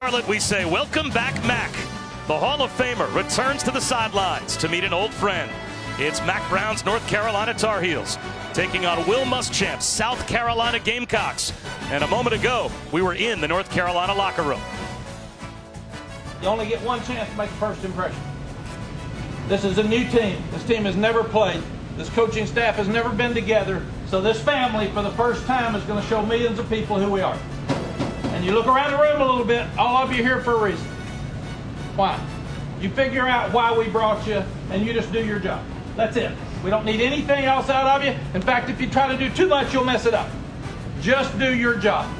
Charlotte, we say welcome back, Mac. The Hall of Famer returns to the sidelines to meet an old friend. It's Mac Brown's North Carolina Tar Heels taking on Will Muschamp's South Carolina Gamecocks. And a moment ago, we were in the North Carolina locker room. You only get one chance to make a first impression. This is a new team. This team has never played. This coaching staff has never been together. So this family, for the first time, is going to show millions of people who we are. And you look around the room a little bit, all of you are here for a reason. Why? You figure out why we brought you, and you just do your job. That's it. We don't need anything else out of you. In fact, if you try to do too much, you'll mess it up. Just do your job.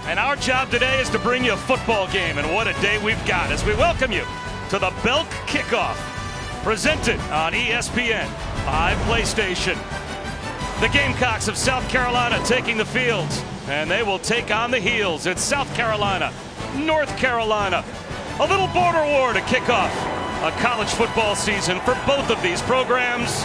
And our job today is to bring you a football game, and what a day we've got as we welcome you to the Belk Kickoff, presented on ESPN by PlayStation. The Gamecocks of South Carolina taking the fields, and they will take on the Heels. It's South Carolina, North Carolina. A little border war to kick off a college football season for both of these programs.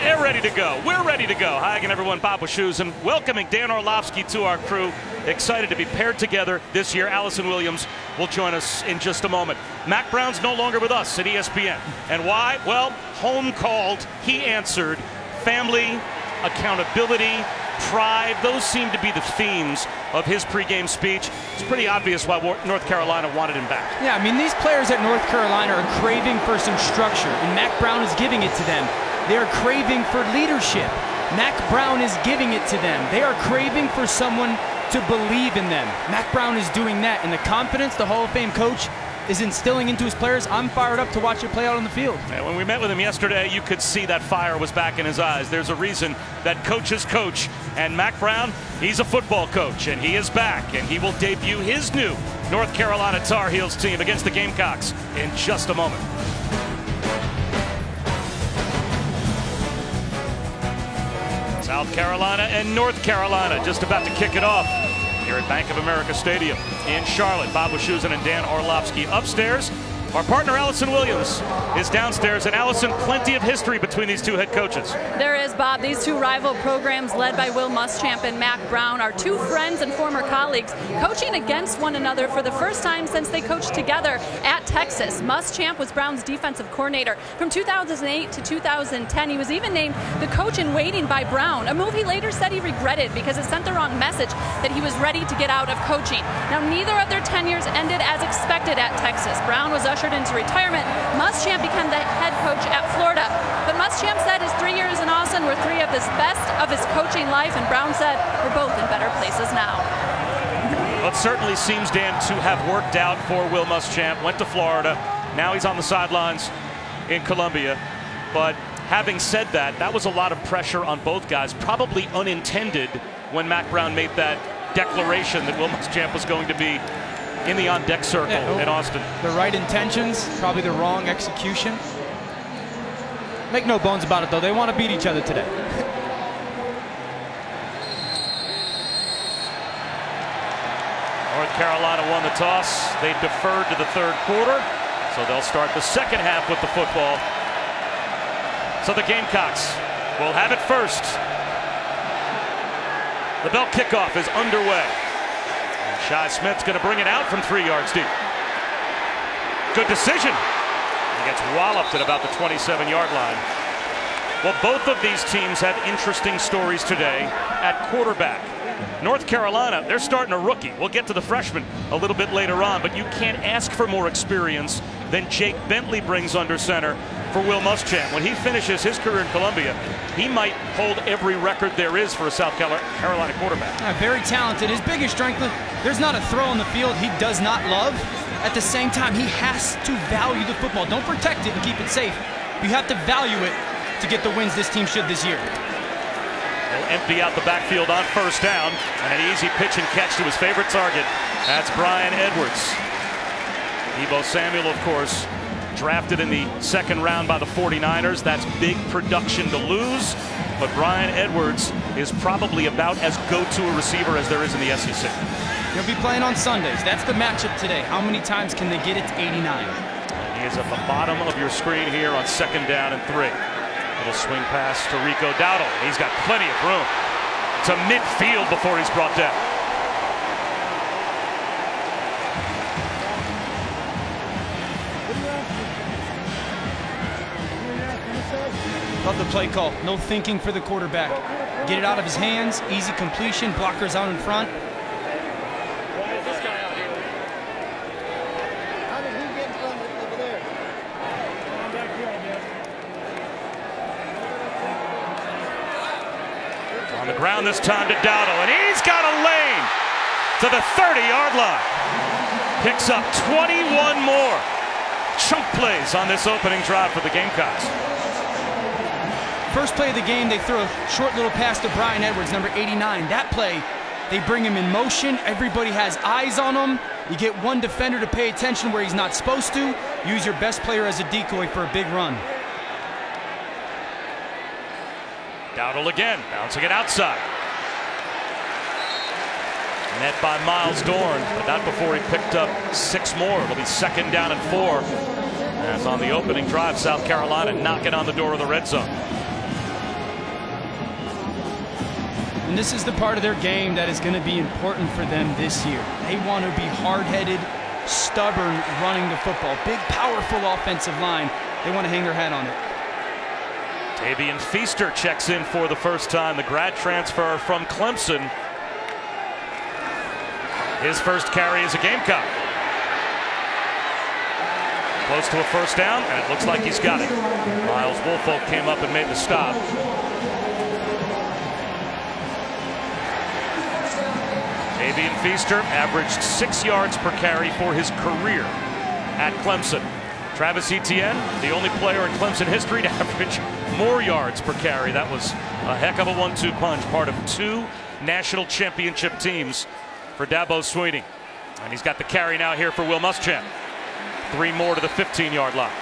They're ready to go. We're ready to go. Hi again, everyone. Bob Wishoes, and welcoming Dan Orlovsky to our crew. Excited to be paired together this year. Allison Williams will join us in just a moment. Mac Brown's no longer with us at ESPN. And why? Well, home called. He answered. Family, accountability, pride, those seem to be the themes of his pregame speech. It's pretty obvious why North Carolina wanted him back. Yeah, I mean, these players at North Carolina are craving for some structure, and Mac Brown is giving it to them. They are craving for leadership. Mac Brown is giving it to them. They are craving for someone to believe in them. Mac Brown is doing that, and the confidence the Hall of Fame coach is instilling into his players, I'm fired up to watch it play out on the field. And when we met with him yesterday, you could see that fire was back in his eyes. There's a reason that coaches coach. And Mac Brown, he's a football coach, and he is back, and he will debut his new North Carolina Tar Heels team against the Gamecocks in just a moment. South Carolina and North Carolina just about to kick it off here at Bank of America Stadium in Charlotte. Bob Wishoes and Dan Orlovsky upstairs. Our partner, Allison Williams, is downstairs. And Allison, plenty of history between these two head coaches. There is, Bob. These two rival programs led by Will Muschamp and Mac Brown are two friends and former colleagues coaching against one another for the first time since they coached together at Texas. Muschamp was Brown's defensive coordinator from 2008 to 2010. He was even named the coach in waiting by Brown, a move he later said he regretted because it sent the wrong message that he was ready to get out of coaching. Now, neither of their tenures ended as expected at Texas. Brown was ushered into retirement. Muschamp became the head coach at Florida. But Muschamp said his 3 years in Austin were three of his best of his coaching life, and Brown said we're both in better places now. Well, it certainly seems, Dan, to have worked out for Will Muschamp. Went to Florida. Now he's on the sidelines in Columbia. But having said that, that was a lot of pressure on both guys, probably unintended when Mac Brown made that declaration that Will Muschamp was going to be in the on-deck circle in Austin. The right intentions, probably the wrong execution. Make no bones about it, though. They want to beat each other today. North Carolina won the toss. They deferred to the third quarter, so they'll start the second half with the football. So the Gamecocks will have it first. The Belk kickoff is underway. Shi Smith's going to bring it out from 3 yards deep. Good decision. He gets walloped at about the 27-yard line. Well, both of these teams have interesting stories today at quarterback. North Carolina, they're starting a rookie. We'll get to the freshman a little bit later on, but you can't ask for more experience than Jake Bentley brings under center for Will Muschamp. When he finishes his career in Columbia, he might hold every record there is for a South Carolina quarterback. Very talented. His biggest strength, there's not a throw on the field he does not love. At the same time, he has to value the football. Don't protect it and keep it safe. You have to value it to get the wins this team should this year. He'll empty out the backfield on first down, and an easy pitch and catch to his favorite target. That's Bryan Edwards. Deebo Samuel, of course, drafted in the second round by the 49ers. That's big production to lose, but Bryan Edwards is probably about as go-to a receiver as there is in the SEC. He'll be playing on Sundays. That's the matchup today. How many times can they get it to 89? He is at the bottom of your screen here on second down and 3. Little swing pass to Rico Dowdle. He's got plenty of room to midfield before he's brought down. Love the play call. No thinking for the quarterback. Get it out of his hands. Easy completion. Blockers out in front. Why is this guy out here? How did he get in front over there? I'm back here, I guess. On the ground this time to Dowdle, and he's got a lane to the 30-yard line. Picks up 21 more chunk plays on this opening drive for the Gamecocks. First play of the game, they throw a short little pass to Brian Edwards, number 89. That play, they bring him in motion. Everybody has eyes on him. You get one defender to pay attention where he's not supposed to. Use your best player as a decoy for a big run. Dowdle again, bouncing it outside. Net by Miles Dorn, but not before he picked up 6 more. It'll be 2nd down and 4. As on the opening drive, South Carolina knocking on the door of the red zone. And this is the part of their game that is going to be important for them this year. They want to be hard-headed, stubborn running the football. Big, powerful offensive line. They want to hang their hat on it. Tavian Feaster checks in for the first time, the grad transfer from Clemson. His first carry as a Gamecock. Close to a first down, and it looks like he's got it. Miles Woolfolk came up and made the stop. Tavian Feaster averaged 6 yards per carry for his career at Clemson. Travis Etienne, the only player in Clemson history to average more yards per carry. That was a heck of a 1-2 punch, part of 2 national championship teams for Dabo Swinney. And he's got the carry now here for Will Muschamp. 3 more to the 15-yard line.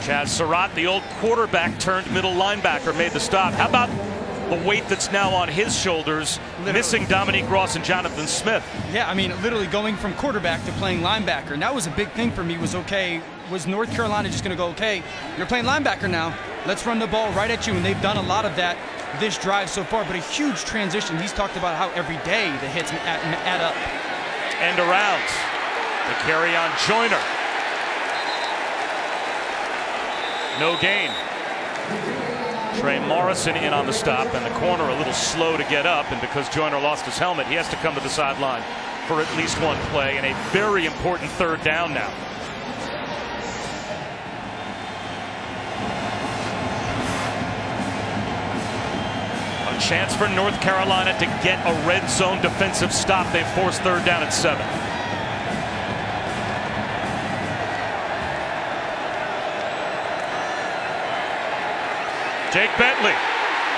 Chaz Surratt, the old quarterback turned middle linebacker, made the stop. How about the weight that's now on his shoulders, missing Dominique Ross and Jonathan Smith? Yeah, I mean, literally going from quarterback to playing linebacker. And that was a big thing for me. Was North Carolina just going to go, okay, you're playing linebacker now. Let's run the ball right at you. And they've done a lot of that this drive so far, but a huge transition. He's talked about how every day the hits add up. End around. The carry on Joyner. No gain. Trey Morrison in on the stop, and the corner a little slow to get up, and because Joyner lost his helmet, he has to come to the sideline for at least one play, and a very important 3rd down now. A chance for North Carolina to get a red zone defensive stop. They force 3rd down at 7. Jake Bentley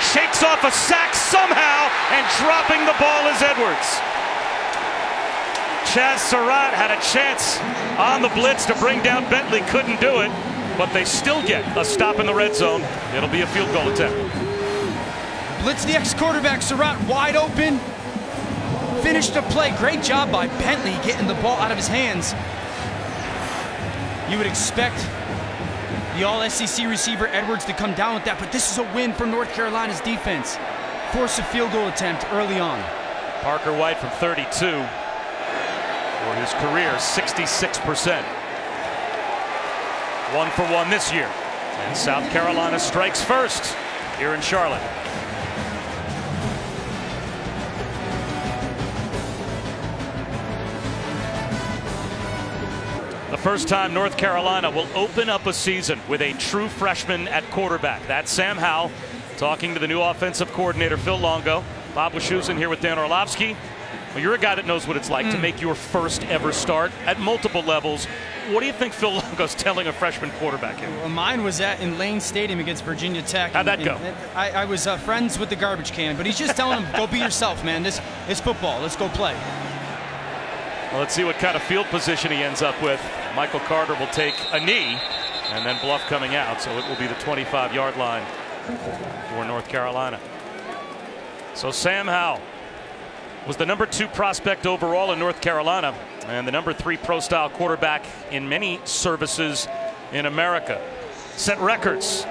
shakes off a sack somehow, and dropping the ball is Edwards. Chaz Surratt had a chance on the blitz to bring down Bentley, couldn't do it, but they still get a stop in the red zone. It'll be a field goal attempt. Blitz the ex-quarterback, Surratt wide open. Finished the play. Great job by Bentley getting the ball out of his hands. You would expect the all-SEC receiver Edwards to come down with that, but this is a win for North Carolina's defense. Force a field goal attempt early on. Parker White from 32 for his career, 66%. 1 for 1 this year. And South Carolina strikes first here in Charlotte. The first time North Carolina will open up a season with a true freshman at quarterback. That's Sam Howell talking to the new offensive coordinator, Phil Longo. Bob Wischusen here with Dan Orlovsky. Well, you're a guy that knows what it's like to make your first ever start at multiple levels. What do you think Phil Longo's telling a freshman quarterback here? Well, mine was in Lane Stadium against Virginia Tech. How'd that go? I was friends with the garbage can, but he's just telling him, go be yourself, man. This is football. Let's go play. Well, let's see what kind of field position he ends up with. Michael Carter will take a knee, and then Bluff coming out, so it will be the 25-yard line for North Carolina. So Sam Howell was the number 2 prospect overall in North Carolina and the number 3 pro-style quarterback in many services in America. Set records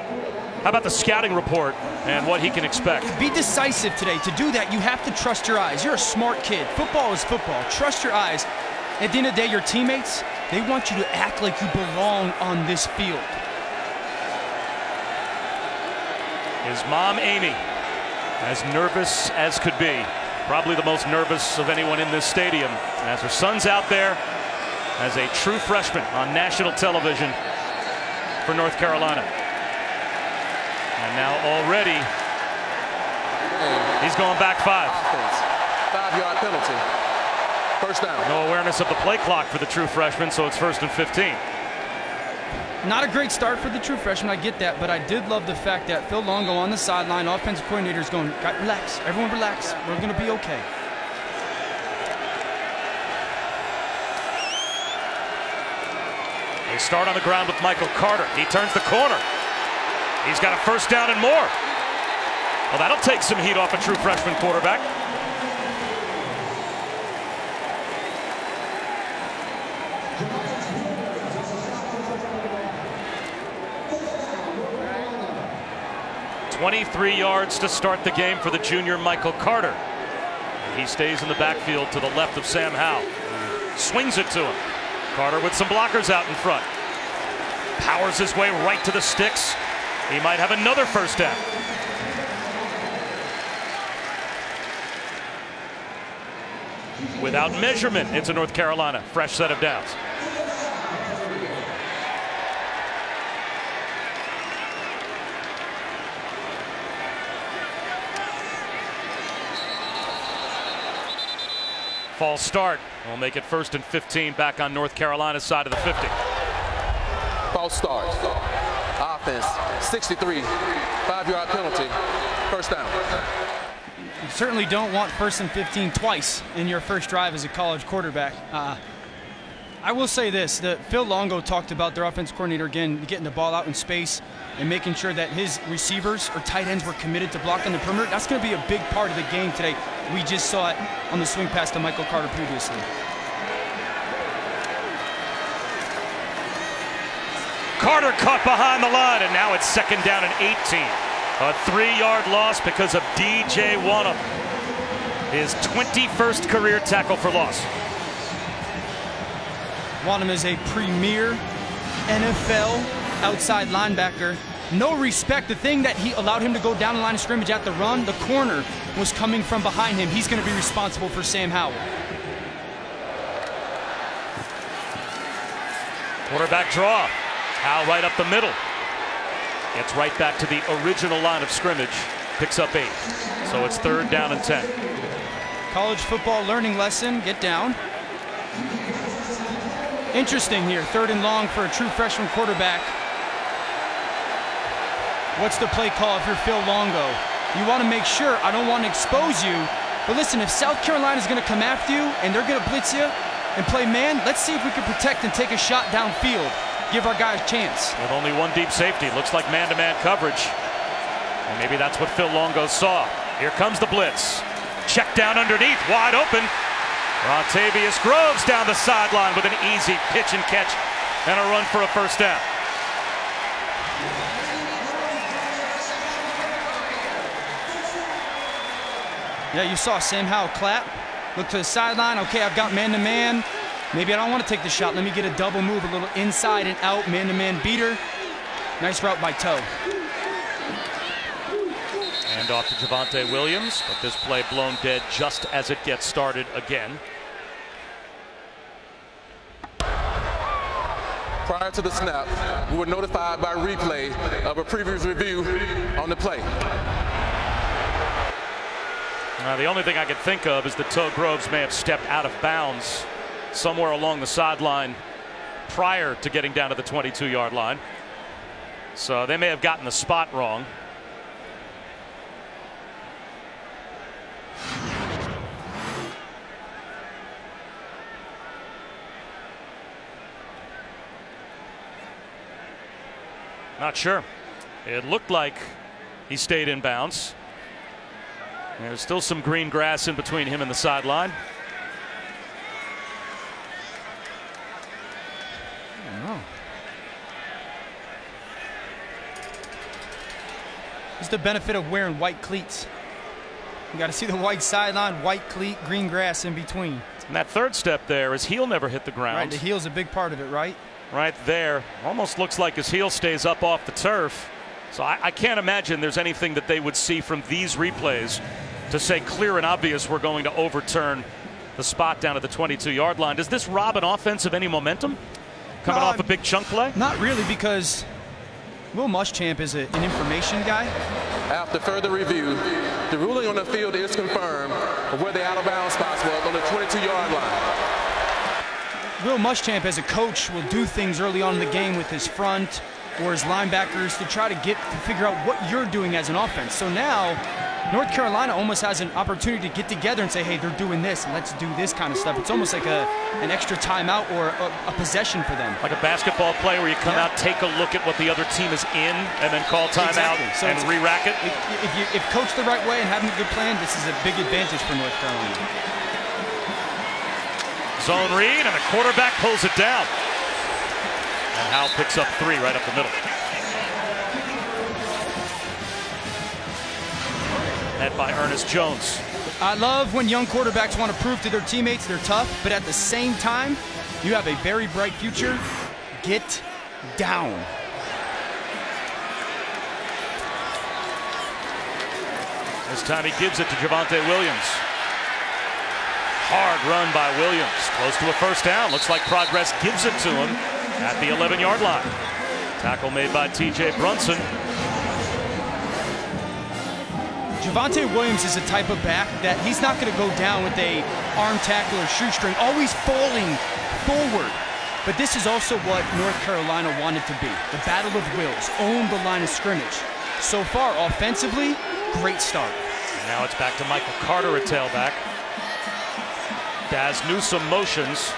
How about the scouting report and what he can expect? Be decisive today. To do that, you have to trust your eyes. You're a smart kid. Football is football. Trust your eyes. At the end of the day, your teammates, they want you to act like you belong on this field. His mom, Amy, as nervous as could be. Probably the most nervous of anyone in this stadium, as her son's out there as a true freshman on national television for North Carolina. And now already, he's going back 5. 5-yard penalty. First down. No awareness of the play clock for the true freshman, so it's 1st and 15. Not a great start for the true freshman, I get that, but I did love the fact that Phil Longo on the sideline, offensive coordinator, is going, relax, everyone relax, we're going to be okay. They start on the ground with Michael Carter. He turns the corner. He's got a first down and more. Well, that'll take some heat off a true freshman quarterback. "23 yards to start the game for the junior Michael Carter. He stays in the backfield to the left of Sam Howell. Swings it to him. Carter with some blockers out in front. Powers his way right to the sticks. He might have another first down. Without measurement, it's a North Carolina fresh set of downs. False start. We'll make it 1st and 15 back on North Carolina's side of the 50. False start. Offense, 63. 5-yard penalty. First down. You certainly don't want 1st and 15 twice in your first drive as a college quarterback. I will say this, that Phil Longo talked about their offense coordinator again getting the ball out in space and making sure that his receivers or tight ends were committed to blocking the perimeter. That's going to be a big part of the game today. We just saw it on the swing pass to Michael Carter previously. Carter caught behind the line, and now it's 2nd down and 18. A 3-yard loss because of DJ Wonnum. His 21st career tackle for loss. Wonnum is a premier NFL outside linebacker. No respect. The thing that he allowed him to go down the line of scrimmage at the run, the corner was coming from behind him. He's going to be responsible for Sam Howell. Quarterback draw. Howell right up the middle. Gets right back to the original line of scrimmage. Picks up 8. So it's 3rd down and 10. College football learning lesson. Get down. Interesting here. 3rd and long for a true freshman quarterback. What's the play call if you're Phil Longo? You want to make sure, I don't want to expose you, but listen, if South Carolina is going to come after you and they're going to blitz you and play man, let's see if we can protect and take a shot downfield. Give our guys a chance. With only one deep safety, looks like man-to-man coverage. And maybe that's what Phil Longo saw. Here comes the blitz. Check down underneath, wide open. Rontavious Groves down the sideline with an easy pitch and catch and a run for a first down. Yeah, you saw Sam Howell clap, look to the sideline. Okay, I've got man-to-man. Maybe I don't want to take the shot. Let me get a double move, a little inside and out, man-to-man beater. Nice route by Toe. And off to Javonte Williams, but this play blown dead just as it gets started again. Prior to the snap, we were notified by replay of a previous review on the play. Now, the only thing I could think of is that Toe Groves may have stepped out of bounds somewhere along the sideline prior to getting down to the 22-yard line. So they may have gotten the spot wrong. Not sure. It looked like he stayed in bounds. There's still some green grass in between him and the sideline. It's the benefit of wearing white cleats. You got to see the white sideline, white cleat, green grass in between. And that third step there, his heel never hit the ground. Right, the heel's a big part of it, right? Right there. Almost looks like his heel stays up off the turf. So I can't imagine there's anything that they would see from these replays to say clear and obvious we're going to overturn the spot down at the 22-yard line. Does this rob an offense of any momentum coming off a big chunk play? Not really, because Will Muschamp is an information guy. After further review, the ruling on the field is confirmed of where the out of bounds spots was on the 22-yard line. Will Muschamp, as a coach, will do things early on in the game with his front or his linebackers to try to figure out what you're doing as an offense. So now, North Carolina almost has an opportunity to get together and say, hey, they're doing this, let's do this kind of stuff. It's almost like an extra timeout or a possession for them. Like a basketball play where you come out, take a look at what the other team is in, and then call timeout and re-rack it. If coached the right way and having a good plan, this is a big advantage for North Carolina. Zone read, and the quarterback pulls it down. And Howell picks up 3 right up the middle. Led by Ernest Jones. I love when young quarterbacks want to prove to their teammates they're tough, but at the same time, you have a very bright future. Get down. This time he gives it to Javonte Williams. Hard run by Williams. Close to a first down. Looks like progress gives it to him at the 11-yard line. Tackle made by T.J. Brunson. Javonte Williams is a type of back that he's not going to go down with a arm tackle or shoestring, always falling forward. But this is also what North Carolina wanted to be. The battle of wills, own the line of scrimmage. So far, offensively, great start. And now it's back to Michael Carter at tailback. Daz Newsome motions.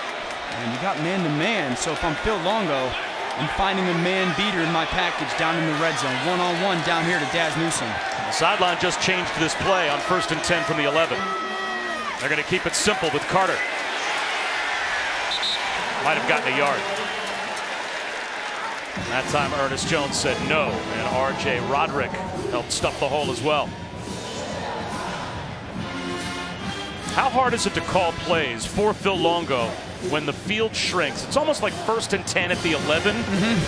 And you got man-to-man, so if I'm Phil Longo, I'm finding a man beater in my package down in the red zone. One-on-one down here to Daz Newsome. The sideline just changed this play on 1st and 10 from the 11. They're going to keep it simple with Carter. Might have gotten a yard. And that time Ernest Jones said no, and R.J. Roderick helped stuff the hole as well. How hard is it to call plays for Phil Longo when the field shrinks? It's almost like 1st and 10 at the 11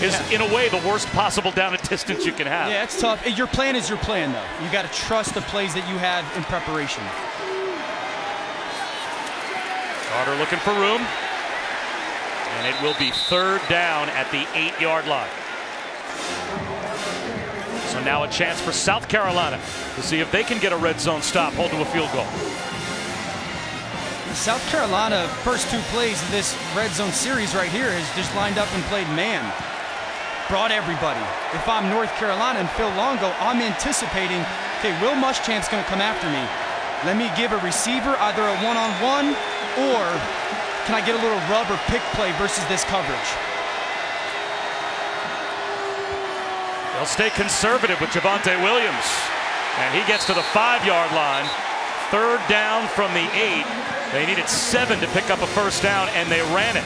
is, in a way, the worst possible down and distance you can have. Yeah, it's tough. Your plan is your plan, though. You got to trust the plays that you have in preparation. Carter looking for room. And it will be 3rd down at the 8-yard line. So now a chance for South Carolina to see if they can get a red zone stop, hold to a field goal. South Carolina, first 2 plays of this red zone series right here, has just lined up and played man. Brought everybody. If I'm North Carolina and Phil Longo, I'm anticipating, okay, Will Muschamp's going to come after me. Let me give a receiver either a one-on-one, or can I get a little rub or pick play versus this coverage? They'll stay conservative with Javonte Williams. And he gets to the 5-yard line. 3rd down from the 8. They needed 7 to pick up a first down, and they ran it.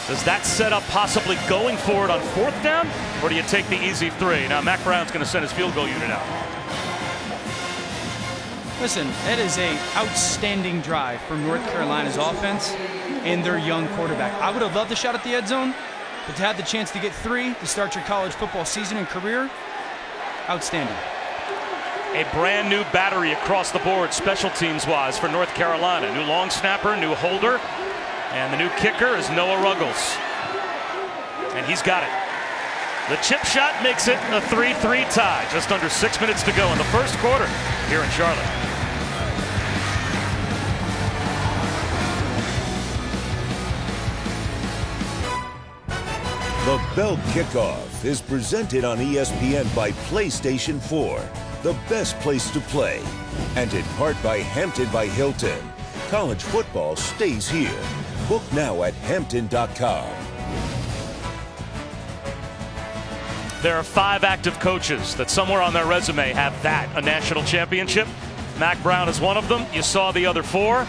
Does that set up possibly going for it on 4th down, or do you take the easy 3? Now, Mac Brown's going to send his field goal unit out. Listen, that is an outstanding drive from North Carolina's offense and their young quarterback. I would have loved a shot at the end zone, but to have the chance to get 3 to start your college football season and career, outstanding. A brand new battery across the board, special teams wise, for North Carolina. New long snapper, new holder, and the new kicker is Noah Ruggles. And he's got it. The chip shot makes it a 3-3 tie. Just under 6 minutes to go in the first quarter here in Charlotte. The Bell Kickoff is presented on ESPN by PlayStation 4, the best place to play, and in part by Hampton by Hilton. College football stays here. Book now at Hampton.com. There are 5 active coaches that somewhere on their resume have that, a national championship. Mac Brown is one of them. You saw the other 4.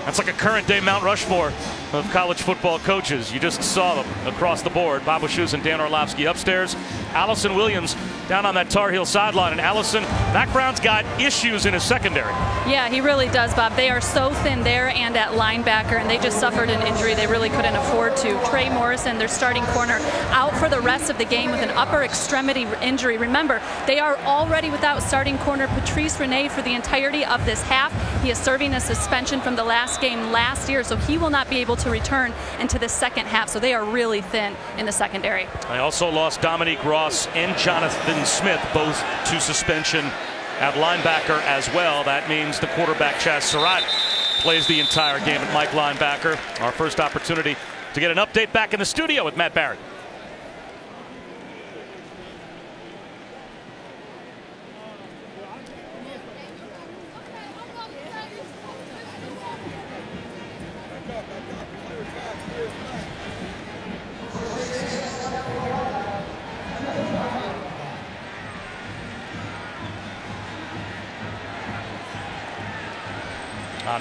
That's like a current day Mount Rushmore of college football coaches. You just saw them across the board. Bob Wischusen and Dan Orlovsky upstairs. Allison Williams down on that Tar Heel sideline. And Allison, Mack Brown's got issues in his secondary. Yeah, he really does, Bob. They are so thin there and at linebacker, and they just suffered an injury they really couldn't afford to. Trey Morrison, their starting corner, out for the rest of the game with an upper extremity injury. Remember, they are already without starting corner Patrice Rene for the entirety of this half. He is serving a suspension from the last game last year, so he will not be able to return into the second half. So they are really thin in the secondary. I also lost Dominique Ross and Jonathan Smith, both to suspension at linebacker as well. That means the quarterback Chaz Surratt plays the entire game at Mike linebacker. Our first opportunity to get an update back in the studio with Matt Barrett.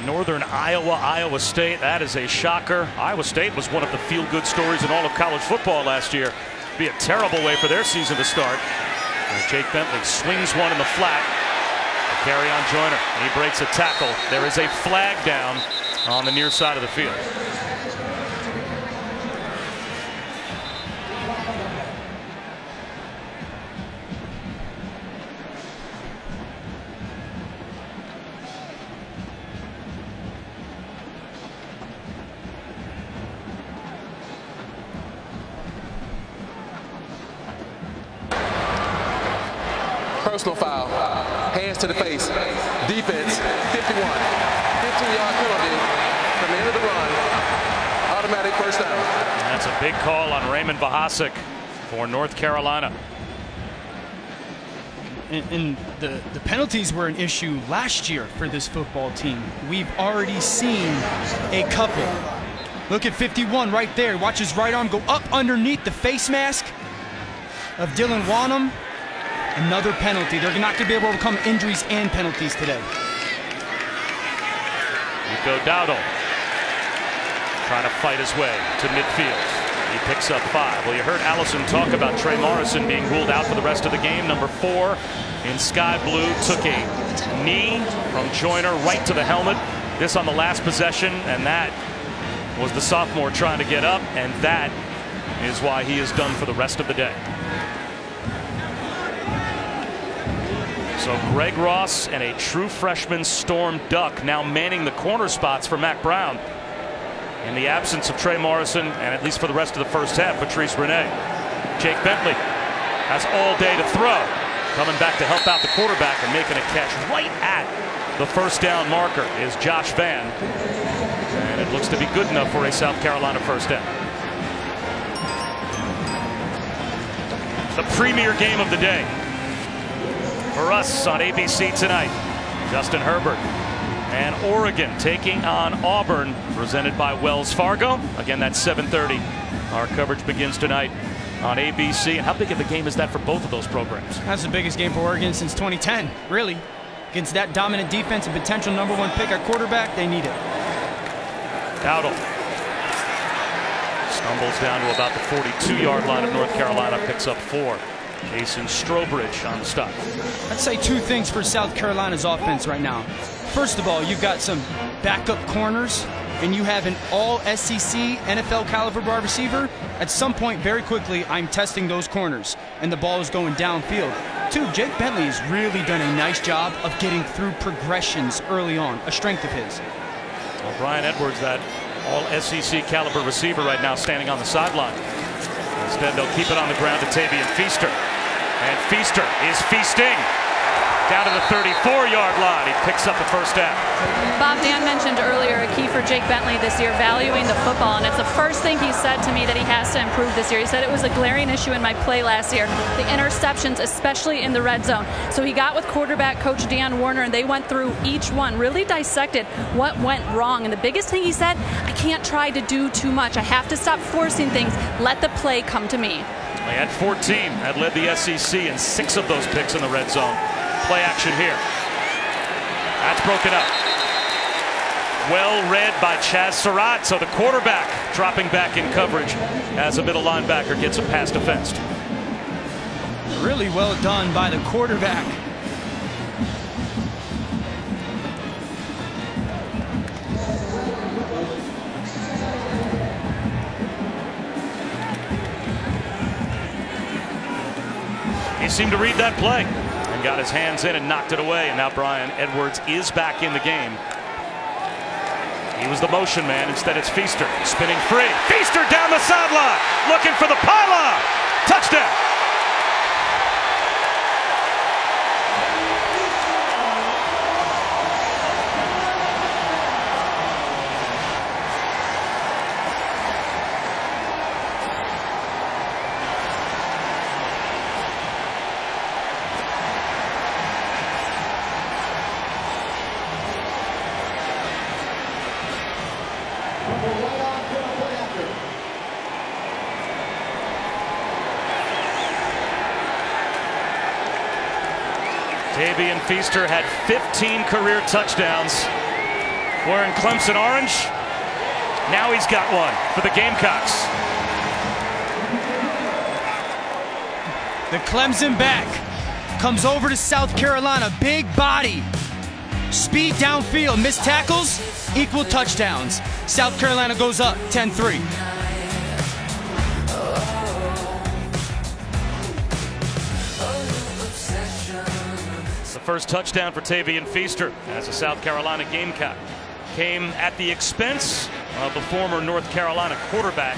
Northern Iowa, Iowa State. That is a shocker. Iowa State was one of the feel-good stories in all of college football last year. Be a terrible way for their season to start. And Jake Bentley swings one in the flat. Carry on Joyner. He breaks a tackle. There is a flag down on the near side of the field. Personal foul, hands to the face, defense, 51, 15-yard penalty from the end of the run, automatic first down. That's a big call on Raymond Vahasek for North Carolina. And the penalties were an issue last year for this football team. We've already seen a couple. Look at 51 right there. Watch his right arm go up underneath the face mask of Dylan Wanham. Another penalty. They're not going to be able to overcome injuries and penalties today. Rico Dowdle trying to fight his way to midfield. He picks up 5. Well, you heard Allison talk about Trey Morrison being ruled out for the rest of the game. Number 4 in sky blue took a knee from Joyner right to the helmet. This on the last possession, and that was the sophomore trying to get up, and that is why he is done for the rest of the day. So Greg Ross and a true freshman Storm Duck now manning the corner spots for Mack Brown. In the absence of Trey Morrison, and at least for the rest of the first half, Patrice Rene. Jake Bentley has all day to throw. Coming back to help out the quarterback and making a catch right at the first down marker is Josh Vann. And it looks to be good enough for a South Carolina first down. The premier game of the day for us on ABC tonight. Justin Herbert and Oregon taking on Auburn, presented by Wells Fargo. Again, that's 7:30. Our coverage begins tonight on ABC. And how big of a game is that for both of those programs? That's the biggest game for Oregon since 2010, really. Against that dominant defense and potential #1 pick at quarterback, they need it. Dowdle stumbles down to about the 42-yard line of North Carolina, picks up 4. Jason Strobridge on the stop. I'd say 2 things for South Carolina's offense right now. First of all, you've got some backup corners, and you have an all-SEC NFL caliber wide receiver. At some point, very quickly, I'm testing those corners, and the ball is going downfield. 2, Jake Bentley has really done a nice job of getting through progressions early on, a strength of his. Well, Brian Edwards, that all-SEC caliber receiver right now standing on the sideline. Instead, they'll keep it on the ground to Tavian Feaster. And Feaster is feasting down to the 34-yard line. He picks up the first down. Bob, Dan mentioned earlier a key for Jake Bentley this year, valuing the football, and it's the first thing he said to me that he has to improve this year. He said it was a glaring issue in my play last year, the interceptions, especially in the red zone. So he got with quarterback coach Dan Warner, and they went through each one, really dissected what went wrong. And the biggest thing he said, I can't try to do too much. I have to stop forcing things. Let the play come to me. They had 14, had led the SEC in 6 of those picks in the red zone. Play action here. That's broken up. Well read by Chaz Surratt. So the quarterback dropping back in coverage as a middle linebacker gets a pass defensed. Really well done by the quarterback. He seemed to read that play and got his hands in and knocked it away. And now Brian Edwards is back in the game. He was the motion man. Instead, it's Feaster spinning free. Feaster down the sideline, looking for the pylon. Touchdown. Tavian Feaster had 15 career touchdowns wearing Clemson orange. Now he's got one for the Gamecocks. The Clemson back comes over to South Carolina. Big body. Speed downfield. Missed tackles equal touchdowns. South Carolina goes up 10-3. First touchdown for Tavian Feaster as a South Carolina Gamecock. Came at the expense of the former North Carolina quarterback,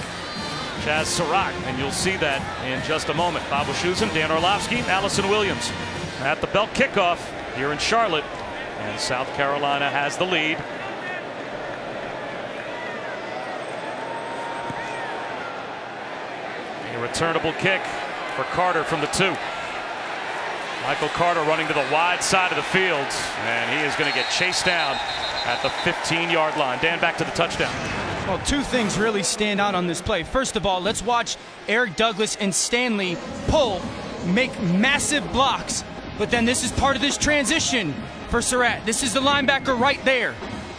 Chaz Surratt, and you'll see that in just a moment. Bob Wischusen, Dan Orlovsky, Allison Williams at the Belk kickoff here in Charlotte, and South Carolina has the lead. A returnable kick for Carter from the 2. Michael Carter running to the wide side of the field, and he is going to get chased down at the 15-yard line. Dan, back to the touchdown. Well, two things really stand out on this play. First of all, let's watch Eric Douglas and Stanley make massive blocks. But then this is part of this transition for Surratt. This is the linebacker right there.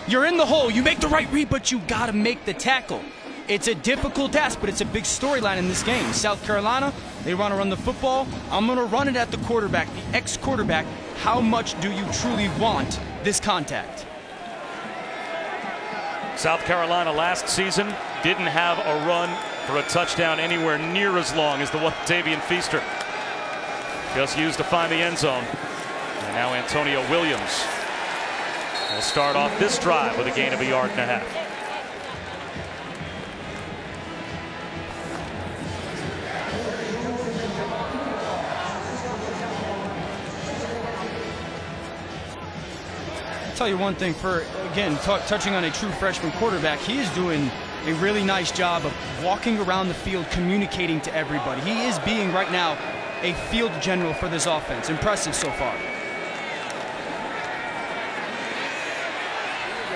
You're in the hole. You make the right read, but you got to make the tackle. It's a difficult task, but it's a big storyline in this game. South Carolina, they want to run the football. I'm going to run it at the quarterback, the ex-quarterback. How much do you truly want this contact? South Carolina last season didn't have a run for a touchdown anywhere near as long as the one Tavian Feaster just used to find the end zone. And now Antonio Williams will start off this drive with a gain of 1.5 yards. I'll tell you one thing, for again touching on a true freshman quarterback, he is doing a really nice job of walking around the field, communicating to everybody. He is being right now a field general for this offense. Impressive so far.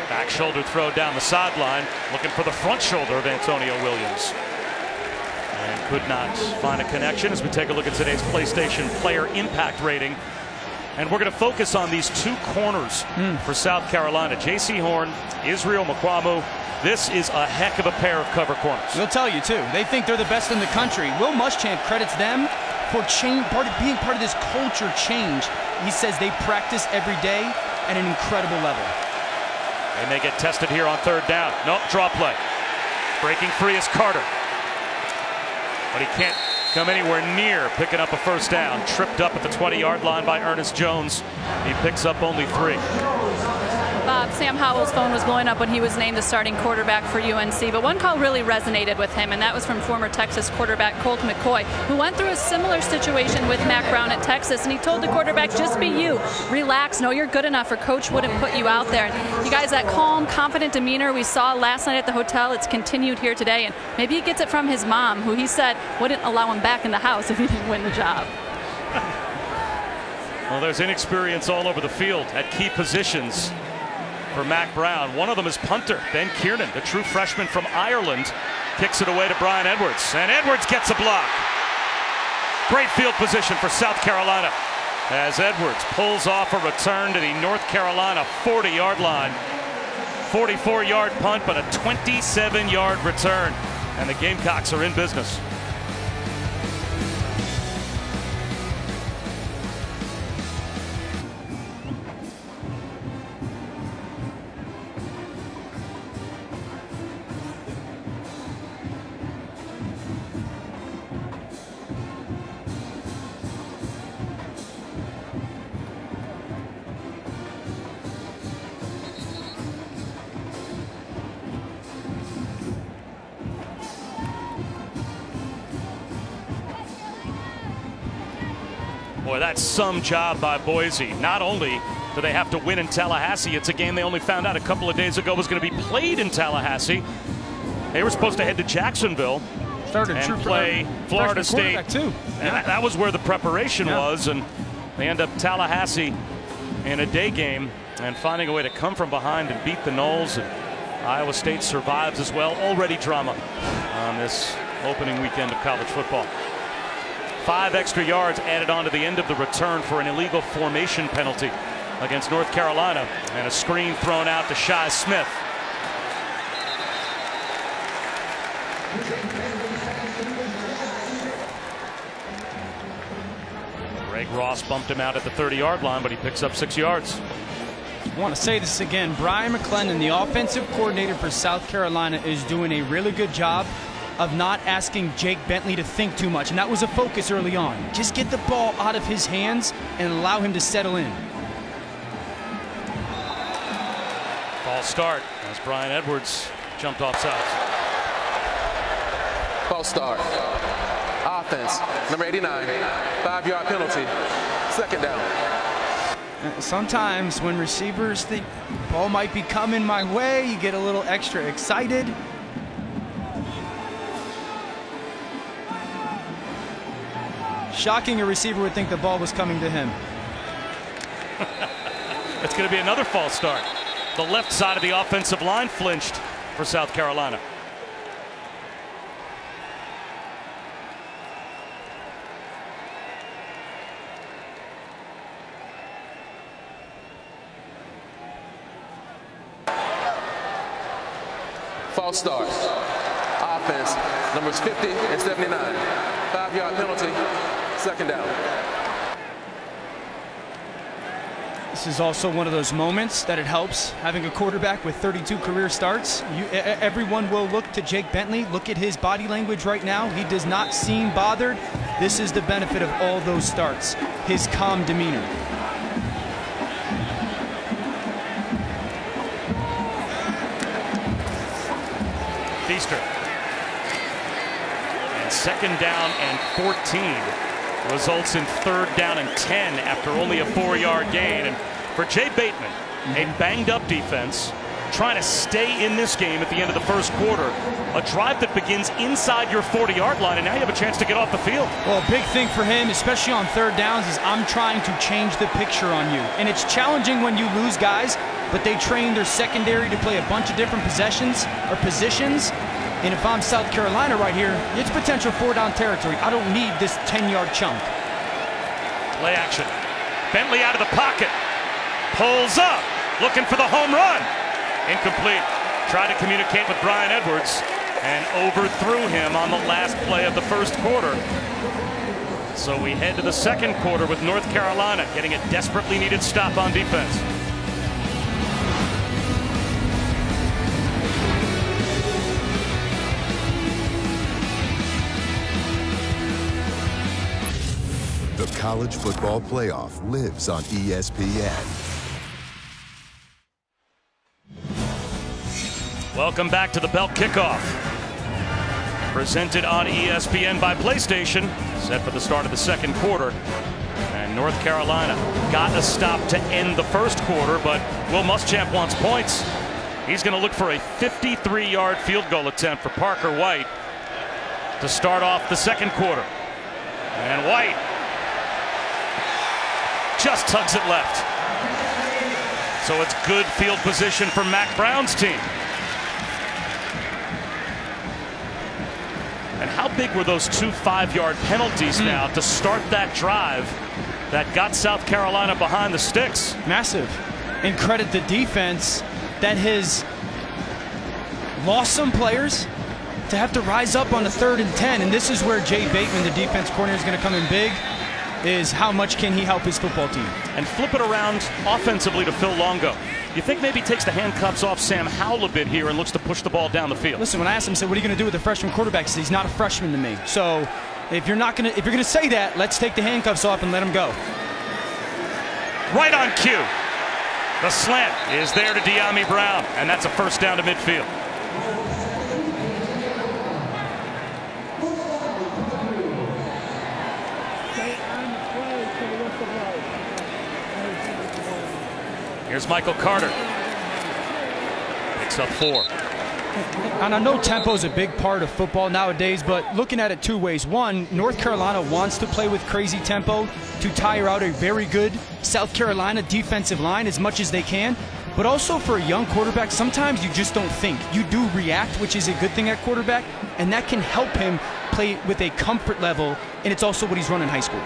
Back shoulder throw down the sideline, looking for the front shoulder of Antonio Williams, and could not find a connection. As we take a look at today's PlayStation player impact rating, and we're going to focus on these two corners for South Carolina. J.C. Horn, Israel Mukuamu. This is a heck of a pair of cover corners. They'll tell you too. They think they're the best in the country. Will Muschamp credits them for being part of this culture change. He says they practice every day at an incredible level. They may get tested here on third down. Nope, draw play. Breaking free is Carter, but he can't come anywhere near picking up a first down. Tripped up at the 20-yard line by Ernest Jones. He picks up only 3. Bob, Sam Howell's phone was blowing up when he was named the starting quarterback for UNC, but one call really resonated with him, and that was from former Texas quarterback Colt McCoy, who went through a similar situation with Mack Brown at Texas, and he told the quarterback, just be you, relax, know you're good enough, or coach wouldn't put you out there. And you guys, that calm, confident demeanor we saw last night at the hotel, it's continued here today, and maybe he gets it from his mom, who he said wouldn't allow him back in the house if he didn't win the job. Well, there's inexperience all over the field at key positions for Mack Brown. One of them is punter Ben Kiernan, the true freshman from Ireland, kicks it away to Brian Edwards, and Edwards gets a block. Great field position for South Carolina as Edwards pulls off a return to the North Carolina 40-yard line. 44-yard punt, but a 27-yard return. And the Gamecocks are in business. Boy, that's some job by Boise. Not only do they have to win in Tallahassee, it's a game they only found out a couple of days ago was going to be played in Tallahassee. They were supposed to head to Jacksonville and play Florida State. Too. And that was where the preparation was, and they end up Tallahassee in a day game and finding a way to come from behind and beat the Noles. And Iowa State survives as well. Already drama on this opening weekend of college football. 5 extra yards added on to the end of the return for an illegal formation penalty against North Carolina, and a screen thrown out to Shi Smith. Greg Ross bumped him out at the 30-yard line, but he picks up 6 yards. I want to say this again. Brian McClendon, the offensive coordinator for South Carolina, is doing a really good job of not asking Jake Bentley to think too much, and that was a focus early on. Just get the ball out of his hands and allow him to settle in. False start as Brian Edwards jumped off sides. False start. Offense, number 89, 5-yard penalty, 2nd down. Sometimes when receivers think ball might be coming my way, you get a little extra excited. Shocking, a receiver would think the ball was coming to him. It's going to be another false start. The left side of the offensive line flinched for South Carolina. False start. Offense, numbers 50 and 79. 5-yard penalty, 2nd down. This is also one of those moments that it helps having a quarterback with 32 career starts. Everyone will look to Jake Bentley. Look at his body language right now. He does not seem bothered. This is the benefit of all those starts, his calm demeanor. Feaster. And 2nd down and 14. Results in 3rd down and 10 after only a 4-yard gain. And for Jay Bateman, a banged-up defense, trying to stay in this game at the end of the first quarter. A drive that begins inside your 40-yard line, and now you have a chance to get off the field. Well, a big thing for him, especially on 3rd downs, is I'm trying to change the picture on you. And it's challenging when you lose guys, but they train their secondary to play a bunch of different positions. And if I'm South Carolina right here, it's potential 4-down territory. I don't need this 10-yard chunk. Play action. Bentley out of the pocket. Pulls up. Looking for the home run. Incomplete. Tried to communicate with Brian Edwards and overthrew him on the last play of the first quarter. So we head to the 2nd quarter with North Carolina getting a desperately needed stop on defense. The College Football Playoff lives on ESPN. Welcome back to the Belt Kickoff. Presented on ESPN by PlayStation. Set for the start of the 2nd quarter. And North Carolina got a stop to end the first quarter, but Will Muschamp wants points. He's going to look for a 53-yard field goal attempt for Parker White to start off the 2nd quarter. And White just tugs it left. So it's good field position for Mack Brown's team. And how big were those 2 5-yard penalties now to start that drive that got South Carolina behind the sticks? Massive. And credit the defense that has lost some players to have to rise up on the 3rd and 10, and this is where Jay Bateman, the defense coordinator, is going to come in big, is how much can he help his football team. And flip it around offensively to Phil Longo. You think maybe he takes the handcuffs off Sam Howell a bit here and looks to push the ball down the field? Listen, when I asked him, I said, what are you going to do with the freshman quarterback? He said, he's not a freshman to me. So if you're going to say that, let's take the handcuffs off and let him go. Right on cue. The slant is there to De'Ami Brown, and that's a first down to midfield. Here's Michael Carter. Picks up 4. And I know tempo is a big part of football nowadays, but looking at it two ways. One, North Carolina wants to play with crazy tempo to tire out a very good South Carolina defensive line as much as they can. But also for a young quarterback, sometimes you just don't think. You do react, which is a good thing at quarterback, and that can help him play with a comfort level, and it's also what he's run in high school.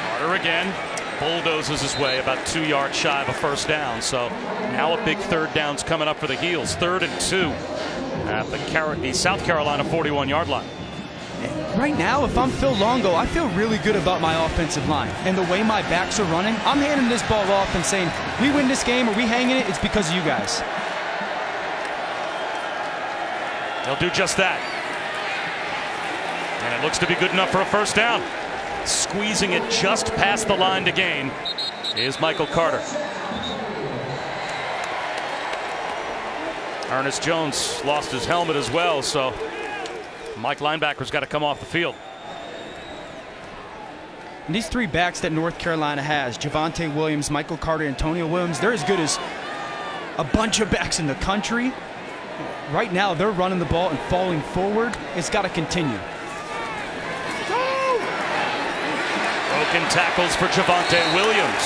Carter again bulldozes his way about 2 yards shy of a first down. So now a big 3rd down's coming up for the Heels. 3rd and 2 at the South Carolina 41-yard line. Right now, if I'm Phil Longo, I feel really good about my offensive line and the way my backs are running. I'm handing this ball off and saying, we win this game or we hanging it, it's because of you guys. They'll do just that. And it looks to be good enough for a first down. Squeezing it just past the line to gain is Michael Carter. Ernest Jones lost his helmet as well, so Mike linebacker's got to come off the field. And these 3 backs that North Carolina has, Javonte Williams, Michael Carter, Antonio Williams, they're as good as a bunch of backs in the country. Right now, they're running the ball and falling forward. It's got to continue. Broken tackles for Javonte Williams.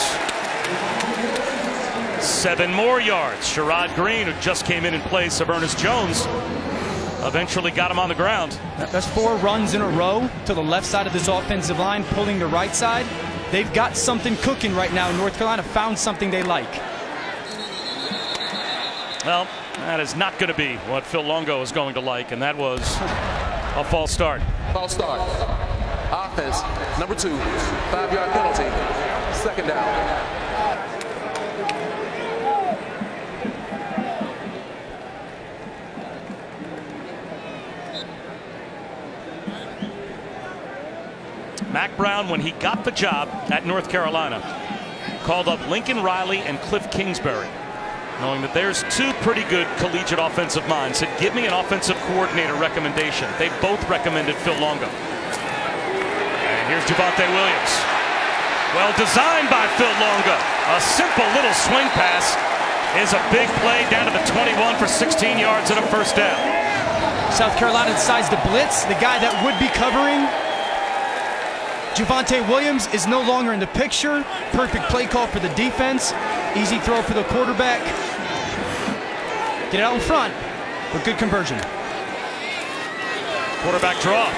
7 more yards. Sherrod Green, who just came in place of Ernest Jones, eventually got him on the ground. That's 4 runs in a row to the left side of this offensive line, pulling the right side. They've got something cooking right now. North Carolina found something they like. Well, that is not going to be what Phil Longo is going to like, and that was a false start. False start. Offense, number 2, 5-yard penalty, 2nd down. Mack Brown, when he got the job at North Carolina, called up Lincoln Riley and Cliff Kingsbury, knowing that there's 2 pretty good collegiate offensive minds, said, give me an offensive coordinator recommendation. They both recommended Phil Longo. Here's Javonte Williams. Well designed by Phil Longo. A simple little swing pass is a big play down to the 21 for 16 yards and a first down. South Carolina decides to blitz. The guy that would be covering Javonte Williams is no longer in the picture. Perfect play call for the defense. Easy throw for the quarterback. Get it out in front, but good conversion. Quarterback draw.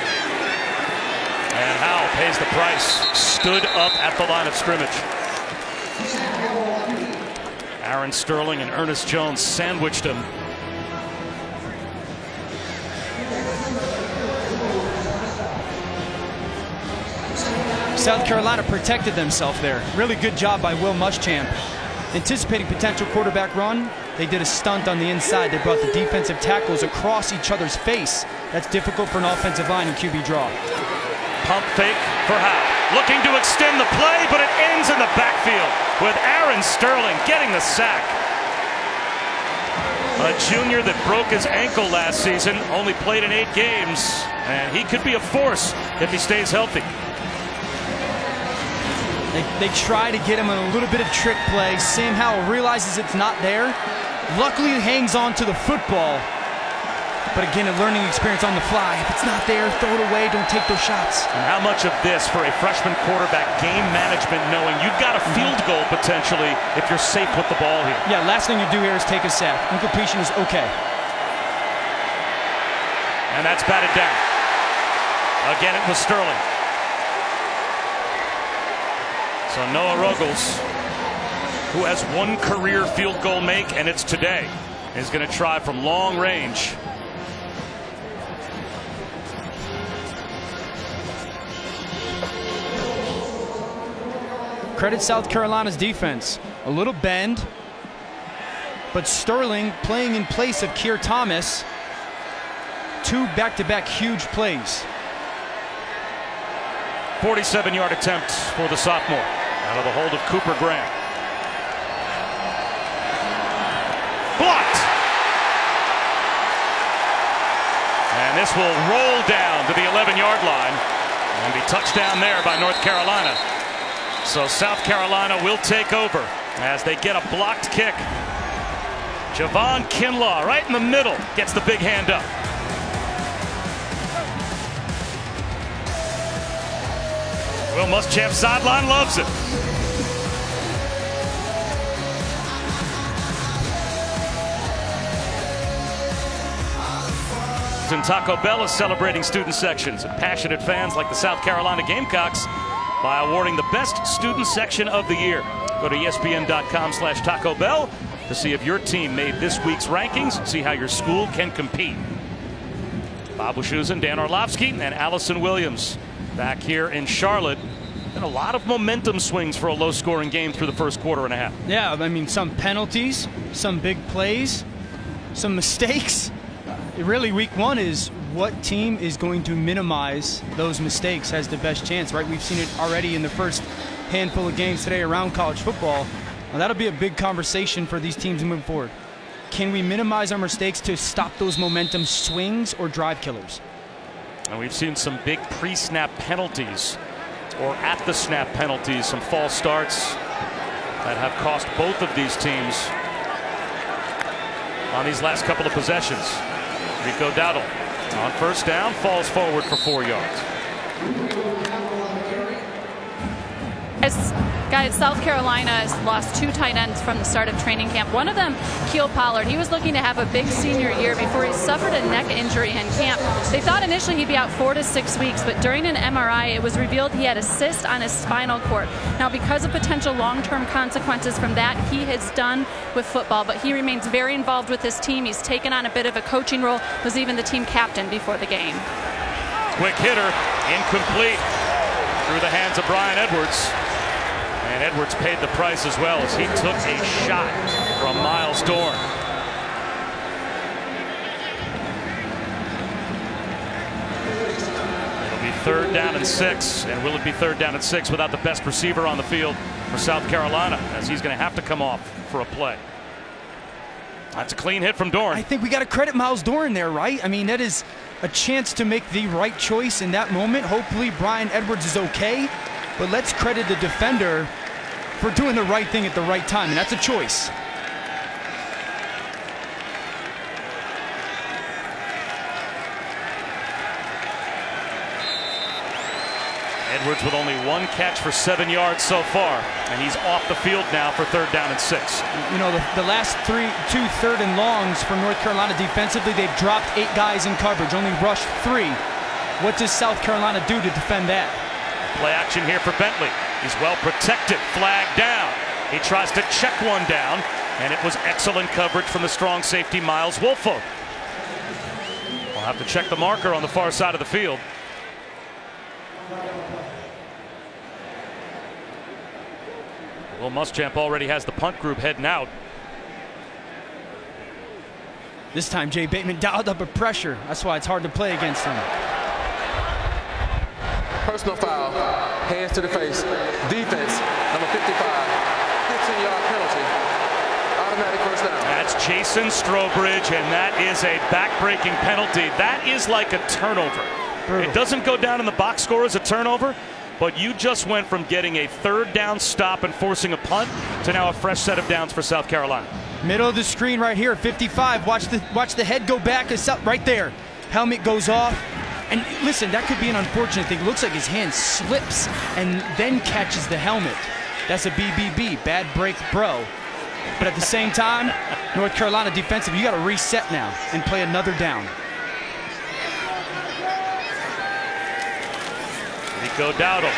And Howell pays the price. Stood up at the line of scrimmage. Aaron Sterling and Ernest Jones sandwiched him. South Carolina protected themselves there. Really good job by Will Muschamp. Anticipating potential quarterback run, they did a stunt on the inside. They brought the defensive tackles across each other's face. That's difficult for an offensive line in QB draw. Pump fake for Howell. Looking to extend the play, but it ends in the backfield with Aaron Sterling getting the sack. A junior that broke his ankle last season, only played in 8 games, and he could be a force if he stays healthy. They try to get him in a little bit of trick play. Sam Howell realizes it's not there. Luckily, he hangs on to the football. But again, a learning experience on the fly. If it's not there, throw it away. Don't take those shots. And how much of this for a freshman quarterback, game management, knowing you've got a field goal potentially if you're safe with the ball here? Yeah, last thing you do here is take a sack. Incompletion is okay. And that's batted down. Again, it was Sterling. So Noah Ruggles who has one career field goal make, and it's today. Is going to try from long range. Credit South Carolina's defense. A little bend, but Sterling playing in place of Keir Thomas. 2 back-to-back huge plays. 47-yard attempt for the sophomore out of the hold of Cooper Graham. Blocked. And this will roll down to the 11-yard line and be touched down there by North Carolina. So South Carolina will take over as they get a blocked kick. Javon Kinlaw right in the middle gets the big hand up. Will Muschamp sideline loves it. And Taco Bell is celebrating student sections and passionate fans like the South Carolina Gamecocks by awarding the best student section of the year. Go to ESPN.com/Taco Bell to see if your team made this week's rankings, see how your school can compete. Bob Wischusen, Dan Orlovsky, and Allison Williams back here in Charlotte. And a lot of momentum swings for a low-scoring game through the first quarter and a half. Yeah, I mean, some penalties, some big plays, some mistakes. Really, week one is what team is going to minimize those mistakes has the best chance, right? We've seen it already in the first handful of games today around college football. Now, that'll be a big conversation for these teams moving forward. Can we minimize our mistakes to stop those momentum swings or drive killers? And we've seen some big pre-snap penalties or at the snap penalties, some false starts that have cost both of these teams on these last couple of possessions. Rico Dowdle on first down falls forward for 4 yards. Guys, South Carolina has lost 2 tight ends from the start of training camp. One of them, Keel Pollard, he was looking to have a big senior year before he suffered a neck injury in camp. They thought initially he'd be out 4 to 6 weeks, but during an MRI, it was revealed he had a cyst on his spinal cord. Now, because of potential long-term consequences from that, he is done with football, but he remains very involved with his team. He's taken on a bit of a coaching role, was even the team captain before the game. Quick hitter, incomplete through the hands of Brian Edwards. And Edwards paid the price as well as he took a shot from Miles Dorn. It'll be 3rd down and 6. And will it be 3rd down and 6 without the best receiver on the field for South Carolina, as he's going to have to come off for a play. That's a clean hit from Dorn. I think we got to credit Miles Dorn there, right? I mean, that is a chance to make the right choice in that moment. Hopefully Brian Edwards is okay, but let's credit the defender for doing the right thing at the right time, and that's a choice. Edwards with only 1 catch for 7 yards so far, and he's off the field now for 3rd down and 6. You know, the last 2 3rd and longs from North Carolina defensively, they've dropped 8 guys in coverage, only rushed 3. What does South Carolina do to defend that? Play action here for Bentley. He's well protected, flag down. He tries to check one down, and it was excellent coverage from the strong safety Miles Woolfolk. We'll have to check the marker on the far side of the field. Will Muschamp already has the punt group heading out. This time Jay Bateman dialed up a pressure. That's why it's hard to play against him. Personal foul, hands to the face, defense, number 55, 15-yard penalty, automatic first down. That's Jason Strobridge, and that is a back-breaking penalty. That is like a turnover. Brutal. It doesn't go down in the box score as a turnover, but you just went from getting a 3rd down stop and forcing a punt to now a fresh set of downs for South Carolina. Middle of the screen right here, 55. Watch the head go back. It's up right there. Helmet goes off. And listen, that could be an unfortunate thing. It looks like his hand slips and then catches the helmet. That's a BBB, bad break bro. But at the same time, North Carolina defensive, you got to reset now and play another down. Rico Dowdle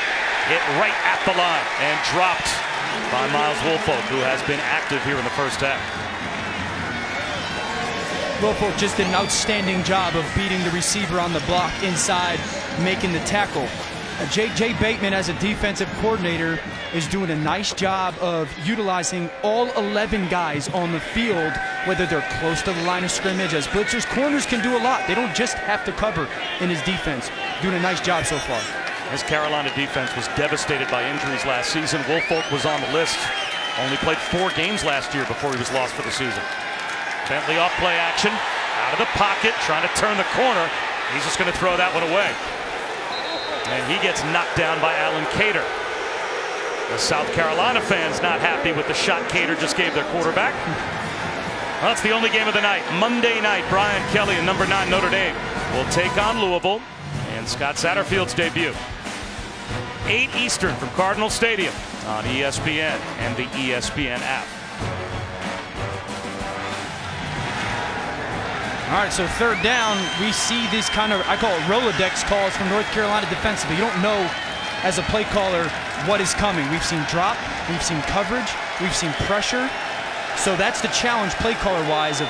hit right at the line and dropped by Miles Woolfolk, who has been active here in the first half. Woolfolk just did an outstanding job of beating the receiver on the block inside, making the tackle. Jay Bateman, as a defensive coordinator, is doing a nice job of utilizing all 11 guys on the field, whether they're close to the line of scrimmage. As blitzers, corners can do a lot. They don't just have to cover in his defense. Doing a nice job so far. His Carolina defense was devastated by injuries last season. Woolfolk was on the list. Only played 4 games last year before he was lost for the season. Bentley off play action, out of the pocket, trying to turn the corner. He's just going to throw that one away. And he gets knocked down by Alan Cater. The South Carolina fans not happy with the shot Cater just gave their quarterback. Well, that's the only game of the night. Monday night, Brian Kelly and number 9 Notre Dame will take on Louisville and Scott Satterfield's debut. 8 Eastern from Cardinal Stadium on ESPN and the ESPN app. All right, so third down, we see these kind of, I call it Rolodex calls from North Carolina defensively. You don't know, as a play caller, what is coming. We've seen drop, we've seen coverage, we've seen pressure. So that's the challenge play caller-wise of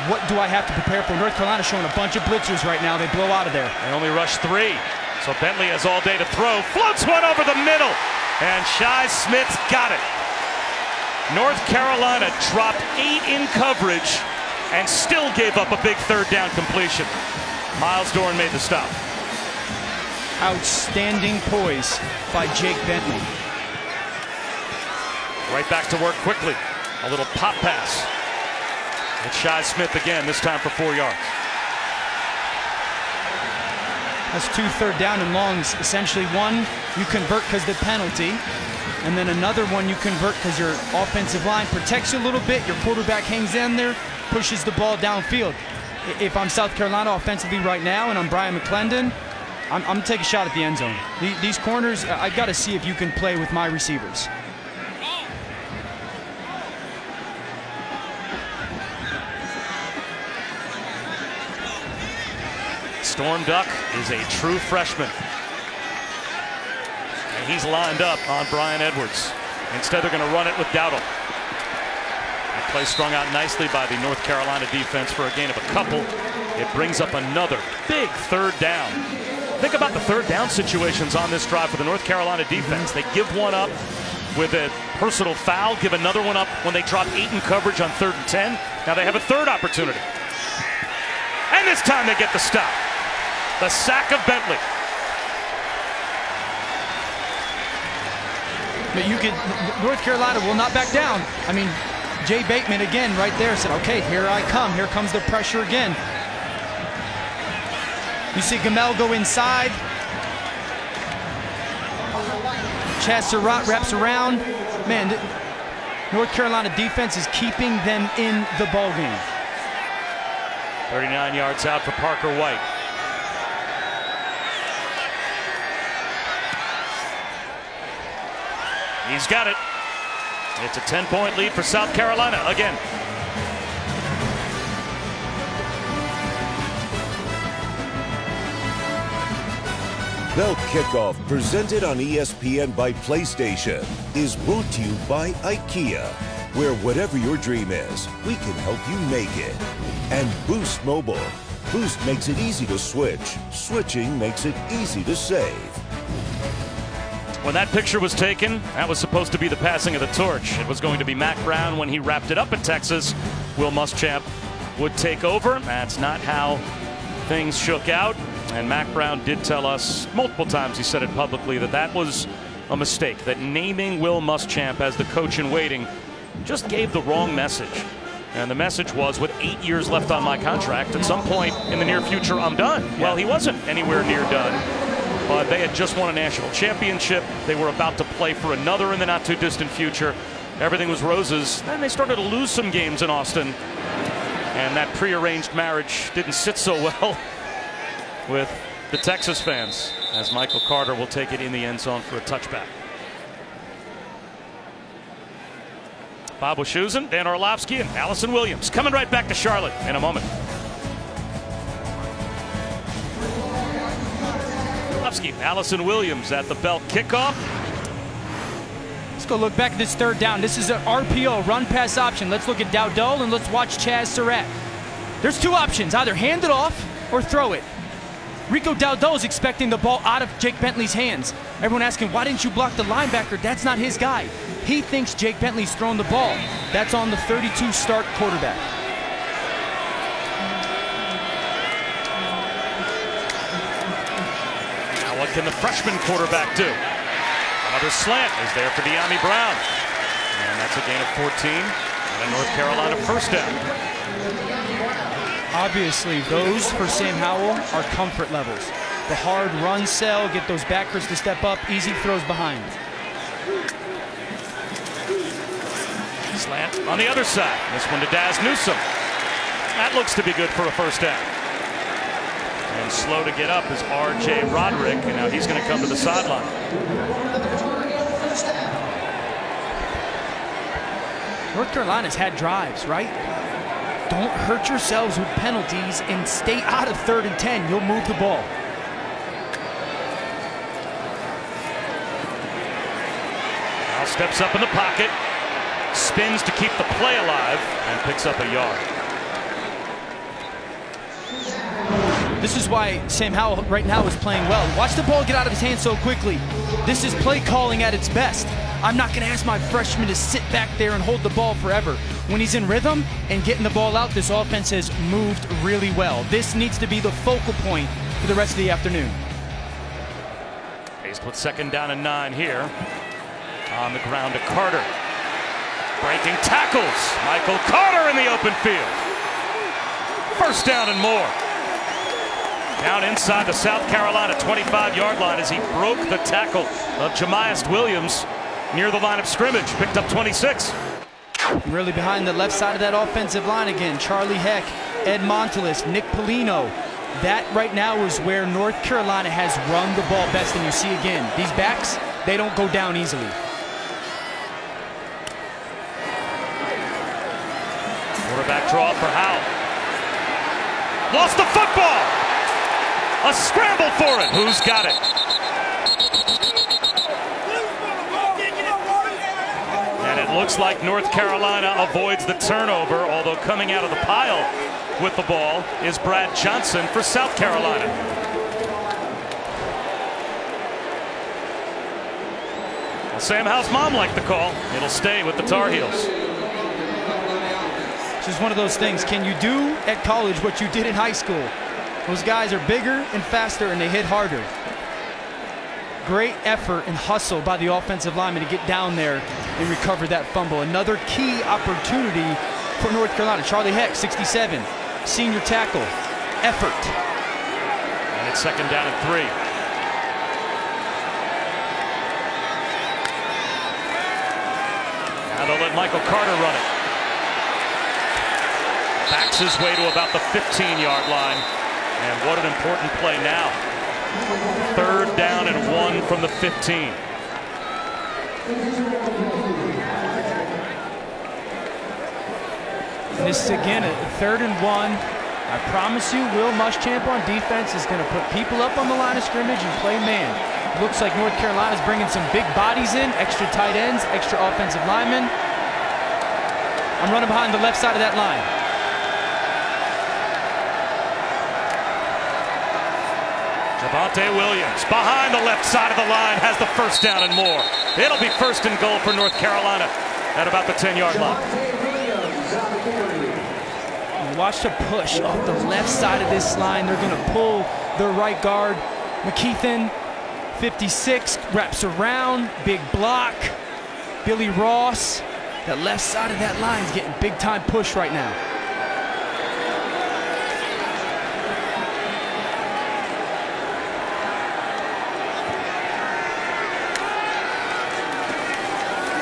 what do I have to prepare for. North Carolina showing a bunch of blitzers right now. They blow out of there. They only rush 3. So Bentley has all day to throw. Floats one over the middle. And Shi Smith's got it. North Carolina dropped 8 in coverage and still gave up a big third down completion. Miles Dorn made the stop. Outstanding poise by Jake Bentley. Right back to work quickly. A little pop pass. It's Shi Smith again, this time for 4 yards. That's 2 third down and longs. Essentially, one you convert because of the penalty, and then another one you convert because your offensive line protects you a little bit. Your quarterback hangs in there, pushes the ball downfield. If I'm South Carolina offensively right now and I'm Brian McClendon, I'm going to take a shot at the end zone. These corners, I got to see if you can play with my receivers. Storm Duck is a true freshman. And he's lined up on Brian Edwards. Instead, they're going to run it with Dowdle. That play strung out nicely by the North Carolina defense for a gain of a couple. It brings up another big third down. Think about the third down situations on this drive for the North Carolina defense. They give one up with a personal foul, give another one up when they drop 8 in coverage on 3rd and 10. Now they have a third opportunity. And this time they get the stop. The sack of Bentley. But North Carolina will not back down. I mean, Jay Bateman again right there said, okay, here I come. Here comes the pressure again. You see Gamel go inside. Chaz Surratt wraps around. Man, North Carolina defense is keeping them in the ballgame. 39 yards out for Parker White. He's got it. It's a 10-point lead for South Carolina again. Bell Kickoff, presented on ESPN by PlayStation, is brought to you by IKEA, where whatever your dream is, we can help you make it. And Boost Mobile. Boost makes it easy to switch. Switching makes it easy to save. When that picture was taken, that was supposed to be the passing of the torch. It was going to be Mack Brown when he wrapped it up in Texas. Will Muschamp would take over. That's not how things shook out. And Mack Brown did tell us multiple times, he said it publicly, that that was a mistake, that naming Will Muschamp as the coach in waiting just gave the wrong message. And the message was, with 8 years left on my contract, at some point in the near future, I'm done. Yeah. Well, he wasn't anywhere near done. But they had just won a national championship. They were about to play for another in the not too distant future. Everything was roses. Then they started to lose some games in Austin. And that prearranged marriage didn't sit so well with the Texas fans, as Michael Carter will take it in the end zone for a touchback. Bob Wischusen, Dan Orlovsky, and Allison Williams coming right back to Charlotte in a moment. Allison Williams at the Bell Kickoff. Let's go look back at this third down. This is an RPO, run pass option. Let's look at Dowdell and let's watch Chaz Surratt. There's two options, either hand it off or throw it. Rico Dowdell is expecting the ball out of Jake Bentley's hands. Everyone asking, why didn't you block the linebacker? That's not his guy. He thinks Jake Bentley's throwing the ball. That's on the 32 start quarterback. Now what can the freshman quarterback do? Another slant is there for De'Ami Brown. And that's a gain of 14 and a North Carolina first down. Obviously, those for Sam Howell are comfort levels. The hard run sell, get those backers to step up, easy throws behind. Slant on the other side. This one to Daz Newsome. That looks to be good for a first down. And slow to get up is R.J. Roderick, and now he's going to come to the sideline. North Carolina's had drives, right? Don't hurt yourselves with penalties and stay out of 3rd and 10. You'll move the ball. Now steps up in the pocket, spins to keep the play alive, and picks up a yard. This is why Sam Howell right now is playing well. Watch the ball get out of his hands so quickly. This is play calling at its best. I'm not going to ask my freshman to sit back there and hold the ball forever. When he's in rhythm and getting the ball out, this offense has moved really well. This needs to be the focal point for the rest of the afternoon. Faced with 2nd down and 9 here. On the ground to Carter. Breaking tackles. Michael Carter in the open field. First down and more. Down inside the South Carolina 25-yard line as he broke the tackle of Jamias Williams near the line of scrimmage. Picked up 26. Really behind the left side of that offensive line again. Charlie Heck, Ed Montelis, Nick Polino. That right now is where North Carolina has run the ball best. And you see again, these backs, they don't go down easily. Quarterback draw for Howell. Lost the football. A scramble for it. Who's got it? And it looks like North Carolina avoids the turnover, although coming out of the pile with the ball is Brad Johnson for South Carolina. Well, Sam Howell's mom liked the call. It'll stay with the Tar Heels. It's just one of those things. Can you do at college what you did in high school? Those guys are bigger and faster and they hit harder. Great effort and hustle by the offensive lineman to get down there and recover that fumble. Another key opportunity for North Carolina. Charlie Heck, 67, senior tackle. Effort. And it's 2nd down and 3. Now they'll let Michael Carter run it. Backs his way to about the 15-yard line. And what an important play now. 3rd down and 1 from the 15. And this is again a 3rd and 1. I promise you, Will Muschamp on defense is going to put people up on the line of scrimmage and play man. Looks like North Carolina's bringing some big bodies in, extra tight ends, extra offensive linemen. I'm running behind the left side of that line. Javonte Williams behind the left side of the line has the first down and more. It'll be 1st and goal for North Carolina at about the 10-yard line. Watch the push off the left side of this line. They're going to pull their right guard. McKeithen, 56, wraps around, big block. Billy Ross, that left side of that line is getting big time push right now.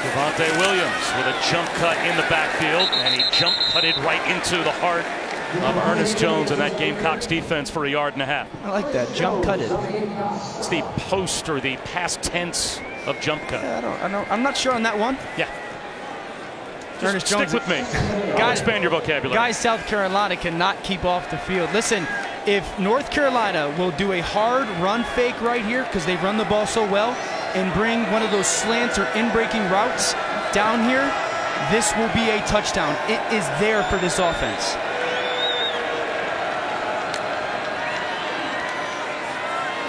Javonte Williams with a jump cut in the backfield, and he jump cutted right into the heart of Ernest Jones and that Gamecocks defense for a yard and a half. I like that, jump cutted. It's the post or the past tense of jump cut. Yeah, I'm not sure on that one. Yeah. Ernest Stick Jones, with me. I'll expand your vocabulary. Guys, South Carolina cannot keep off the field. Listen, if North Carolina will do a hard run fake right here because they run the ball so well, and bring one of those slants or in-breaking routes down here, this will be a touchdown. It is there for this offense.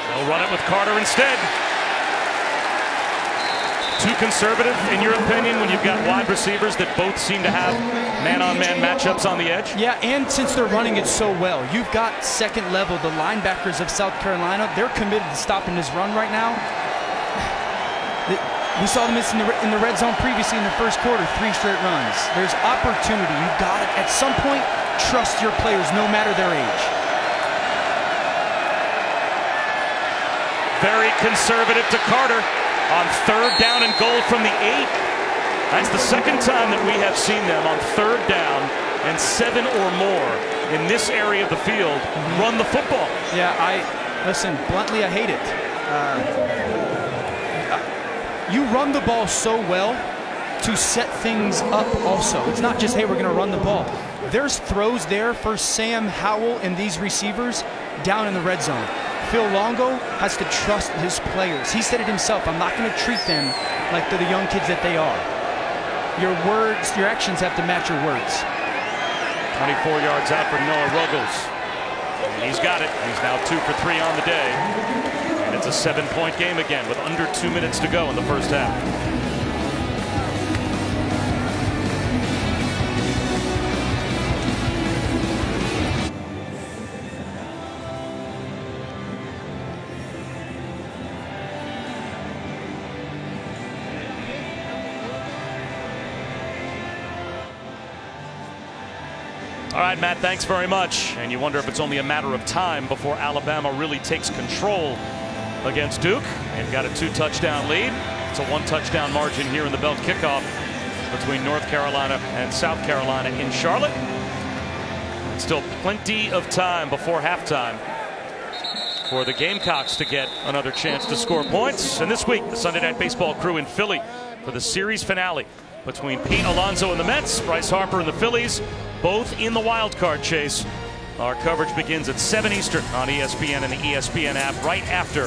They'll run it with Carter instead. Too conservative, in your opinion, when you've got wide receivers that both seem to have man-on-man matchups on the edge? Yeah, and since they're running it so well, you've got second level, the linebackers of South Carolina, they're committed to stopping this run right now. We saw them in the red zone previously in the first quarter, 3 straight runs. There's opportunity. You've got to, at some point, trust your players, no matter their age. Very conservative to Carter on 3rd down and goal from the 8. That's the second time that we have seen them on 3rd down and 7 or more in this area of the field run the football. Yeah, listen, bluntly, I hate it. You run the ball so well to set things up also. It's not just, hey, we're going to run the ball. There's throws there for Sam Howell and these receivers down in the red zone. Phil Longo has to trust his players. He said it himself, I'm not going to treat them like they're the young kids that they are. Your words, your actions have to match your words. 24 yards out for Noah Ruggles. And he's got it. He's now 2 for 3 on the day. And it's a 7-point game again with under 2 minutes to go in the first half. All right, Matt, thanks very much. And you wonder if it's only a matter of time before Alabama really takes control against Duke. They've got a 2-touchdown lead. It's a 1-touchdown margin here in the Belt kickoff between North Carolina and South Carolina in Charlotte. Still plenty of time before halftime for the Gamecocks to get another chance to score points. And this week, the Sunday Night Baseball crew in Philly for the series finale between Pete Alonso and the Mets, Bryce Harper and the Phillies, both in the wild card chase. Our coverage begins at 7 Eastern on ESPN and the ESPN app right after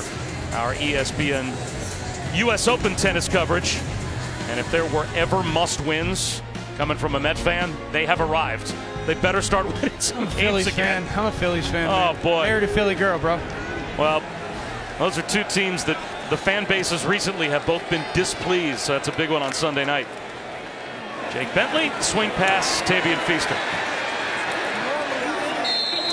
our ESPN U.S. Open tennis coverage. And if there were ever must-wins coming from a Met fan, they have arrived. They better start winning some games again. I'm a Phillies fan. Oh, man. boy. Married a Philly girl, bro. Well, those are two teams that the fan bases recently have both been displeased, so that's a big one on Sunday night. Jake Bentley, swing pass, Tavian Feaster.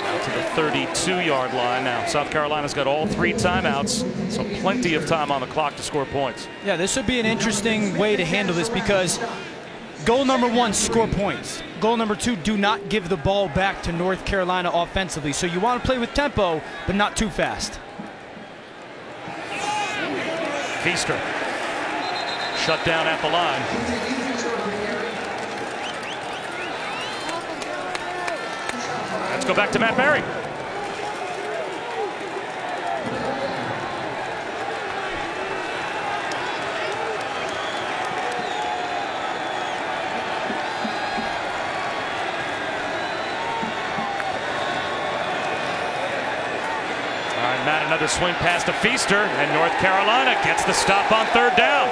Out to the 32-yard line now. South Carolina's got all 3 timeouts, so plenty of time on the clock to score points. Yeah, this would be an interesting way to handle this because goal number 1, score points. Goal number 2, do not give the ball back to North Carolina offensively. So you want to play with tempo, but not too fast. Feaster shut down at the line. Let's go back to Matt Barry. All right, Matt, another swing pass to Feaster, and North Carolina gets the stop on 3rd down.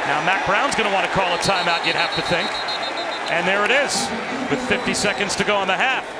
Now Mac Brown's going to want to call a timeout, you'd have to think. And there it is, with 50 seconds to go in the half.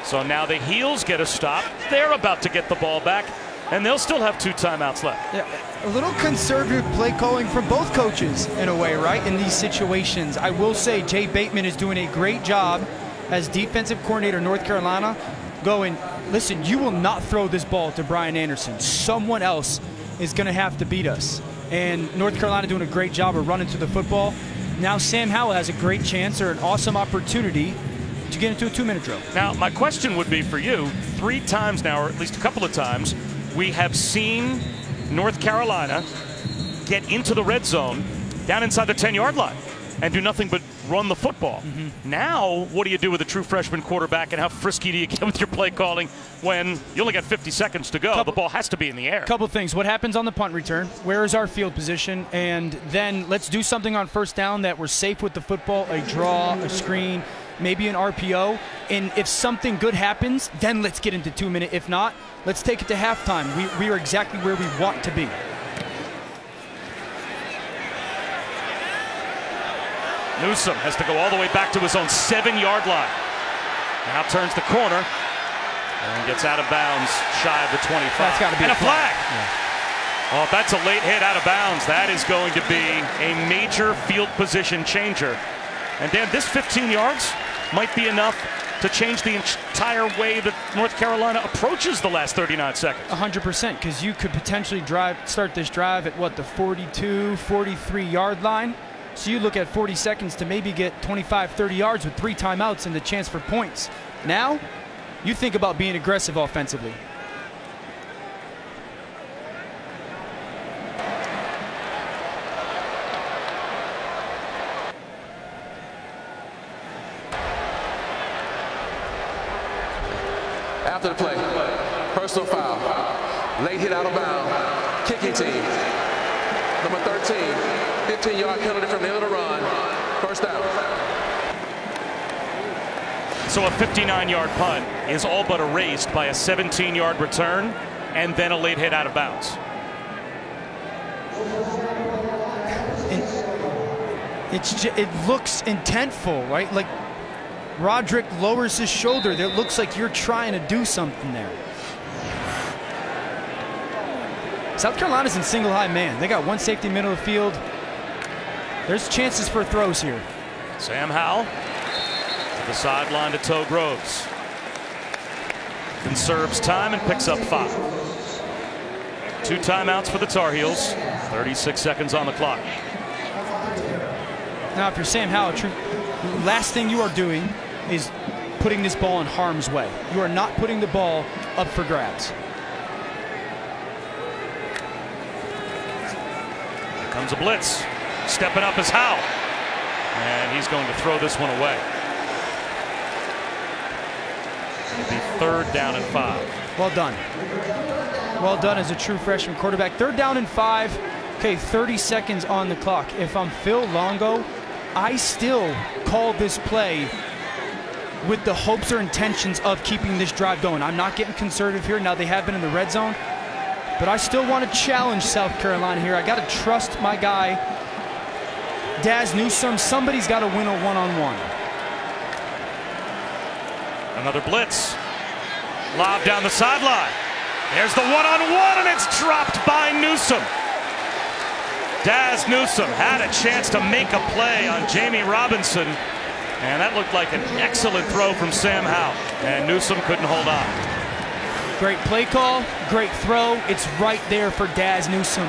So now the Heels get a stop. They're about to get the ball back, and they'll still have 2 timeouts left. Yeah, a little conservative play calling from both coaches in a way, right, in these situations. I will say Jay Bateman is doing a great job as defensive coordinator North Carolina, going, listen, you will not throw this ball to Brian Anderson. Someone else is going to have to beat us. And North Carolina doing a great job of running to the football. Now Sam Howell has a great chance or an awesome opportunity to get into a 2-minute drill. Now, my question would be for you, 3 times now, or at least a couple of times, we have seen North Carolina get into the red zone down inside the 10-yard line and do nothing but run the football. Now, what do you do with a true freshman quarterback, and how frisky do you get with your play calling when you only got 50 seconds to go? The ball has to be in the air. Couple things. What happens on the punt return? Where is our field position? And then let's do something on 1st down that we're safe with the football, a draw, a screen, maybe an RPO. And if something good happens, then let's get into 2-minute. If not, let's take it to halftime. We are exactly where we want to be. Newsome has to go all the way back to his own 7-yard line. Now turns the corner and gets out of bounds shy of the 25. That's got to be and a flag. Yeah. Well, if that's a late hit out of bounds, that is going to be a major field position changer. And Dan, this 15 yards might be enough to change the entire way that North Carolina approaches the last 39 seconds. 100%, because you could potentially start this drive at what, the 42, 43 yard line. So you look at 40 seconds to maybe get 25, 30 yards with 3 timeouts and the chance for points. Now, you think about being aggressive offensively. After the play, personal foul, late hit out of bounds, kicking team, number 13, 15-yard penalty from the end of the run, first down. So a 59-yard punt is all but erased by a 17-yard return and then a late hit out of bounds. It looks intentful, right? Like Roderick lowers his shoulder. It looks like you're trying to do something there. South Carolina's in single high man. They got one safety middle of the field. There's chances for throws here. Sam Howell to the sideline to Toe Groves. Conserves time and picks up 5. 2 timeouts for the Tar Heels. 36 seconds on the clock. Now, if you're Sam Howell, last thing you are doing is putting this ball in harm's way. You are not putting the ball up for grabs. Here comes a blitz. Stepping up is Howell. And he's going to throw this one away. It'll be 3rd down and 5. Well done. Well done as a true freshman quarterback. 3rd down and 5. Okay, 30 seconds on the clock. If I'm Phil Longo, I still call this play with the hopes or intentions of keeping this drive going. I'm not getting conservative here. Now they have been in the red zone, but I still want to challenge South Carolina here. I got to trust my guy, Daz Newsome. Somebody's got to win a one-on-one. Another blitz. Lob down the sideline. There's the one-on-one, and it's dropped by Newsome. Daz Newsome had a chance to make a play on Jamie Robinson, and that looked like an excellent throw from Sam Howell, and Newsome couldn't hold on. Great play call, great throw. It's right there for Daz Newsome.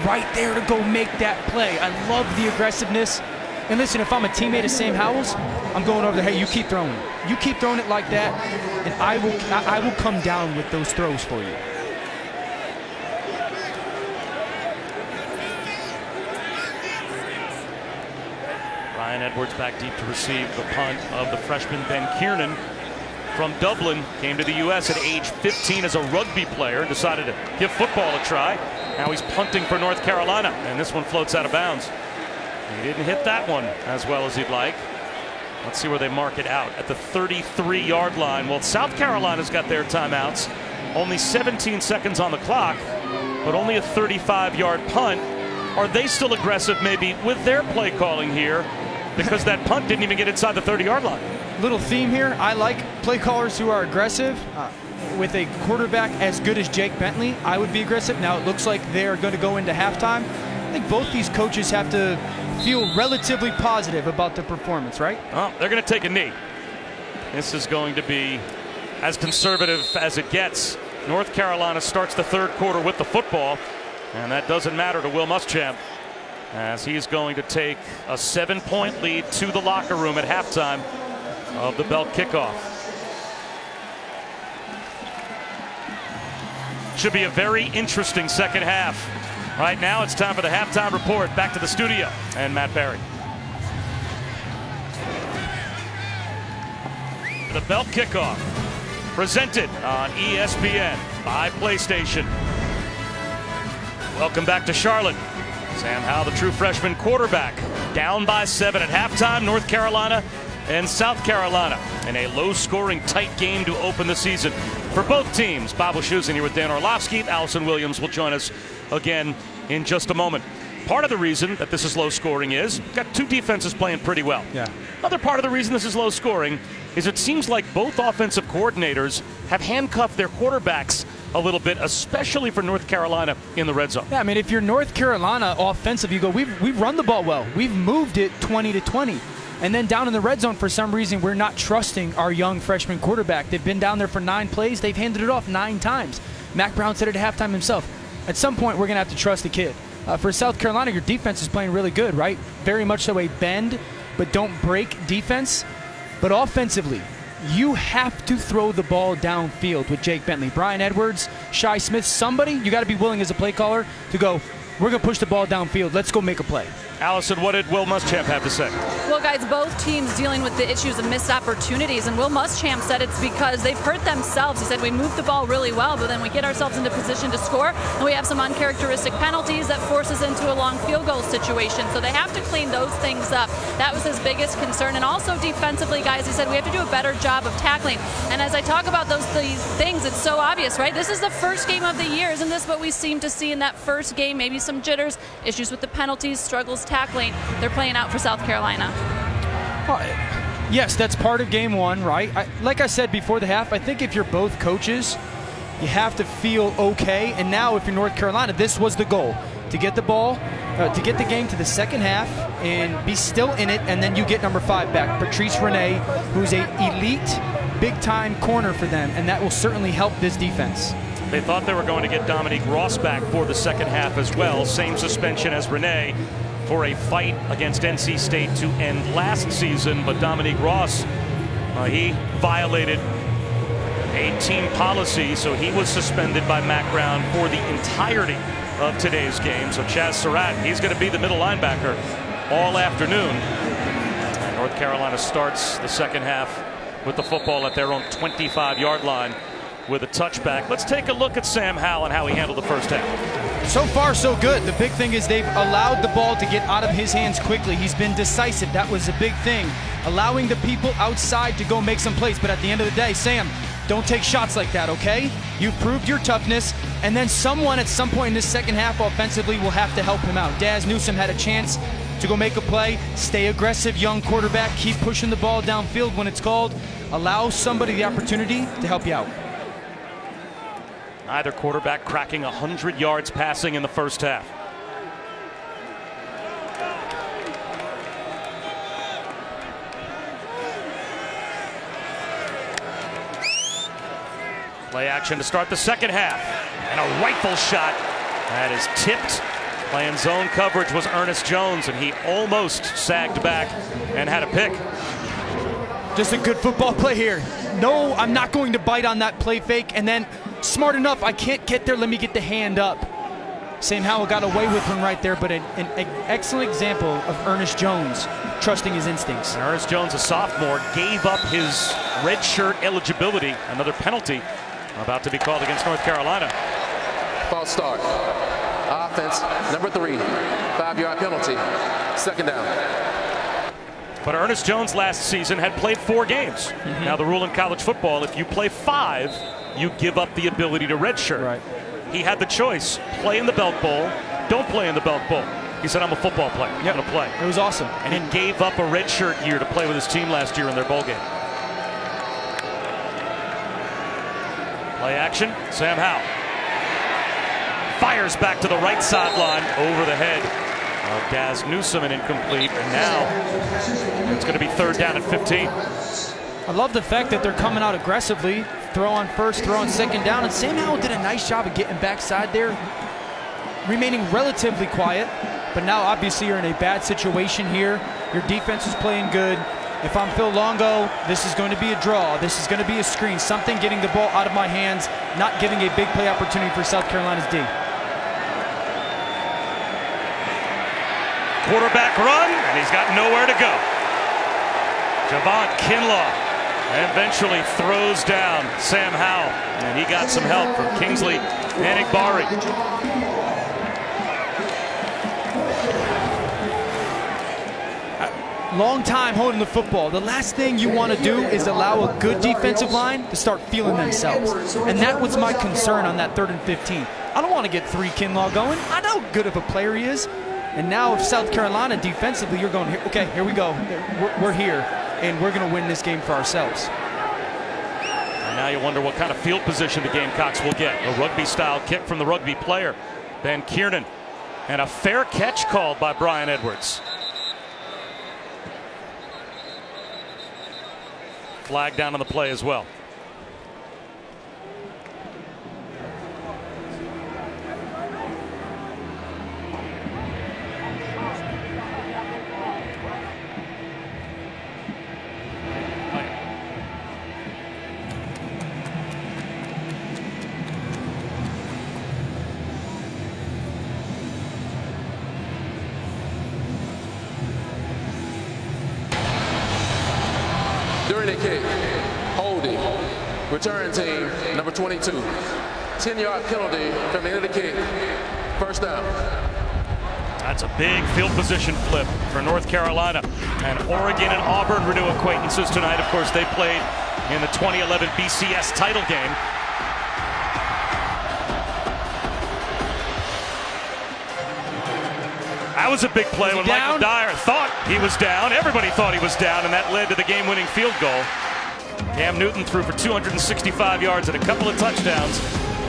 Right there to go make that play. I love the aggressiveness. And listen, if I'm a teammate of Sam Howell's, I'm going over there, hey, you keep throwing it. You keep throwing it like that, and I will come down with those throws for you. Ryan Edwards back deep to receive the punt of the freshman Ben Kiernan from Dublin. Came to the U.S. at age 15 as a rugby player and decided to give football a try. Now he's punting for North Carolina, and this one floats out of bounds. He didn't hit that one as well as he'd like. Let's see where they mark it out at the 33-yard line. Well, South Carolina's got their timeouts. Only 17 seconds on the clock, but only a 35-yard punt. Are they still aggressive maybe with their play calling here? Because that punt didn't even get inside the 30-yard line. Little theme here. I like play callers who are aggressive. With a quarterback as good as Jake Bentley, I would be aggressive. Now it looks like they're going to go into halftime. I think both these coaches have to feel relatively positive about the performance, right? Oh, they're going to take a knee. This is going to be as conservative as it gets. North Carolina starts the 3rd quarter with the football, and that doesn't matter to Will Muschamp, as he's going to take a 7-point lead to the locker room at halftime of the Belk kickoff. Should be a very interesting second half. Right now, it's time for the halftime report. Back to the studio and Matt Barry. The Belk kickoff, presented on ESPN by PlayStation. Welcome back to Charlotte. Sam Howell, the true freshman quarterback, down by 7 at halftime. North Carolina and South Carolina in a low-scoring, tight game to open the season for both teams. Bob Wischusen here with Dan Orlovsky. Allison Williams will join us again in just a moment. Part of the reason that this is low scoring is got two defenses playing pretty well. Yeah. Another part of the reason this is low scoring is it seems like both offensive coordinators have handcuffed their quarterbacks a little bit, especially for North Carolina in the red zone. Yeah, I mean, if you're North Carolina offensive, you go, we've run the ball well. We've moved it 20-20. And then down in the red zone, for some reason, we're not trusting our young freshman quarterback. They've been down there for 9 plays. They've handed it off 9 times. Mac Brown said it at halftime himself. At some point, we're going to have to trust the kid. For South Carolina, your defense is playing really good, right? Very much so a bend, but don't break defense. But offensively, you have to throw the ball downfield with Jake Bentley. Brian Edwards, Shi Smith, somebody, you got to be willing as a play caller to go, we're going to push the ball downfield. Let's go make a play. Allison, what did Will Muschamp have to say? Well, guys, both teams dealing with the issues of missed opportunities, and Will Muschamp said it's because they've hurt themselves. He said we moved the ball really well, but then we get ourselves into position to score, and we have some uncharacteristic penalties that force us into a long field goal situation. So they have to clean those things up. That was his biggest concern. And also defensively, guys, he said we have to do a better job of tackling. And as I talk about those things, it's so obvious, right? This is the first game of the year. Isn't this what we seem to see in that first game? Maybe some jitters, issues with the penalties, struggles tackling. They're playing out for South Carolina. Yes, that's part of game one, right? Like I said before the half, I think if you're both coaches, you have to feel okay. And now if you're North Carolina, this was the goal, to get the ball, to get the game to the second half and be still in it, and then you get number 5 back, Patrice Renee, who's a elite, big-time corner for them, and that will certainly help this defense. They thought they were going to get Dominique Ross back for the second half as well. Same suspension as Renee for a fight against NC State to end last season, but Dominique Ross, he violated a team policy, so he was suspended by Mac Brown for the entirety of today's game. So Chaz Surratt, he's going to be the middle linebacker all afternoon. And North Carolina starts the second half with the football at their own 25-yard line with a touchback. Let's take a look at Sam Howell and how he handled the first half. So far, so good. The big thing is they've allowed the ball to get out of his hands quickly. He's been decisive. That was a big thing. Allowing the people outside to go make some plays. But at the end of the day, Sam, don't take shots like that, okay? You've proved your toughness, and then someone at some point in this second half offensively will have to help him out. Daz Newsome had a chance to go make a play. Stay aggressive, young quarterback. Keep pushing the ball downfield when it's called. Allow somebody the opportunity to help you out. Either quarterback cracking 100 yards passing in the first half. Play action to start the second half. And a rifle shot that is tipped. Playing zone coverage was Ernest Jones, and he almost sagged back and had a pick. Just a good football play here. No, I'm not going to bite on that play fake, and then smart enough, I can't get there, let me get the hand up. Sam Howell got away with one right there, but an excellent example of Ernest Jones trusting his instincts. And Ernest Jones, a sophomore, gave up his red shirt eligibility. Another penalty about to be called against North Carolina. False start. Offense, number 3, 5-yard penalty. Second down. But Ernest Jones last season had played 4 games. Now the rule in college football, if you play 5, you give up the ability to redshirt. Right. He had the choice: play in the Belk Bowl, don't play in the Belk Bowl. He said, I'm a football player. I'm going to play. It was awesome. And he gave up a redshirt year to play with his team last year in their bowl game. Play action. Sam Howell fires back to the right sideline over the head of Daz Newsome, and incomplete. And now it's going to be third down at 15. I love the fact that they're coming out aggressively. Throw on first, throw on second down, and Sam Howell did a nice job of getting backside there, remaining relatively quiet. But now obviously you're in a bad situation here. Your defense is playing good. If I'm Phil Longo, this is going to be a draw. This is going to be a screen. Something getting the ball out of my hands, not giving a big play opportunity for South Carolina's D. Quarterback run, and he's got nowhere to go. Javon Kinlaw eventually throws down Sam Howell, and he got some help from Kingsley Anigbari. Long time holding the football. The last thing you want to do is allow a good defensive line to start feeling themselves. And that was my concern on that 3rd and 15. I don't want to get 3 Kinlaw going. I know how good of a player he is. And now if South Carolina defensively, you're going, okay, here we go. We're here, and we're going to win this game for ourselves. And now you wonder what kind of field position the Gamecocks will get. A rugby-style kick from the rugby player, Ben Kiernan. And a fair catch called by Brian Edwards. Flag down on the play as well. During the kick, holding, return team, number 22. 10-yard penalty from the end of the kick, first down. That's a big field position flip for North Carolina. And Oregon and Auburn renew acquaintances tonight. Of course, they played in the 2011 BCS title game. That was a big play when Michael Dyer thought he was down. Everybody thought he was down, and that led to the game-winning field goal. Cam Newton threw for 265 yards and a couple of touchdowns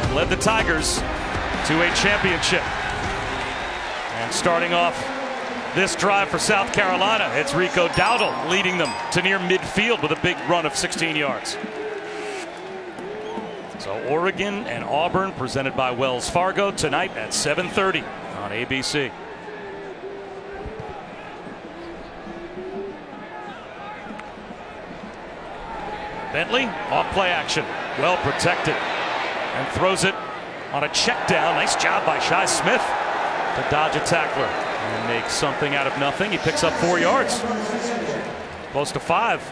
and led the Tigers to a championship. And starting off this drive for South Carolina, it's Rico Dowdle leading them to near midfield with a big run of 16 yards. So Oregon and Auburn presented by Wells Fargo tonight at 7:30 on ABC. Bentley, off play action, well protected, and throws it on a check down. Nice job by Shi Smith to dodge a tackler and make something out of nothing. He picks up 4 yards, close to 5.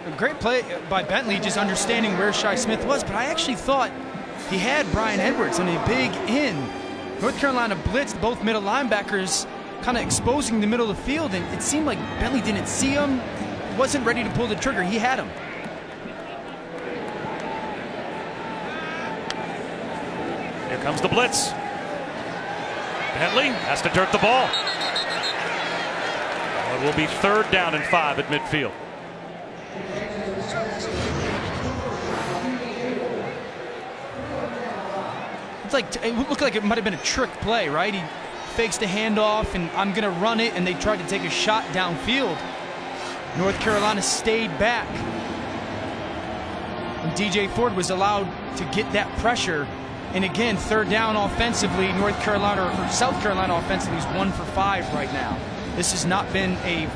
A great play by Bentley, just understanding where Shi Smith was, but I actually thought he had Brian Edwards on a big in. North Carolina blitzed both middle linebackers, kind of exposing the middle of the field, and it seemed like Bentley didn't see him. Wasn't ready to pull the trigger. He had him. Here comes the blitz. Bentley has to dirt the ball. It will be 3rd down and 5 at midfield. It looked like it might have been a trick play, right? He fakes the handoff, and I'm going to run it, and they tried to take a shot downfield. North Carolina stayed back, and DJ Ford was allowed to get that pressure. And again, 3rd down offensively. North Carolina or South Carolina offensively is 1 for 5 right now. This has not been a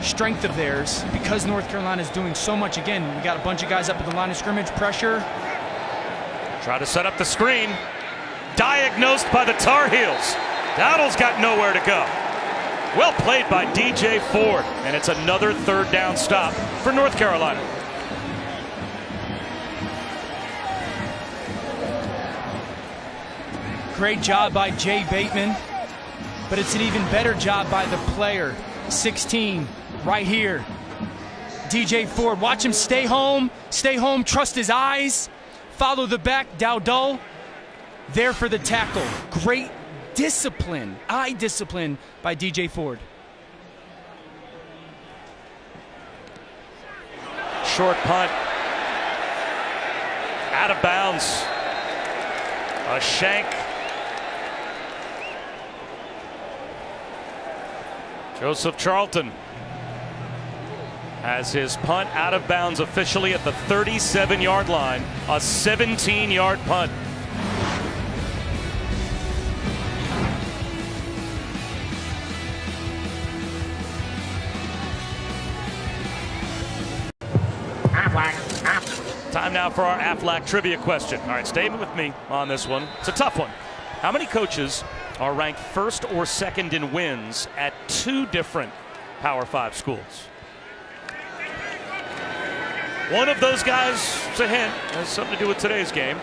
strength of theirs because North Carolina is doing so much. Again, we got a bunch of guys up at the line of scrimmage, pressure. Try to set up the screen. Diagnosed by the Tar Heels. Dowdle's got nowhere to go. Well played by DJ Ford, and it's another 3rd down stop for North Carolina. Great job by Jay Bateman, but it's an even better job by the player, 16, right here. DJ Ford, watch him stay home, trust his eyes, follow the back, Dowdle, there for the tackle. Great discipline, eye discipline by DJ Ford. Short punt. Out of bounds. A shank. Joseph Charlton has his punt out of bounds officially at the 37-yard line. A 17-yard punt. Time now for our Aflac trivia question. All right, stay with me on this one. It's a tough one. How many coaches are ranked 1st or 2nd in wins at 2 different Power 5 schools? One of those guys, it's a hint, has something to do with today's game.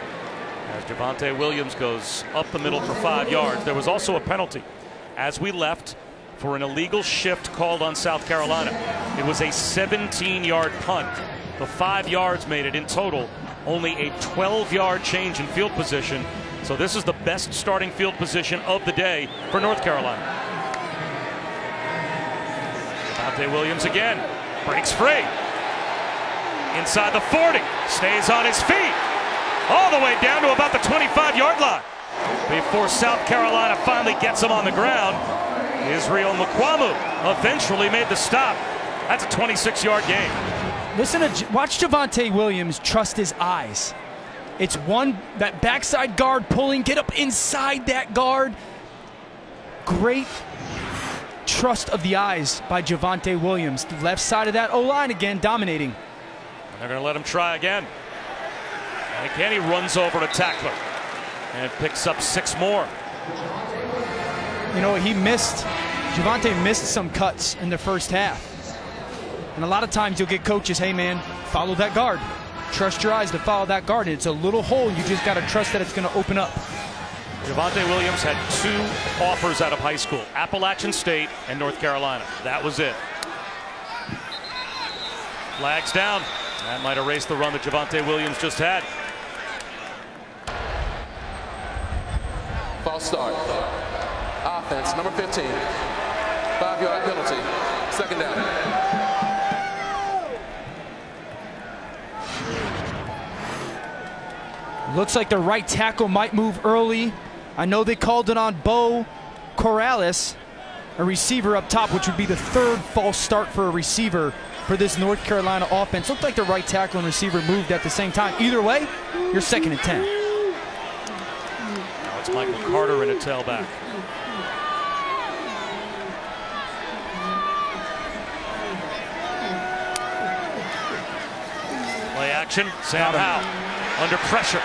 As Javonte Williams goes up the middle for 5 yards. There was also a penalty as we left for an illegal shift called on South Carolina. It was a 17-yard punt. The 5 yards made it in total only a 12-yard change in field position So this is the best starting field position of the day for North Carolina. Javonte Williams again, breaks free. Inside the 40, stays on his feet. All the way down to about the 25-yard line. Before South Carolina finally gets him on the ground, Israel Mukwamu eventually made the stop. That's a 26-yard gain. Watch Javonte Williams trust his eyes. It's that backside guard pulling, get up inside that guard. Great trust of the eyes by Javonte Williams. The left side of that O-line again, dominating. And they're going to let him try again. And again, he runs over a tackler and picks up 6 more. You know, Javonte missed some cuts in the first half. And a lot of times you'll get coaches, hey man, follow that guard. Trust your eyes to follow that guard. It's a little hole, you just got to trust that it's going to open up. Javonte Williams had 2 offers out of high school, Appalachian State and North Carolina. That was it. Flags down. That might erase the run that Javonte Williams just had. False start. Offense, number 15. 5-yard penalty. 2nd down. Looks like the right tackle might move early. I know they called it on Bo Corrales, a receiver up top, which would be the 3rd false start for a receiver for this North Carolina offense. Looked like the right tackle and receiver moved at the same time. Either way, you're 2nd and 10. Now it's Michael Carter in a tailback. Play action, Sam Howell under pressure.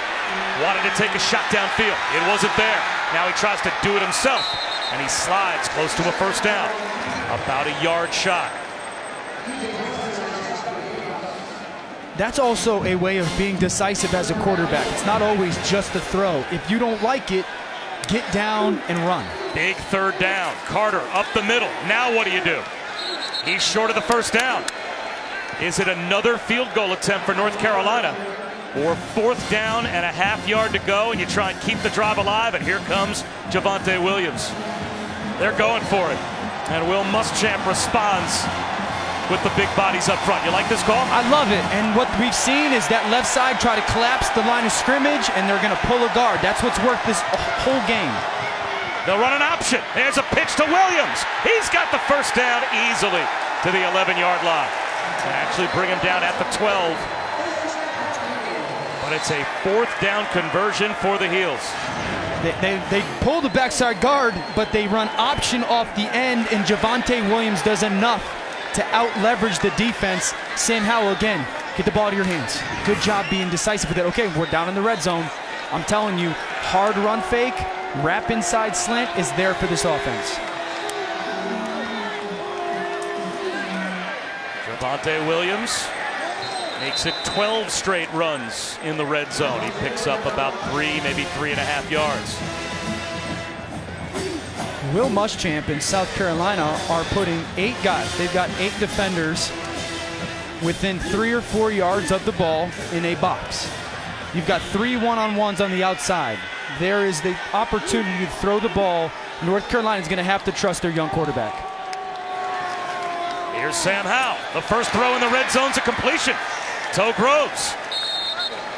Wanted to take a shot downfield. It wasn't there. Now he tries to do it himself, and he slides close to a 1st down. About a yard shy. That's also a way of being decisive as a quarterback. It's not always just the throw. If you don't like it, get down and run. Big 3rd down. Carter up the middle. Now what do? He's short of the 1st down. Is it another field goal attempt for North Carolina? Or 4th down and a half-yard to go, and you try and keep the drive alive, and here comes Javonte Williams. They're going for it. And Will Muschamp responds with the big bodies up front. You like this call? I love it. And what we've seen is that left side try to collapse the line of scrimmage, and they're going to pull a guard. That's what's worked this whole game. They'll run an option. There's a pitch to Williams. He's got the 1st down easily to the 11-yard line. To actually bring him down at the 12. But it's a 4th down conversion for the Heels. They pull the backside guard, but they run option off the end, and Javonte Williams does enough to out-leverage the defense. Sam Howell again, get the ball to your hands. Good job being decisive with it. Okay, we're down in the red zone. I'm telling you, hard run fake, wrap inside slant is there for this offense. Javonte Williams makes it 12 straight runs in the red zone. He picks up about 3, maybe 3.5 yards. Will Muschamp in South Carolina are putting 8 guys. They've got 8 defenders within 3 or 4 yards of the ball in a box. You've got 3 one-on-ones on the outside. There is the opportunity to throw the ball. North Carolina is going to have to trust their young quarterback. Here's Sam Howell. The first throw in the red zone's a completion. Toe Groves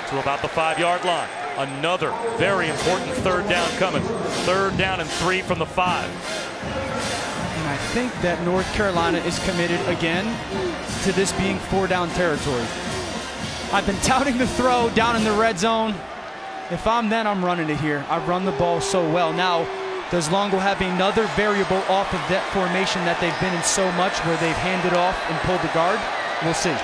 to about the 5-yard line. Another very important 3rd down coming. 3rd down and 3 from the 5. And I think that North Carolina is committed again to this being 4-down territory. I've been touting the throw down in the red zone. If I'm them, I'm running it here. I've run the ball so well. Now, does Longo have another variable off of that formation that they've been in so much where they've handed off and pulled the guard? We'll see.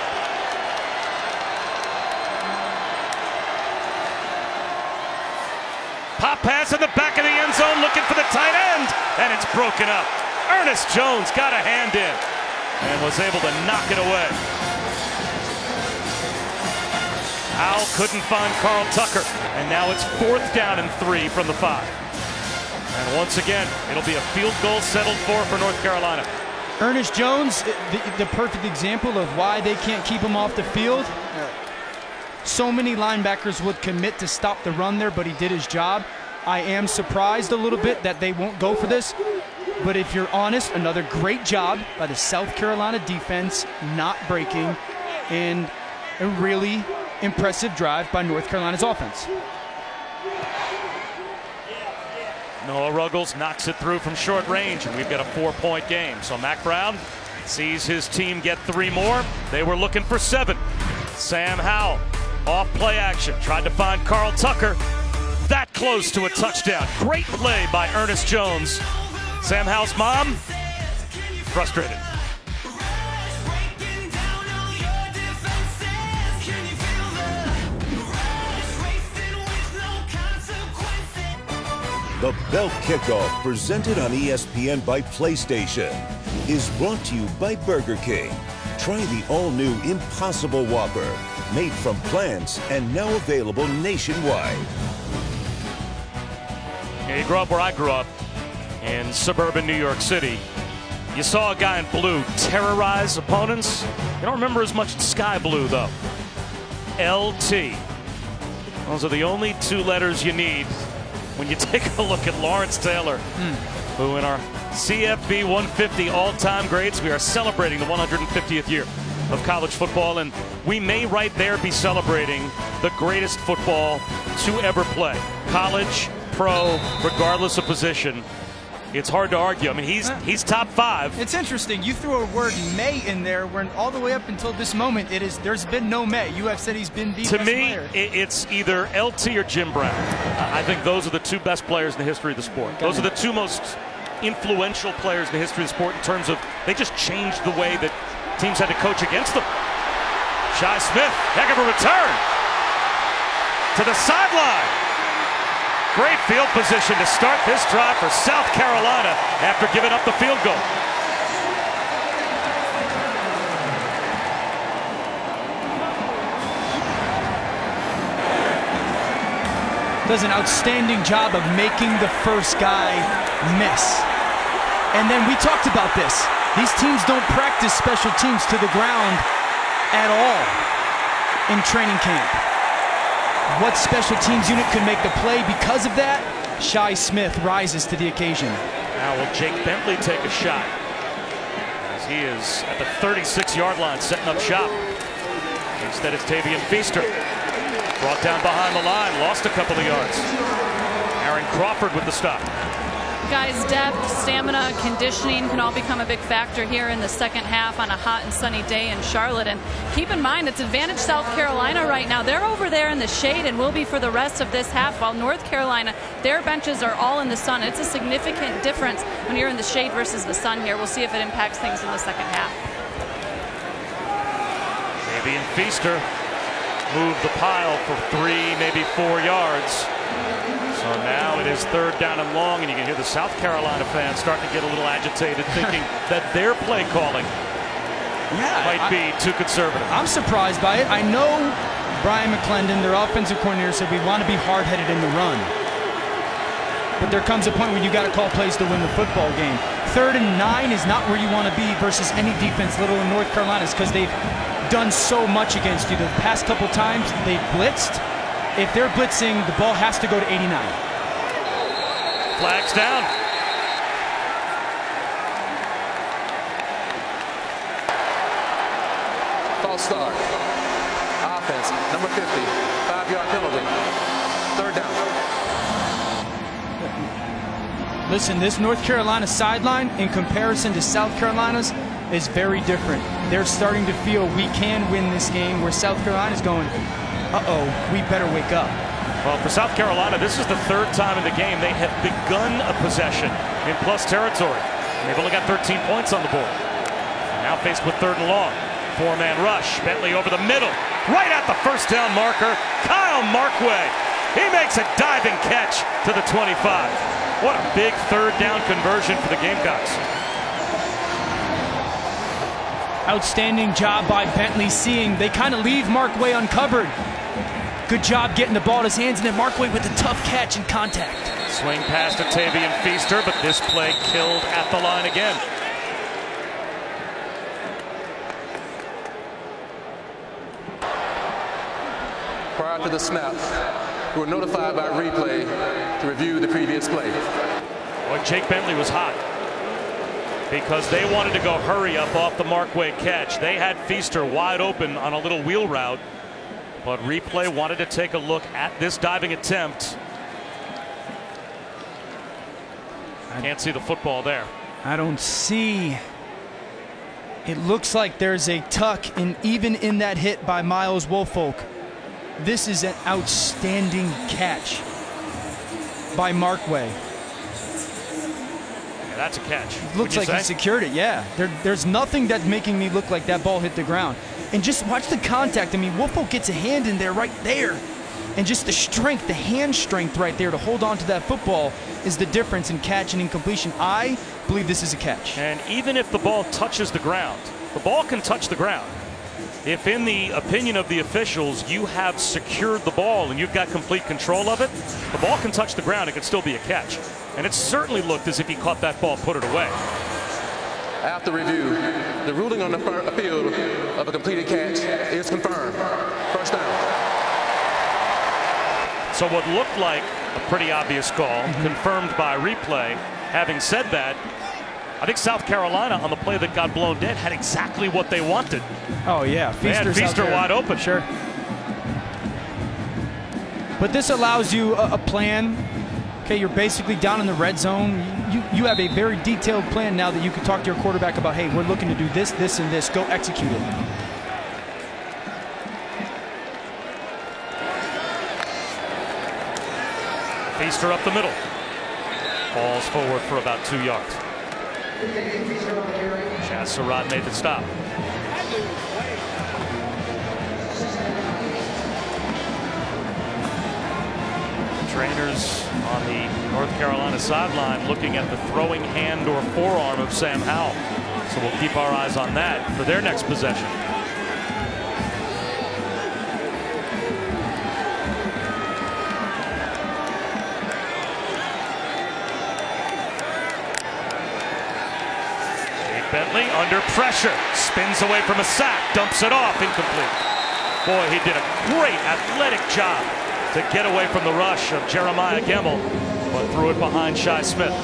Pop pass in the back of the end zone looking for the tight end, and it's broken up. Ernest Jones got a hand in and was able to knock it away. Al couldn't find Carl Tucker, and now it's 4th down and 3 from the 5. And once again, it'll be a field goal settled for North Carolina. Ernest Jones, the perfect example of why they can't keep him off the field. So many linebackers would commit to stop the run there, but he did his job. I am surprised a little bit that they won't go for this. But if you're honest, another great job by the South Carolina defense, not breaking, and a really impressive drive by North Carolina's offense. Noah Ruggles knocks it through from short range, and we've got a 4-point game. So Mack Brown sees his team get 3 more. They were looking for 7. Sam Howell, off play action, tried to find Carl Tucker. That close to a touchdown. Great play by Ernest Jones. Sam Howell's mom, frustrated. The Belt Kickoff, presented on ESPN by PlayStation, is brought to you by Burger King. Try the all-new Impossible Whopper, made from plants and now available nationwide. You grew up where I grew up, in suburban New York City. You saw a guy in blue terrorize opponents. You don't remember as much sky blue, though. LT. Those are the only 2 letters you need when you take a look at Lawrence Taylor, who in our CFB 150 all-time grades, we are celebrating the 150th year of college football, and we may right there be celebrating the greatest football to ever play. College, pro, regardless of position. It's hard to argue. I mean, he's top 5. It's interesting. You threw a word "may" in there, when all the way up until this moment, there's been no "may." You have said he's been the best player. To me, it's either LT or Jim Brown. I think those are the 2 best players in the history of the sport. Those are the 2 most influential players in the history of the sport in terms of they just changed the way that teams had to coach against them. Shi Smith, heck of a return to the sideline. Great field position to start this drive for South Carolina after giving up the field goal. Does an outstanding job of making the first guy miss. And then we talked about this. These teams don't practice special teams to the ground at all in training camp. What special teams unit could make the play because of that? Shi Smith rises to the occasion. Now will Jake Bentley take a shot, as he is at the 36-yard line setting up shop. Instead it's Tavian Feaster. Brought down behind the line, lost a couple of yards. Aaron Crawford with the stop. Guys, depth, stamina, conditioning can all become a big factor here in the second half on a hot and sunny day in Charlotte. And keep in mind, it's advantage South Carolina right now. They're over there in the shade and will be for the rest of this half, while North Carolina, their benches are all in the sun. It's a significant difference when you're in the shade versus the sun here. We'll see if it impacts things in the second half. Tavian Feaster moved the pile for 3, maybe 4 yards. So now it is 3rd down and long, and you can hear the South Carolina fans starting to get a little agitated, thinking that their play calling might be too conservative. I'm surprised by it. I know Brian McClendon, their offensive coordinator, said we want to be hard-headed in the run. But there comes a point where you got to call plays to win the football game. 3rd and 9 is not where you want to be versus any defense, little in North Carolina's, because they've done so much against you. The past couple times they've blitzed. If they're blitzing, the ball has to go to 89. Flags down. False start. Offense, number 50. 5-yard penalty. 3rd down. Listen, this North Carolina sideline, in comparison to South Carolina's, is very different. They're starting to feel we can win this game, where South Carolina's going, uh-oh, we better wake up. Well, for South Carolina, this is the 3rd time in the game they have begun a possession in plus territory. And they've only got 13 points on the board. And now faced with 3rd and long. 4-man rush. Bentley over the middle. Right at the first down marker. Kyle Markway. He makes a diving catch to the 25. What a big 3rd down conversion for the Gamecocks. Outstanding job by Bentley, seeing they kind of leave Markway uncovered. Good job getting the ball in his hands, and then Markway with a tough catch and contact. Swing pass to Tavian Feaster, but this play killed at the line again. Prior to the snap, who were notified by replay to review the previous play. Boy, Jake Bentley was hot because they wanted to go hurry up off the Markway catch. They had Feaster wide open on a little wheel route, but replay wanted to take a look at this diving attempt. Can't see the football there. I don't see. It looks like there's a tuck, and even in that hit by Miles Woolfolk, this is an outstanding catch by Markway. Yeah, that's a catch. Looks like he secured it, yeah. There's nothing that's making me look like that ball hit the ground. And just watch the contact. I mean, Woolfolk gets a hand in there right there. And just the strength, the hand strength right there to hold on to that football is the difference in catch and incompletion. I believe this is a catch. And even if the ball touches the ground, the ball can touch the ground. If in the opinion of the officials you have secured the ball and you've got complete control of it, the ball can touch the ground. It could still be a catch. And it certainly looked as if he caught that ball, put it away. After review, the ruling on the field of a completed catch is confirmed. First down. So what looked like a pretty obvious call, confirmed by replay. Having said that, I think South Carolina on the play that got blown dead had exactly what they wanted. Oh yeah, They had Feaster wide open. Sure. But this allows you a plan. Okay, you're basically down in the red zone. You have a very detailed plan now that you can talk to your quarterback about, hey, we're looking to do this, this, and this. Go execute it. Feaster up the middle. Falls forward for about 2 yards. Chaz Surratt made the stop. Trainers on the North Carolina sideline looking at the throwing hand or forearm of Sam Howell. So we'll keep our eyes on that for their next possession. Bentley under pressure, spins away from a sack, dumps it off, incomplete. Boy, he did a great athletic job to get away from the rush of Jeremiah Gemmel, but threw it behind Shi Smith.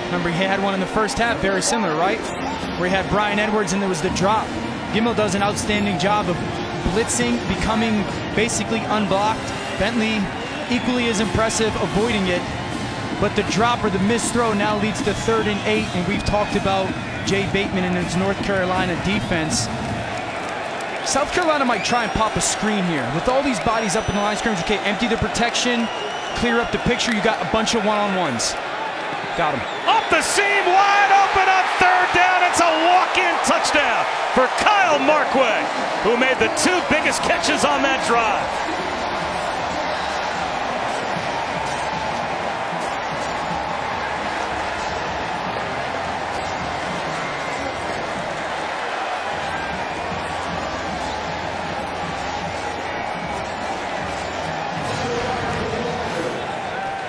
Remember, he had one in the first half, very similar, right? Where he had Brian Edwards and there was the drop. Gemmel does an outstanding job of blitzing, becoming basically unblocked. Bentley equally as impressive, avoiding it. But the drop or the missed throw now leads to 3rd and 8, and we've talked about Jay Bateman and his North Carolina defense. South Carolina might try and pop a screen here. With all these bodies up in the line of scrimmage, okay, empty the protection, clear up the picture, you got a bunch of one-on-ones. Got him. Up the seam, wide open on 3rd down. It's a walk-in touchdown for Kyle Markway, who made the 2 biggest catches on that drive.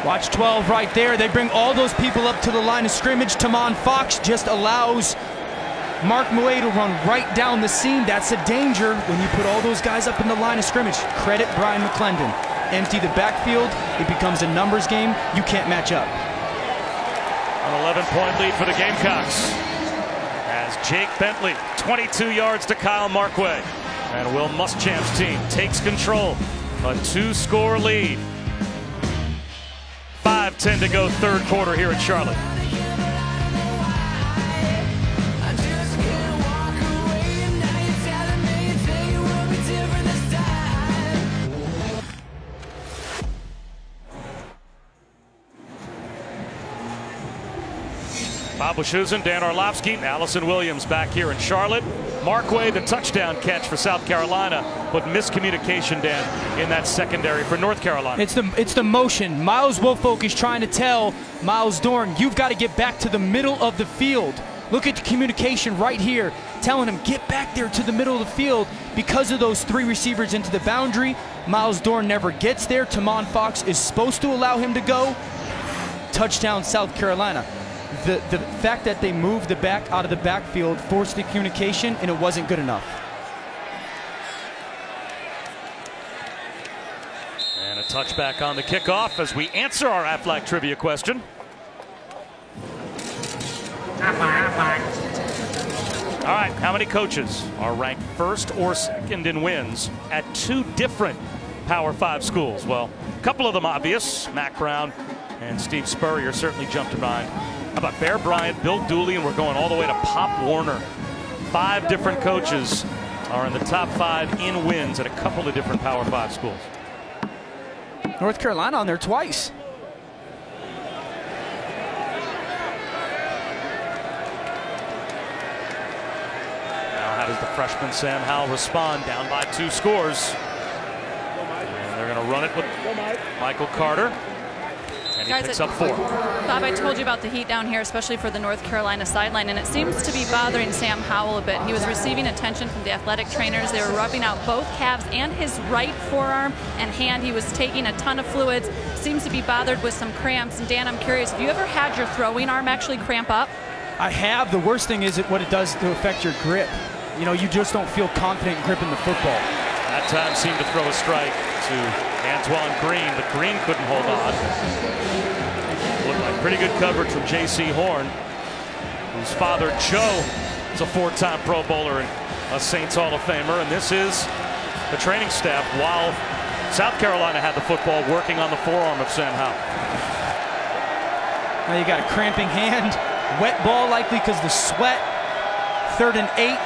Watch 12 right there. They bring all those people up to the line of scrimmage. Tamon Fox just allows Mark Muay to run right down the seam. That's a danger when you put all those guys up in the line of scrimmage. Credit Brian McClendon. Empty the backfield. It becomes a numbers game. You can't match up. An 11-point lead for the Gamecocks as Jake Bentley, 22 yards to Kyle Markway. And Will Muschamp's team takes control. A 2-score lead. 5:10 to go, 3rd quarter here at Charlotte. Bob Wischusen, Dan Orlovsky, Allison Williams back here in Charlotte. Markway, the touchdown catch for South Carolina, but miscommunication, Dan, in that secondary for North Carolina. It's the motion. Miles Woolfolk is trying to tell Miles Dorn, you've got to get back to the middle of the field. Look at the communication right here, telling him, get back there to the middle of the field. Because of those 3 receivers into the boundary, Miles Dorn never gets there. Tamon Fox is supposed to allow him to go. Touchdown, South Carolina. The fact that they moved the back out of the backfield forced the communication, and it wasn't good enough. And a Touchback on the kickoff as we answer our Aflac trivia question. All right, how many coaches are ranked first or second in wins at 2 different Power 5 schools? Well, a couple of them obvious. Mack Brown and Steve Spurrier certainly jumped to mind. How about Bear Bryant, Bill Dooley, and we're going all the way to Pop Warner. 5 different coaches are in the top 5 in wins at a couple of different Power 5 schools. North Carolina on there twice. How does the freshman Sam Howell respond? Down by 2 scores. And they're going to run it with Michael Carter. And he picks up 4. Bob, I told you about the heat down here, especially for the North Carolina sideline, and it seems to be bothering Sam Howell a bit. He was receiving attention from the athletic trainers. They were rubbing out both calves and his right forearm and hand. He was taking a ton of fluids. Seems to be bothered with some cramps. And Dan, I'm curious, have you ever had your throwing arm actually cramp up? I have. The worst thing is what it does to affect your grip. You know, you just don't feel confident gripping the football. That time seemed to throw a strike to Antoine Green, but Green couldn't hold on. Looked like pretty good coverage from J.C. Horn, whose father, Joe, is a 4-time Pro Bowler and a Saints Hall of Famer. And this is the training staff while South Carolina had the football working on the forearm of Sam Howell. Now you got a cramping hand, wet ball likely because the sweat. 3rd and 8.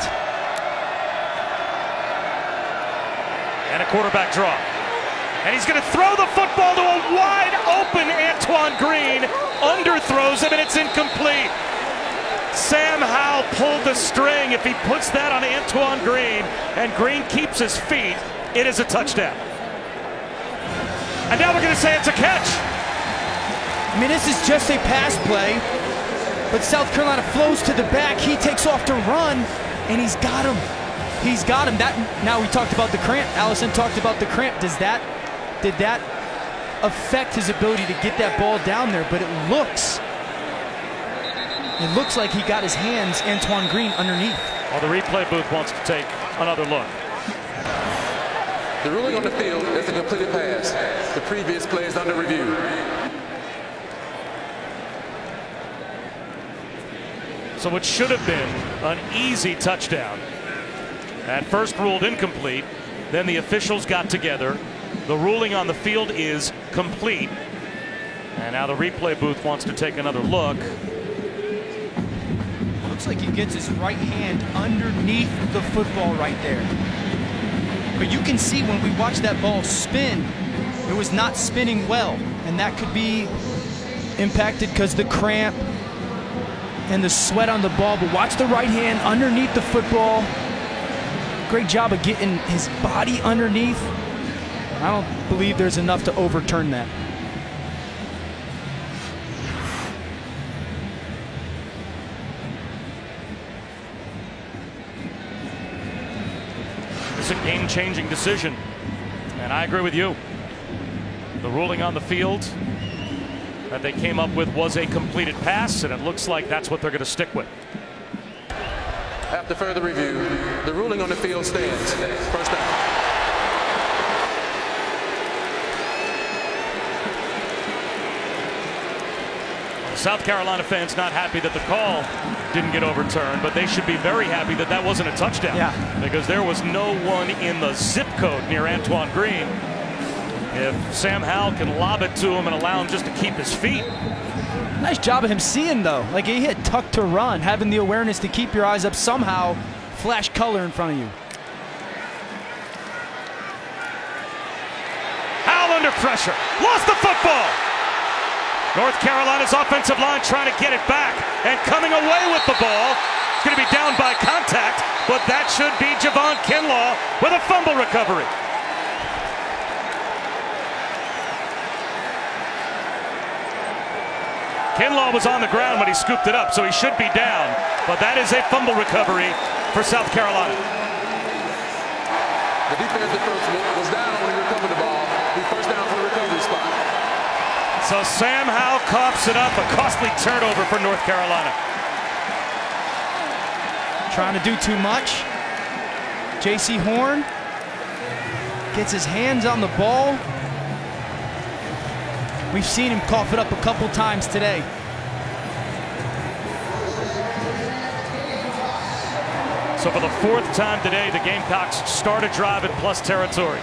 And a quarterback draw. And he's going to throw the football to a wide open Antoine Green. Underthrows him and it's incomplete. Sam Howell pulled the string. If he puts that on Antoine Green and Green keeps his feet, it is a touchdown. And now we're going to say it's a catch. I mean, this is just a pass play, but South Carolina flows to the back. He takes off to run, and he's got him. He's got him. Now we talked about the cramp. Allison talked about the cramp. Did that affect his ability to get that ball down there? But it looks like he got his hands, Antoine Green, underneath. Well, the replay booth wants to take another look. The ruling on the field is a completed pass. The previous play is under review. So it should have been an easy touchdown. At first ruled incomplete, then the officials got together. The ruling on the field is complete. And now the replay booth wants to take another look. Looks like he gets his right hand underneath the football right there. But you can see when we watch that ball spin, it was not spinning well. And that could be impacted because the cramp and the sweat on the ball. But watch the right hand underneath the football. Great job of getting his body underneath. I don't believe there's enough to overturn that. It's a game-changing decision, and I agree with you. The ruling on the field that they came up with was a completed pass, and it looks like that's what they're going to stick with. After further review, the ruling on the field stands. First down. South Carolina fans not happy that the call didn't get overturned, but they should be very happy that that wasn't a touchdown. Yeah. Because there was no one in the zip code near Antoine Green. If Sam Howell can lob it to him and allow him just to keep his feet. Nice job of him seeing, though. Like he hit tuck to run, having the awareness to keep your eyes up, somehow flash color in front of you. Howell under pressure, lost the football. North Carolina's offensive line trying to get it back and coming away with the ball. It's going to be down by contact, but that should be Javon Kinlaw with a fumble recovery. Kinlaw was on the ground when he scooped it up, so he should be down. But that is a fumble recovery for South Carolina. The defensive coach was down when he recovered the ball. He first down for the recovery spot. So Sam Howell coughs it up, a costly turnover for North Carolina. Trying to do too much. J.C. Horn gets his hands on the ball. We've seen him cough it up a couple times today. So for the 4th time today, the Gamecocks start a drive in plus territory.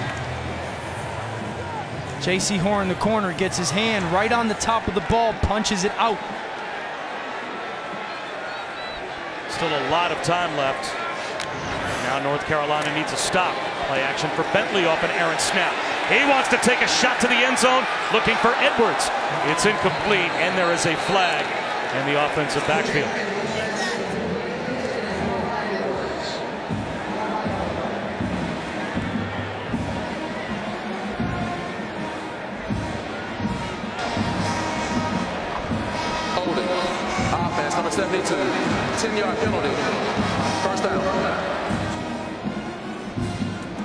J.C. Horn in the corner gets his hand right on the top of the ball, punches it out. Still a lot of time left. Now North Carolina needs a stop. Play action for Bentley off an errant snap. He wants to take a shot to the end zone, looking for Edwards. It's incomplete, and there is a flag in the offensive backfield. Holding. Offense, number 72. 10-yard penalty. First down.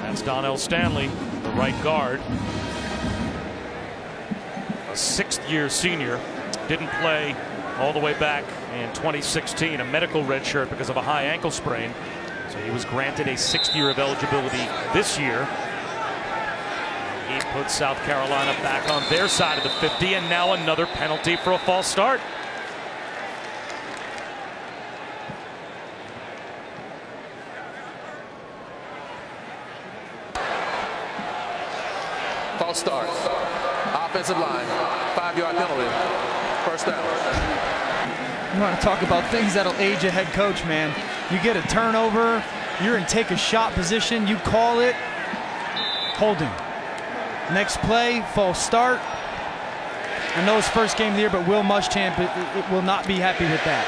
That's Donnell Stanley, the right guard. A 6th-year senior. Didn't play all the way back in 2016, a medical redshirt because of a high ankle sprain. So he was granted a 6th year of eligibility this year. He puts South Carolina back on their side of the 50, and now another penalty for a false start. False start. Offensive line. 5-yard penalty. First down. You want to talk about things that'll age a head coach, man. You get a turnover, you're in take a shot position, you call it, holding. Next play, false start. I know it's first game of the year, but Will Muschamp it will not be happy with that.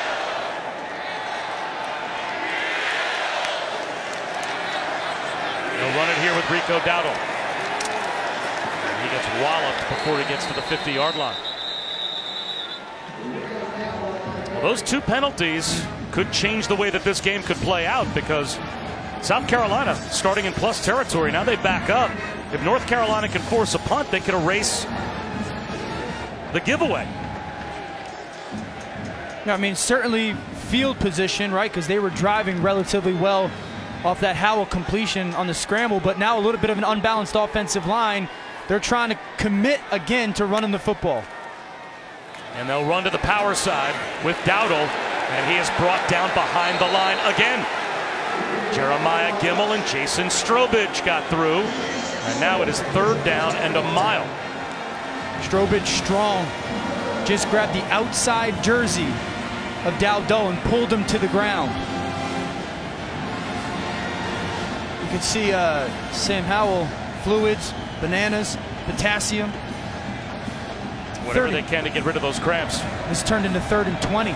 He'll run it here with Rico Dowdle. He gets walloped before he gets to the 50-yard line. Well, those 2 penalties could change the way that this game could play out, because South Carolina starting in plus territory. Now they back up. If North Carolina can force a punt, they could erase the giveaway. Yeah, I mean, certainly field position, right? Because they were driving relatively well off that Howell completion on the scramble, but now a little bit of an unbalanced offensive line. They're trying to commit again to running the football. And they'll run to the power side with Dowdle, and he is brought down behind the line again. Jeremiah Gimmel and Jason Strobridge got through, and now it is 3rd down and a mile. Strobridge strong. Just grabbed the outside jersey of Dowdle and pulled him to the ground. You can see Sam Howell, fluids, bananas, potassium. Whatever they can to get rid of those cramps. This turned into 3rd and 20.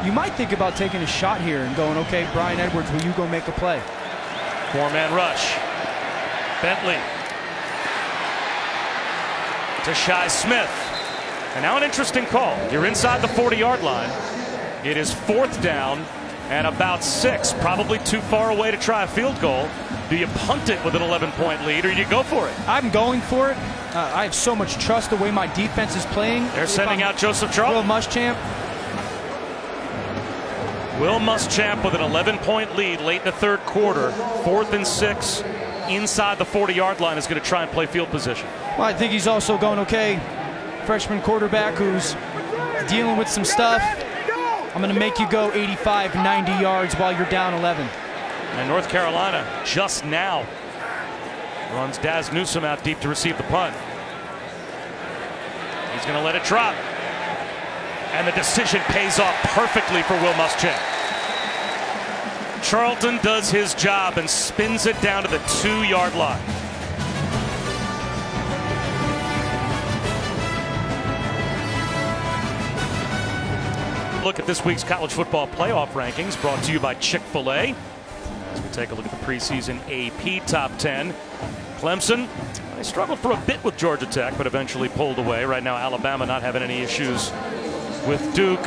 You might think about taking a shot here and going, okay, Brian Edwards, will you go make a play? 4-man rush. Bentley to Shi Smith. And now an interesting call. You're inside the 40-yard line. It is 4th down and about 6, probably too far away to try a field goal. Do you punt it with an 11-point lead, or do you go for it? I'm going for it. I have so much trust the way my defense is playing. They're sending out Joseph Charlton. Will Muschamp. Will Muschamp with an 11-point lead late in the 3rd quarter. 4th and 6 inside the 40-yard line is going to try and play field position. Well, I think he's also going, okay, freshman quarterback who's dealing with some stuff. I'm going to make you go 85, 90 yards while you're down 11. And North Carolina just now runs Daz Newsome out deep to receive the punt. He's going to let it drop. And the decision pays off perfectly for Will Muschamp. Charlton does his job and spins it down to the 2-yard line. Look at this week's college football playoff rankings, brought to you by Chick-fil-A. As we take a look at the preseason AP top 10. Clemson, they struggled for a bit with Georgia Tech, but eventually pulled away. Right now, Alabama not having any issues with Duke.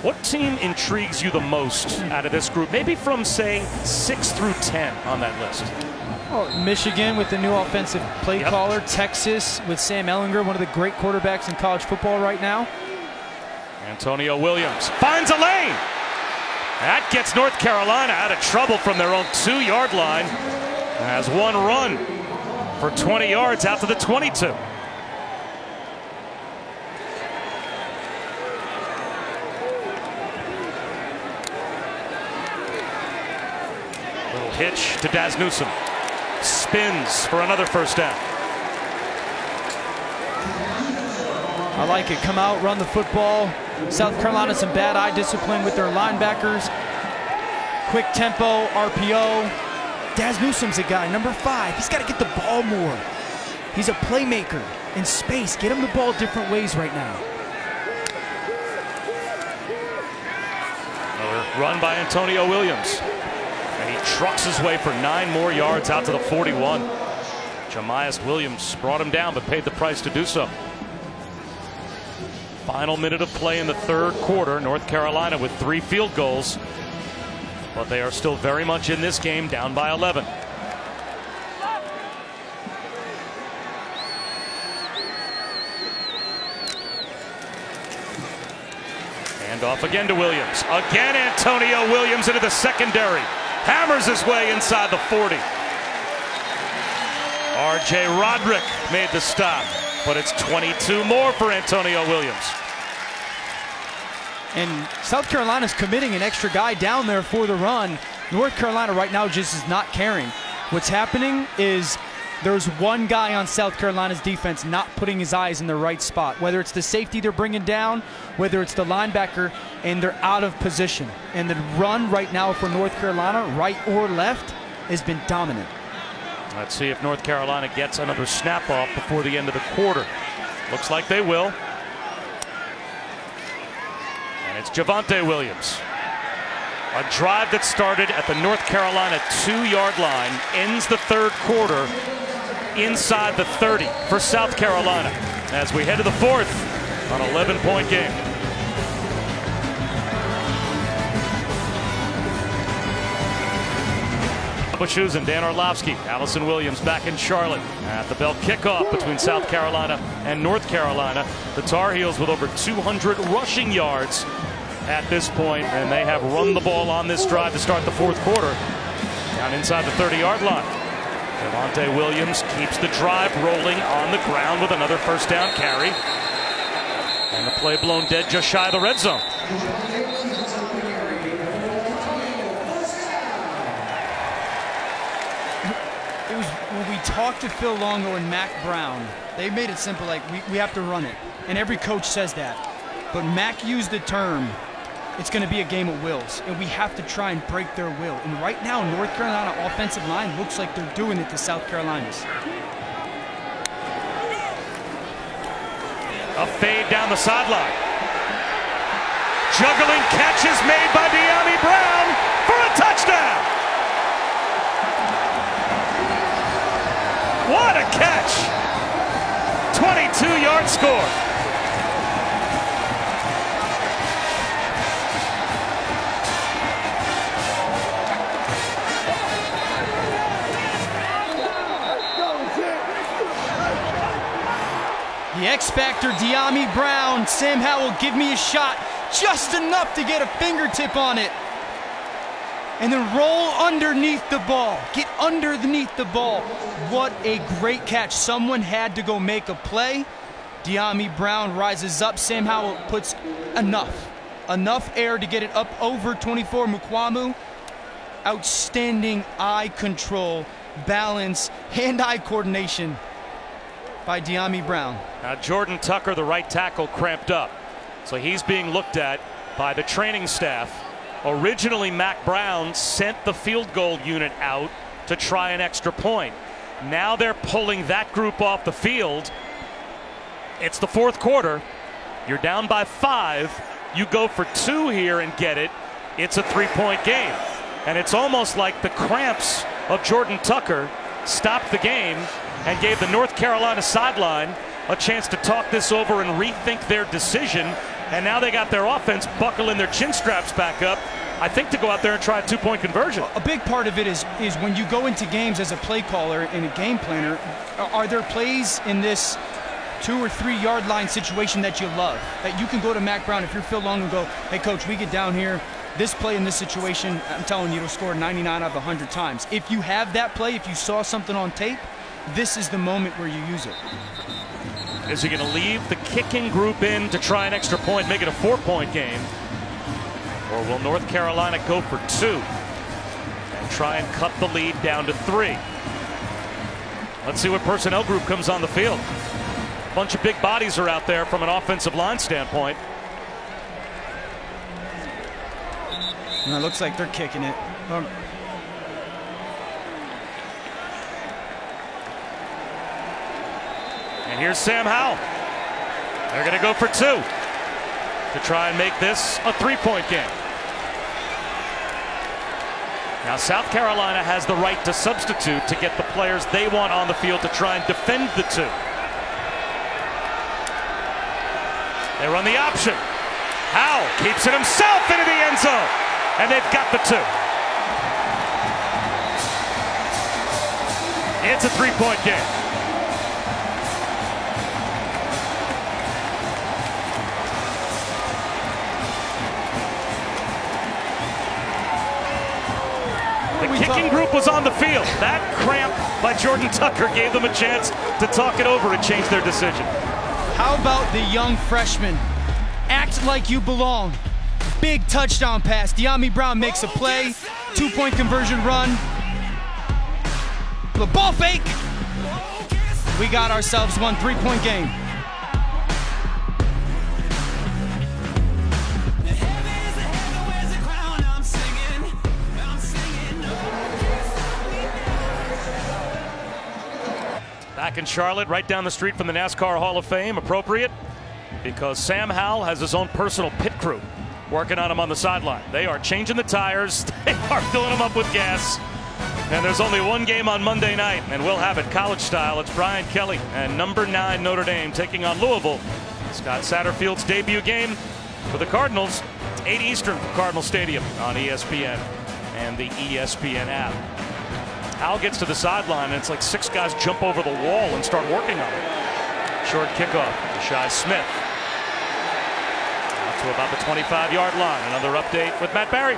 What team intrigues you the most out of this group? Maybe from, say, 6 through 10 on that list. Oh, Michigan with the new offensive play caller. Texas with Sam Ehlinger, one of the great quarterbacks in college football right now. Antonio Williams finds a lane. That gets North Carolina out of trouble from their own 2-yard line. Has one run for 20 yards out to the 22. Little hitch to Daz Newsome. Spins for another first down. I like it. Come out, run the football. South Carolina some bad eye discipline with their linebackers. Quick tempo, RPO. Daz Newsome's a guy, number 5. He's got to get the ball more. He's a playmaker in space. Get him the ball different ways right now. Another run by Antonio Williams. And he trucks his way for 9 more yards out to the 41. Jamias Williams brought him down but paid the price to do so. Final minute of play in the third quarter. North Carolina with 3 field goals. But they are still very much in this game, down by 11. And off again to Williams. Again Antonio Williams into the secondary. Hammers his way inside the 40. R.J. Roderick made the stop, but it's 22 more for Antonio Williams. And South Carolina's committing an extra guy down there for the run. North Carolina right now just is not caring. What's happening is there's one guy on South Carolina's defense not putting his eyes in the right spot. Whether it's the safety they're bringing down, whether it's the linebacker, and they're out of position. And the run right now for North Carolina, right or left, has been dominant. Let's see if North Carolina gets another snap off before the end of the quarter. Looks like they will. And it's Javonte Williams. A drive that started at the North Carolina 2-yard line ends the third quarter inside the 30 for South Carolina as we head to the fourth on an 11-point game. Shoes and Dan Orlovsky. Allison Williams back in Charlotte at the bell kickoff between South Carolina and North Carolina. The Tar Heels with over 200 rushing yards at this point, and they have run the ball on this drive to start the fourth quarter down inside the 30-yard line. Javonte Williams keeps the drive rolling on the ground with another first down carry, and the play blown dead just shy of the red zone. When we talked to Phil Longo and Mac Brown, they made it simple, like we have to run it. And every coach says that. But Mac used the term, it's going to be a game of wills. And we have to try and break their will. And right now, North Carolina offensive line looks like they're doing it to South Carolina's. A fade down the sideline. Juggling catches made by Dyami Brown for a touchdown. What a catch! 22-yard score. The X Factor, Dyami Brown. Sam Howell, give me a shot. Just enough to get a fingertip on it. And then roll underneath the ball. Get underneath the ball. What a great catch. Someone had to go make a play. Dyami Brown rises up. Sam Howell puts enough air to get it up over 24 Mukwamu. Outstanding eye control, balance, hand-eye coordination by Dyami Brown. Now Jordan Tucker, the right tackle, cramped up. So he's being looked at by the training staff. Originally, Mac Brown sent the field goal unit out to try an extra point. Now they're pulling that group off the field. It's the fourth quarter. You're down by 5. You go for 2 here and get it. It's a 3-point game. And it's almost like the cramps of Jordan Tucker stopped the game and gave the North Carolina sideline a chance to talk this over and rethink their decision. And now they got their offense buckling their chin straps back up, I think, to go out there and try a 2-point conversion. A big part of it is when you go into games as a play caller and a game planner, are there plays in this 2 or 3 yard line situation that you love? That you can go to Mac Brown, if you're Phil Long, and go, hey coach, we get down here, this play in this situation, I'm telling you, it'll score 99 out of 100 times. If you have that play, if you saw something on tape, this is the moment where you use it. Is he going to leave the kicking group in to try an extra point, make it a 4-point game? Or will North Carolina go for 2 and try and cut the lead down to 3. Let's see what personnel group comes on the field. A bunch of big bodies are out there from an offensive line standpoint. And it looks like they're kicking it. And here's Sam Howell. They're going to go for 2 to try and make this a 3-point game. Now South Carolina has the right to substitute to get the players they want on the field to try and defend the 2. They run the option. Howell keeps it himself into the end zone. And they've got the 2. It's a 3-point game. The kicking group was on the field. That cramp by Jordan Tucker gave them a chance to talk it over and change their decision. How about the young freshman? Act like you belong. Big touchdown pass. De'Ami Brown makes a play. 2-point conversion run. The ball fake. We got ourselves one 3-point game. Back in Charlotte, right down the street from the NASCAR Hall of Fame. Appropriate because Sam Howell has his own personal pit crew working on him on the sideline. They are changing the tires. They are filling them up with gas. And there's only one game on Monday night, and we'll have it college style. It's Brian Kelly and number 9 Notre Dame taking on Louisville. Scott Satterfield's debut game for the Cardinals. It's 8 Eastern from Cardinal Stadium on ESPN and the ESPN app. Howell gets to the sideline, and it's like 6 guys jump over the wall and start working on it. Short kickoff to Shi Smith. Out to about the 25-yard line. Another update with Matt Barry.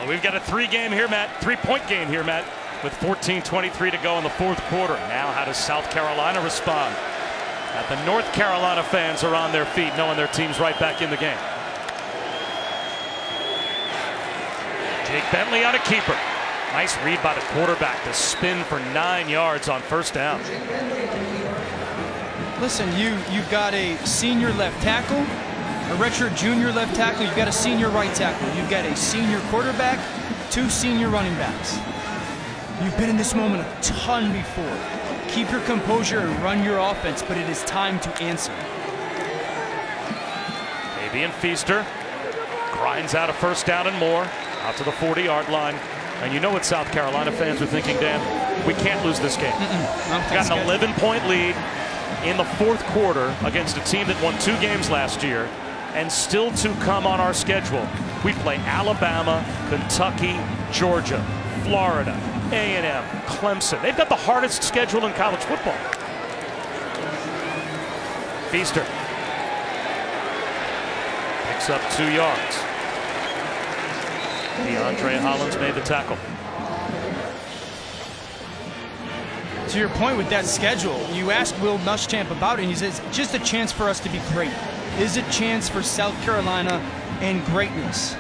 We've got a 3-point game here, Matt, with 14:23 to go in the 4th quarter. Now, how does South Carolina respond? The North Carolina fans are on their feet, knowing their team's right back in the game. Jake Bentley on a keeper. Nice read by the quarterback to spin for 9 yards on 1st down. Listen, you've got a senior left tackle, a redshirt junior left tackle, you've got a senior right tackle, you've got a senior quarterback, 2 senior running backs. You've been in this moment a ton before. Keep your composure and run your offense, but it is time to answer. Fabian Feaster grinds out a 1st down and more, out to the 40-yard line. And you know what South Carolina fans are thinking, Dan? We can't lose this game. We've got an 11-point lead in the 4th quarter against a team that won 2 games last year. And still to come on our schedule, we play Alabama, Kentucky, Georgia, Florida, A&M, Clemson. They've got the hardest schedule in college football. Feaster picks up 2 yards. DeAndre Hollins made the tackle. To your point with that schedule, you asked Will Muschamp about it, and he says, just a chance for us to be great. Is a chance for South Carolina and greatness.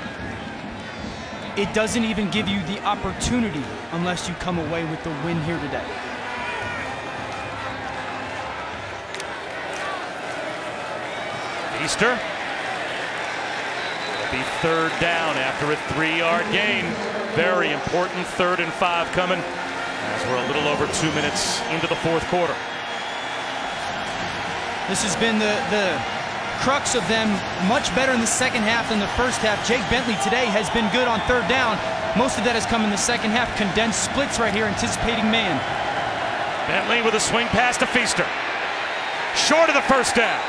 It doesn't even give you the opportunity unless you come away with the win here today. Feaster. It'll be 3rd down after a 3-yard gain. Very important 3rd and 5 coming as we're a little over 2 minutes into the 4th quarter. This has been the crux of them much better in the second half than the first half. Jake Bentley today has been good on 3rd down. Most of that has come in the second half. Condensed splits right here, anticipating man. Bentley with a swing pass to Feaster. Short of the 1st down.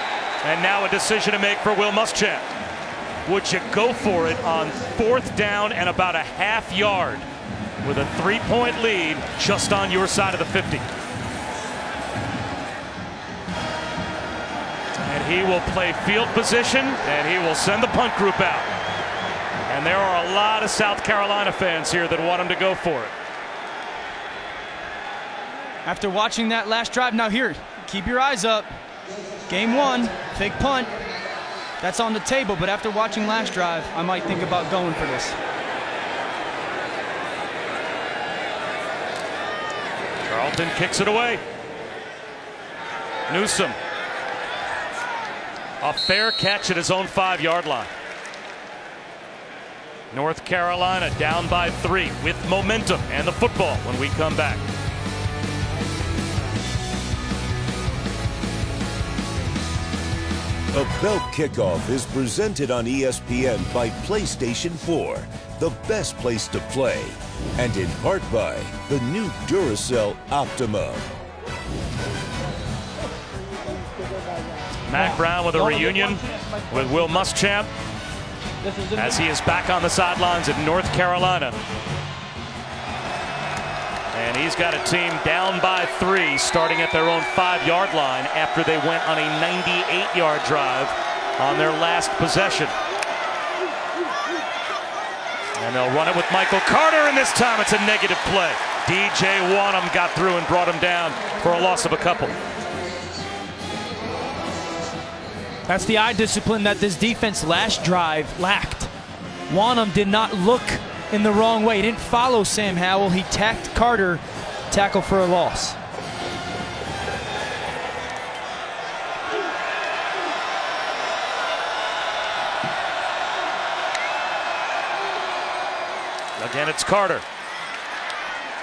And now a decision to make for Will Muschamp. Would you go for it on 4th down and about a half yard with a 3-point lead just on your side of the 50? he will play field position, and he will send the punt group out. And there are a lot of South Carolina fans here that want him to go for it. After watching that last drive, now here, keep your eyes up. Game 1, fake punt. That's on the table, but after watching last drive, I might think about going for this. Charlton kicks it away. Newsome. A fair catch at his own 5-yard line. North Carolina down by 3 with momentum and the football when we come back. The Belk Kickoff is presented on ESPN by PlayStation 4, the best place to play, and in part by the new Duracell Optima. Mack Brown with a reunion with Will Muschamp as he is back on the sidelines at North Carolina. And he's got a team down by 3 starting at their own 5-yard line after they went on a 98-yard drive on their last possession. And they'll run it with Michael Carter, and this time it's a negative play. DJ Wanham got through and brought him down for a loss of a couple. That's the eye discipline that this defense last drive lacked. Wanham did not look in the wrong way. He didn't follow Sam Howell. He tacked Carter, tackle for a loss. Again, it's Carter.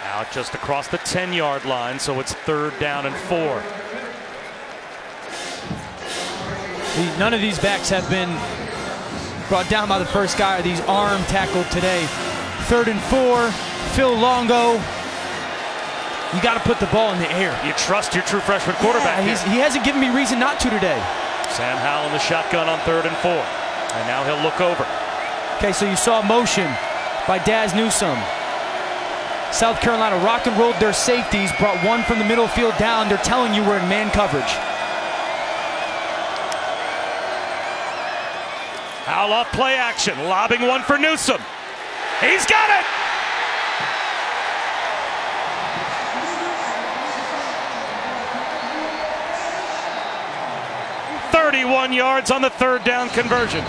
Out just across the 10-yard line, so it's 3rd down and 4. None of these backs have been brought down by the first guy, or these arm tackled today. 3rd and 4, Phil Longo. You got to put the ball in the air. You trust your true freshman quarterback. Yeah, he hasn't given me reason not to today. Sam Howell in the shotgun on 3rd and 4. And now he'll look over. Okay, so you saw motion by Daz Newsome. South Carolina rock and rolled their safeties, brought one from the middle field down. They're telling you we're in man coverage. Howell off play action, lobbing one for Newsome. He's got it! "31 yards on the 3rd down conversion.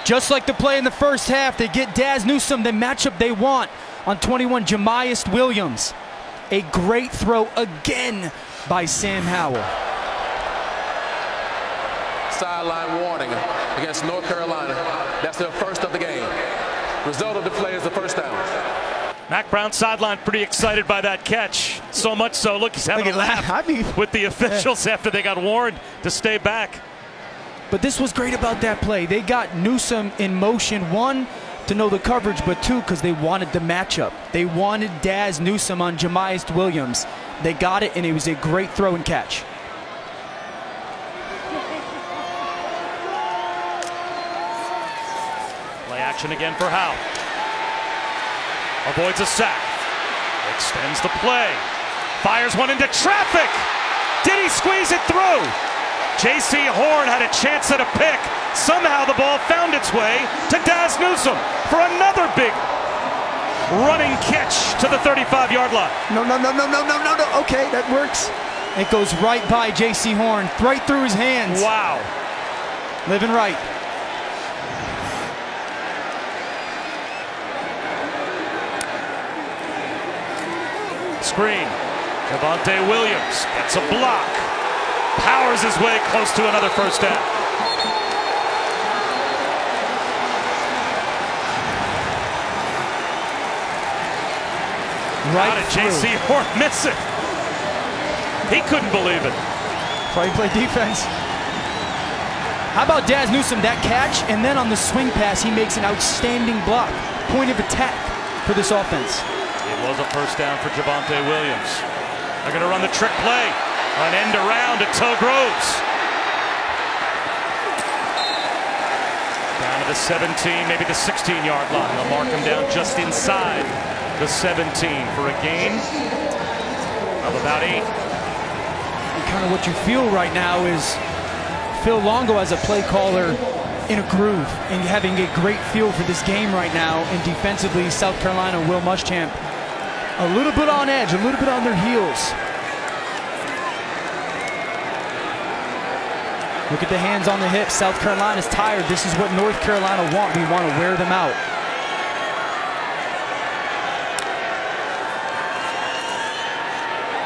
Just like the play in the first half, they get Daz Newsome the matchup they want on 21, Jamias Williams. A great throw again by Sam Howell. Sideline warning against North Carolina. That's their first of the game. Result of the play is the first down. Mack Brown sideline pretty excited by that catch. So much so, look, he's having a laugh with the officials after they got warned to stay back. But this was great about that play. They got Newsome in motion, 1, to know the coverage, but 2, because they wanted the matchup. They wanted Daz Newsome on Jamias Williams. They got it, and it was a great throw and catch. Action again for Howell. Avoids a sack. Extends the play. Fires one into traffic. Did he squeeze it through? J.C. Horn had a chance at a pick. Somehow the ball found its way to Daz Newsome for another big running catch to the 35-yard line. No. Okay, that works. It goes right by J.C. Horn, right through his hands. Wow. Living right. Screen. Javonte Williams gets a block. Powers his way close to another first down. Right. How did J.C. Horn miss it? He couldn't believe it. Try to play defense. How about Daz Newsome, that catch, and then on the swing pass, he makes an outstanding block. Point of attack for this offense. It was a first down for Javonte Williams. They're going to run the trick play. An end around to Toe Groves. Down to the 17, maybe the 16-yard line. They'll mark him down just inside the 17 for a gain of about 8. kind of what you feel right now is Phil Longo as a play caller in a groove and having a great feel for this game right now. And defensively, South Carolina, Will Muschamp, a little bit on edge, a little bit on their heels. Look at the hands on the hips. South Carolina's tired. This is what North Carolina want. We want to wear them out.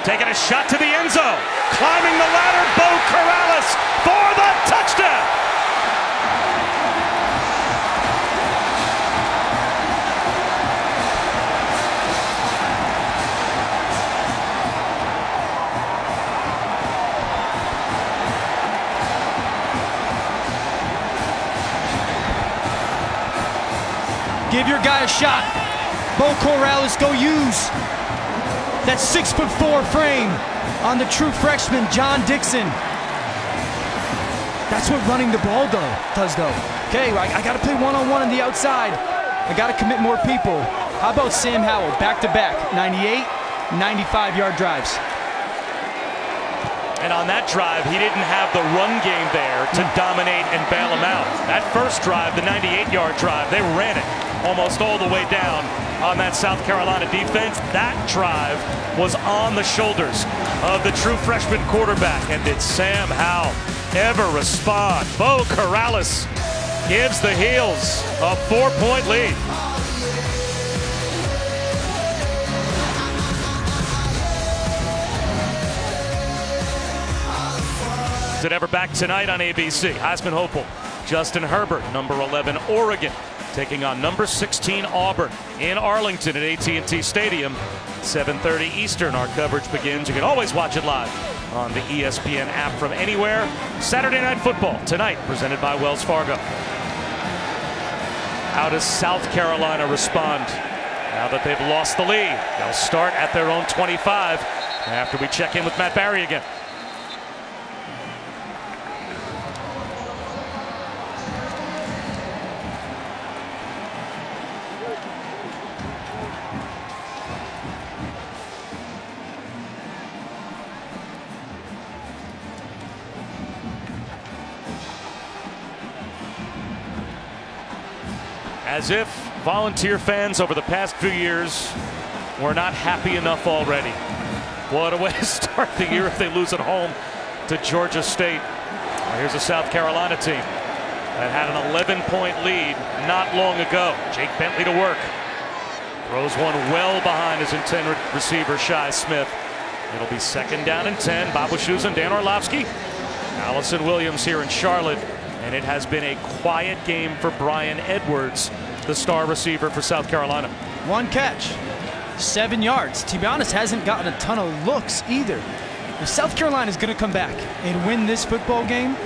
Taking a shot to the end zone. Climbing the ladder, Bo Corrales for the touchdown. Give your guy a shot. Bo Corrales, go use that 6'4" frame on the true freshman, John Dixon. That's what running the ball does though. Okay, I gotta play one-on-one on the outside. I gotta commit more people. How about Sam Howell, back-to-back, 98, 95-yard drives. And on that drive, he didn't have the run game there to dominate and bail him out. That first drive, the 98-yard drive, they ran it almost all the way down on that South Carolina defense. That drive was on the shoulders of the true freshman quarterback. And did Sam Howell ever respond? Bo Corrales gives the Heels a 4-point lead. It ever back tonight on ABC. Heisman hopeful Justin Herbert, number 11 Oregon, taking on number 16 Auburn in Arlington at AT&T Stadium. 7:30 Eastern. Our coverage begins. You can always watch it live on the ESPN app from anywhere. Saturday Night Football tonight, presented by Wells Fargo. How does South Carolina respond now that they've lost the lead? They'll start at their own 25 after we check in with Matt Barry again. As if Volunteer fans over the past few years were not happy enough already. What a way to start the year if they lose at home to Georgia State. Here's a South Carolina team that had an 11-point lead not long ago. Jake Bentley to work. Throws one well behind his intended receiver, Shi Smith. It'll be 2nd down and 10. Bob Wischusen and Dan Orlovsky. Allison Williams here in Charlotte. And it has been a quiet game for Brian Edwards, the star receiver for South Carolina. 1 catch, 7 yards. To be honest, hasn't gotten a ton of looks either. If South Carolina is going to come back and win this football game,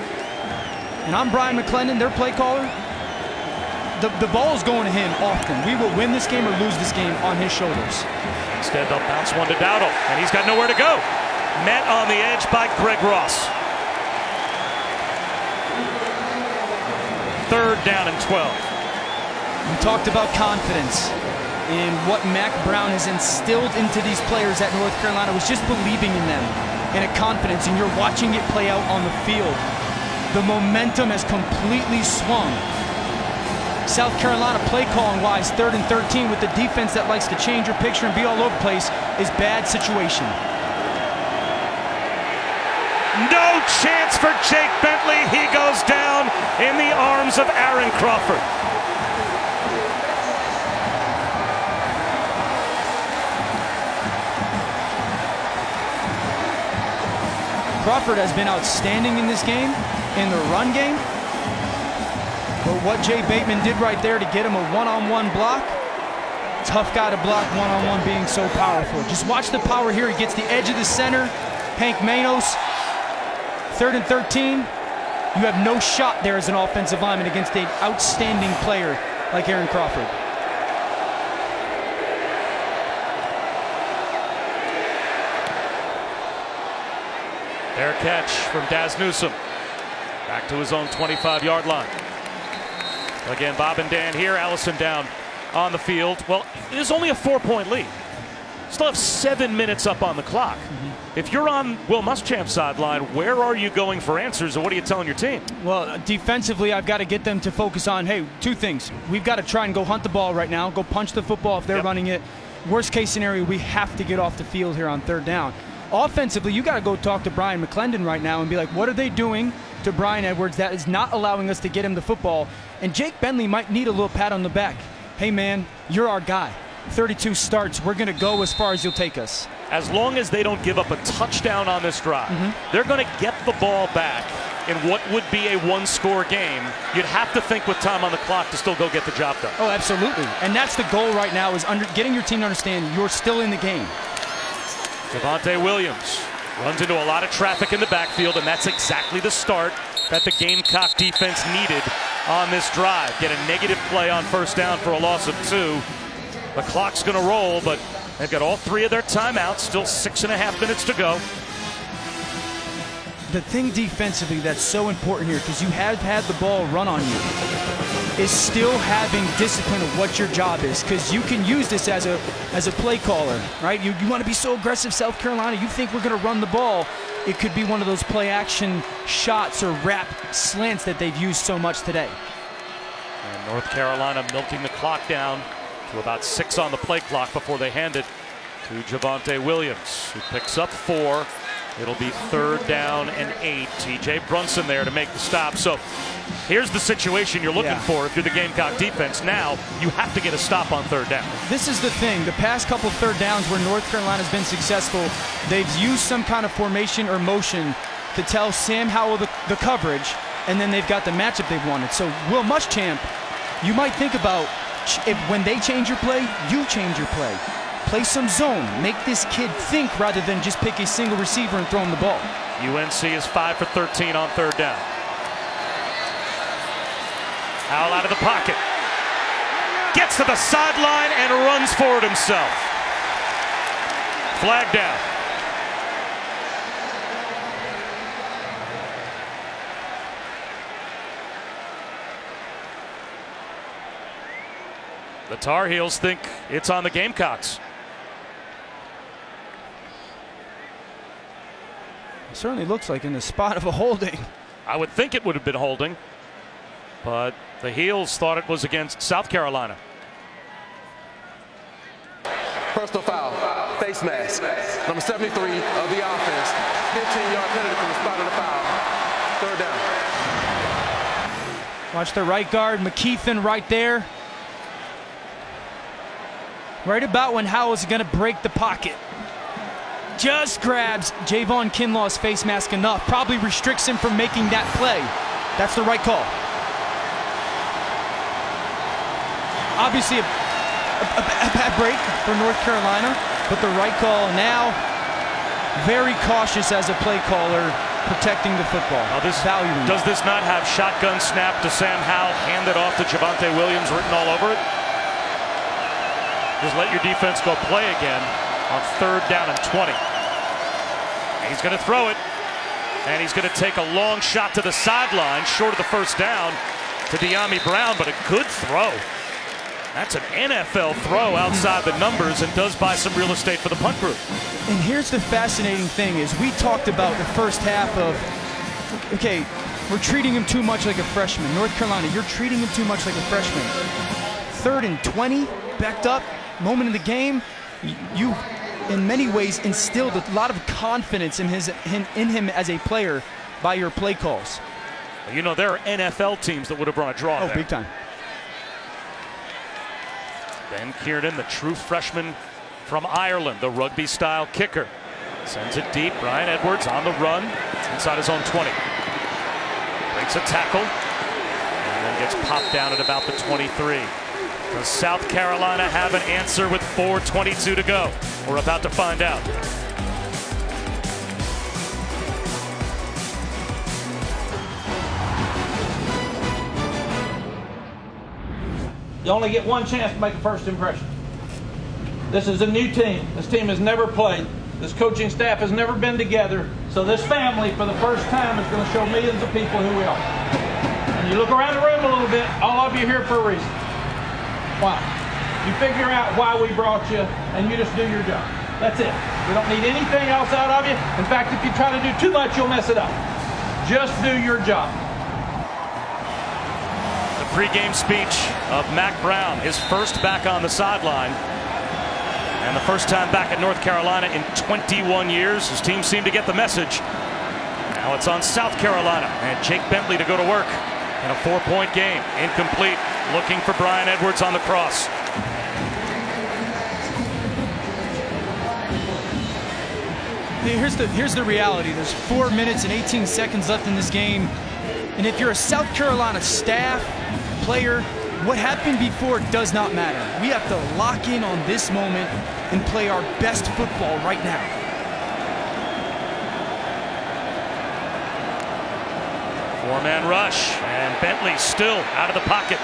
and I'm Brian McClendon, their play caller, the ball is going to him often. We will win this game or lose this game on his shoulders. Instead, they'll bounce one to Dowdle, and he's got nowhere to go. Met on the edge by Greg Ross. 3rd down and 12. We talked about confidence and what Mack Brown has instilled into these players at North Carolina was just believing in them and a confidence, and you're watching it play out on the field. The momentum has completely swung. South Carolina play calling wise, 3rd and 13 with the defense that likes to change your picture and be all over the place is bad situation. No chance for Jake Bentley. He goes down in the arms of Aaron Crawford. Crawford has been outstanding in this game, in the run game. But what Jay Bateman did right there to get him a one-on-one block, tough guy to block one-on-one being so powerful. Just watch the power here. He gets the edge of the center. Hank Manos. 3rd and 13, you have no shot there as an offensive lineman against an outstanding player like Aaron Crawford. Fair catch from Daz Newsome. Back to his own 25-yard line. Again, Bob and Dan here. Allison down on the field. Well, it is only a 4-point lead. Still have 7 minutes up on the clock. If you're on Will Muschamp's sideline, where are you going for answers, and what are you telling your team? Well, defensively, I've got to get them to focus on, hey, two things. We've got to try and go hunt the ball right now, go punch the football if they're running it. Worst case scenario, we have to get off the field here on third down. Offensively, you got to go talk to Brian McClendon right now and be like, what are they doing to Brian Edwards that is not allowing us to get him the football? And Jake Bentley might need a little pat on the back. Hey, man, you're our guy. 32 starts. We're going to go as far as you'll take us. As long as they don't give up a touchdown on this drive, they're going to get the ball back in what would be a one-score game. You'd have to think with time on the clock to still go get the job done. Oh, absolutely. And that's the goal right now, is getting your team to understand you're still in the game. Javonte Williams runs into a lot of traffic in the backfield, and that's exactly the start that the Gamecock defense needed on this drive. Get a negative play on first down for a loss of 2. The clock's going to roll, but they've got all 3 of their timeouts, still 6.5 minutes to go. The thing defensively that's so important here, because you have had the ball run on you, is still having discipline of what your job is, because you can use this as a play caller, right? You want to be so aggressive, South Carolina. You think we're going to run the ball. It could be one of those play action shots or wrap slants that they've used so much today. And North Carolina milking the clock down to about 6 on the play clock before they hand it to Javonte Williams, who picks up 4. It'll be 3rd down and 8. TJ Brunson there to make the stop. So here's the situation you're looking for if you're the Gamecock defense. Now you have to get a stop on 3rd down. This is the thing. The past couple 3rd downs where North Carolina's been successful, they've used some kind of formation or motion to tell Sam Howell the coverage, and then they've got the matchup they've wanted. So Will Muschamp, you might think about, if when they change your play, you change your play. Play some zone. Make this kid think rather than just pick a single receiver and throw him the ball. UNC is 5 for 13 on 3rd down. Howell out of the pocket. Gets to the sideline and runs for it himself. Flag down. The Tar Heels think it's on the Gamecocks. It certainly looks like in the spot of a holding. I would think it would have been holding, but the Heels thought it was against South Carolina. Personal foul, face mask. Number 73 of the offense. 15-yard penalty from the spot of the foul. 3rd down. Watch the right guard, McKeithen right there. Right about when Howell's going to break the pocket. Just grabs Javon Kinlaw's face mask enough. Probably restricts him from making that play. That's the right call. Obviously a bad break for North Carolina, but the right call now. Very cautious as a play caller, protecting the football. Now does this not have shotgun snap to Sam Howell, hand it off to Javonte Williams written all over it? Just let your defense go play again on 3rd down and 20. And he's going to throw it. And he's going to take a long shot to the sideline, short of the first down, to De'Ami Brown, but a good throw. That's an NFL throw outside the numbers and does buy some real estate for the punt group. And here's the fascinating thing is we talked about the first half of, okay, we're treating him too much like a freshman. North Carolina, you're treating him too much like a freshman. 3rd and 20, backed up. Moment in the game, you in many ways instilled a lot of confidence in him as a player by your play calls. You know, there are NFL teams that would have run a draw there. Big time. Ben Kiernan, the true freshman from Ireland, the rugby-style kicker. Sends it deep. Brian Edwards on the run inside his own 20. Breaks a tackle and then gets popped down at about the 23. Does South Carolina have an answer with 4:22 to go? We're about to find out. You only get one chance to make a first impression. This is a new team. This team has never played. This coaching staff has never been together. So this family, for the first time, is going to show millions of people who we are. And you look around the room a little bit, all of you are here for a reason. Why? You figure out why we brought you, and you just do your job. That's it. We don't need anything else out of you. In fact, if you try to do too much, you'll mess it up. Just do your job. The pregame speech of Mack Brown, his first back on the sideline. And the first time back at North Carolina in 21 years. His team seemed to get the message. Now it's on South Carolina and Jake Bentley to go to work in a 4-point game. Incomplete. Looking for Brian Edwards on the cross. Here's the reality. There's 4 minutes and 18 seconds left in this game. And if you're a South Carolina staff, player, what happened before does not matter. We have to lock in on this moment and play our best football right now. Four-man rush, and Bentley still out of the pocket.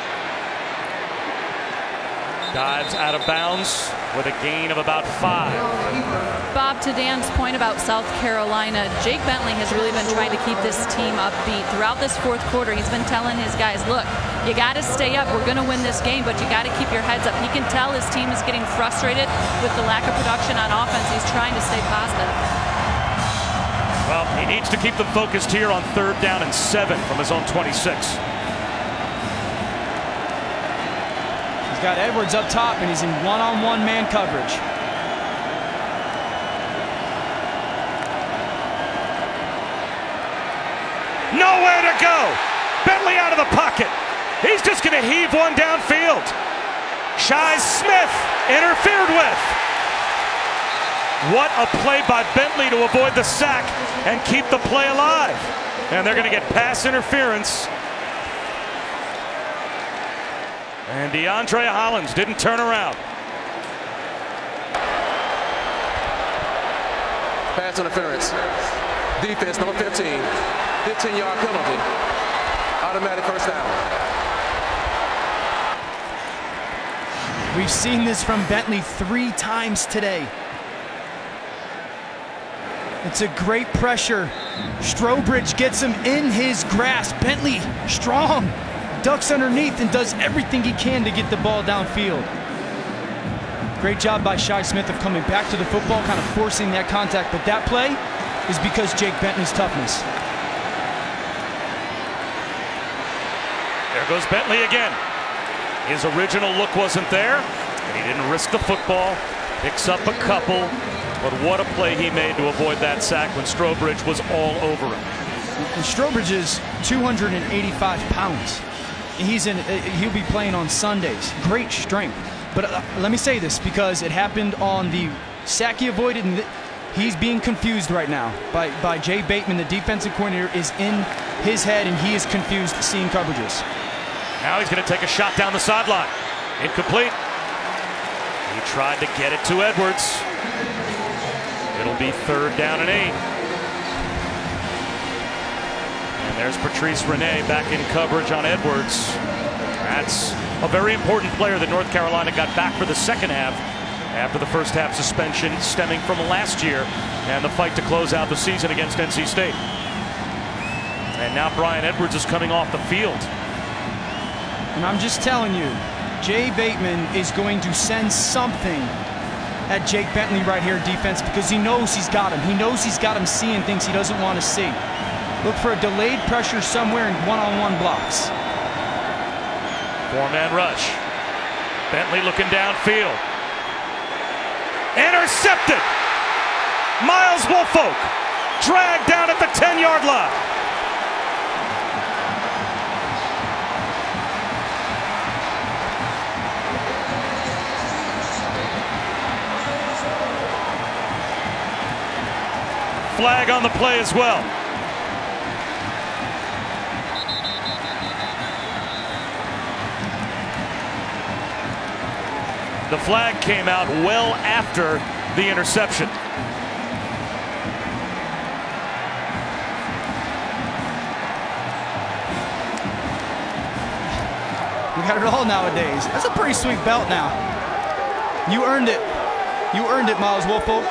Dives out of bounds with a gain of about 5. Bob, to Dan's point about South Carolina, Jake Bentley has really been trying to keep this team upbeat. Throughout this fourth quarter, he's been telling his guys, look, you got to stay up. We're going to win this game, but you got to keep your heads up. He can tell his team is getting frustrated with the lack of production on offense. He's trying to stay positive. Well, he needs to keep them focused here on 3rd down and 7 from his own 26. He's got Edwards up top, and he's in one-on-one man coverage. Nowhere to go. Bentley out of the pocket. He's just going to heave one downfield. Shi Smith interfered with. What a play by Bentley to avoid the sack and keep the play alive. And they're going to get pass interference. And DeAndre Hollins didn't turn around. Pass interference. Defense, number 15. 15-yard penalty. Automatic first down. We've seen this from Bentley 3 times today. It's a great pressure. Strobridge gets him in his grasp. Bentley, strong, ducks underneath and does everything he can to get the ball downfield. Great job by Shi Smith of coming back to the football, kind of forcing that contact. But that play is because Jake Bentley's toughness. There goes Bentley again. His original look wasn't there, and he didn't risk the football. Picks up a couple, but what a play he made to avoid that sack when Strobridge was all over him. And Strobridge is 285 pounds. He'll be playing on Sundays. Great strength. But let me say this, because it happened on the sack he avoided, and he's being confused right now by Jay Bateman. The defensive coordinator is in his head, and he is confused seeing coverages. Now he's going to take a shot down the sideline. Incomplete. He tried to get it to Edwards. It'll be 3rd down and 8. And there's Patrice Renee back in coverage on Edwards. That's a very important player that North Carolina got back for the second half after the first half suspension stemming from last year and the fight to close out the season against NC State. And now Brian Edwards is coming off the field. And I'm just telling you, Jay Bateman is going to send something at Jake Bentley right here, defense, because he knows he's got him. He knows he's got him seeing things he doesn't want to see. Look for a delayed pressure somewhere in one-on-one blocks. 4-man rush. Bentley looking downfield. Intercepted. Miles Woolfolk dragged down at the 10-yard line. Flag on the play as well. The flag came out well after the interception. We got it all nowadays. That's a pretty sweet belt now. You earned it. You earned it, Miles Woolfolk.